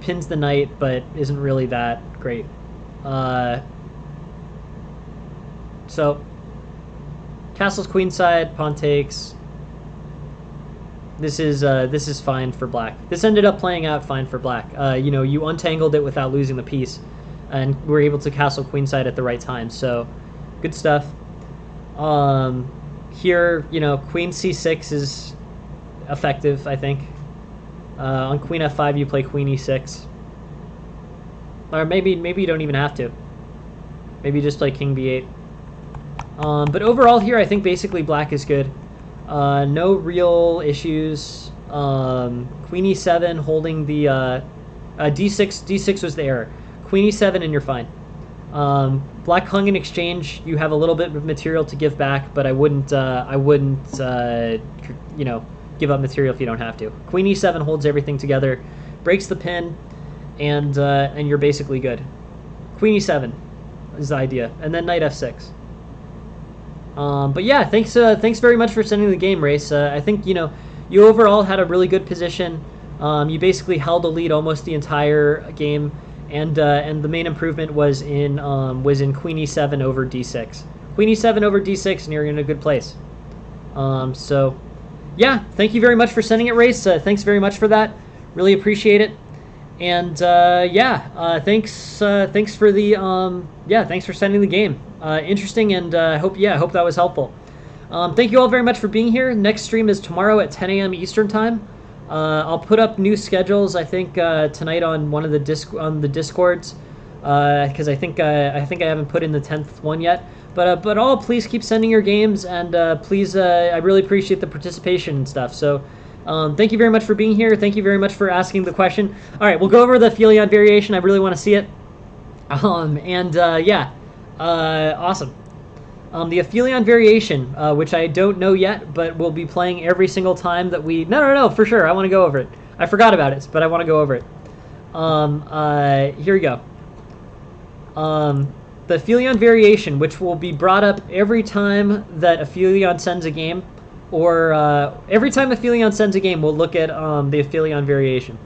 pins the knight, but isn't really that great. So castle's queenside, pawn takes. This is fine for black. This ended up playing out fine for black. You untangled it without losing the piece, and were able to castle queenside at the right time. So, good stuff. Here, queen c6 is effective, I think. On queen f5, you play queen e6, or maybe you don't even have to. Maybe just play king b8. But overall here, I think basically black is good. No real issues. Queen e7 holding the d6 was the error. Queen e7 and you're fine. Black hung in exchange. You have a little bit of material to give back, but I wouldn't give up material if you don't have to. Queen e7 holds everything together, breaks the pin, and you're basically good. Queen e7 is the idea, and then knight f6. But yeah, thanks very much for sending the game, Race. I think you overall had a really good position. You basically held a lead almost the entire game, and the main improvement was in queen e7 over d6. Queen e7 over d6, and you're in a good place. So yeah, thank you very much for sending it, Race. Thanks very much for that. Really appreciate it. And thanks for the thanks for sending the game. Interesting, and I hope that was helpful. Thank you all very much for being here. Next stream is tomorrow at 10 a.m. Eastern time. I'll put up new schedules, I think, tonight on one of the Discords, because I think I haven't put in the 10th one yet. But all, please keep sending your games, and please, I really appreciate the participation and stuff. So thank you very much for being here. Thank you very much for asking the question. All right, we'll go over the Felion variation. I really want to see it. Awesome. The Aphelion variation, which I don't know yet, but we'll be playing every single time that we... No, for sure. I want to go over it. I forgot about it, but I want to go over it. Here we go. The Aphelion variation, which will be brought up every time that Aphelion sends a game, or every time Aphelion sends a game, we'll look at the Aphelion variation.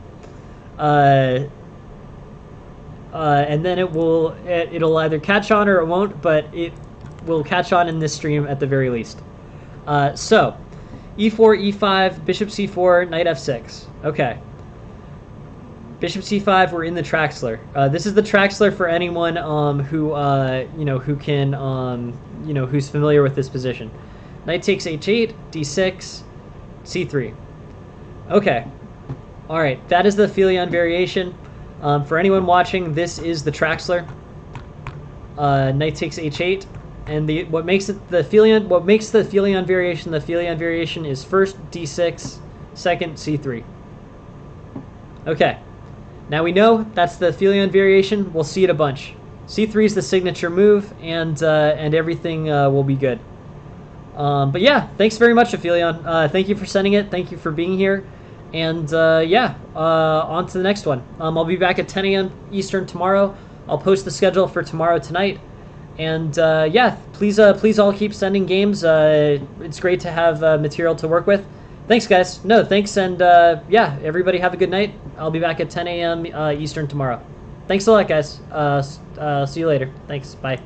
And then it'll either catch on or it won't, but it will catch on in this stream at the very least. So, e4, e5, bishop c4, knight f6. Okay. Bishop c5, we're in the Traxler. This is the Traxler for anyone who's familiar with this position. Knight takes h8, d6, c3. Okay. All right, that is the Aphelion variation. For anyone watching, this is the Traxler. Knight takes h8, and what makes the Aphelion variation is first d6, second c3. Okay, now we know that's the Aphelion variation. We'll see it a bunch. c3 is the signature move, and everything will be good. But yeah, thanks very much, Aphelion. Thank you for sending it. Thank you for being here. And yeah, on to the next one. I'll be back at 10 a.m. Eastern tomorrow. I'll post the schedule for tomorrow tonight. And yeah, please all keep sending games. It's great to have material to work with. Thanks, guys. No, thanks, and yeah, everybody have a good night. I'll be back at 10 a.m. Eastern tomorrow. Thanks a lot, guys. See you later. Thanks. Bye.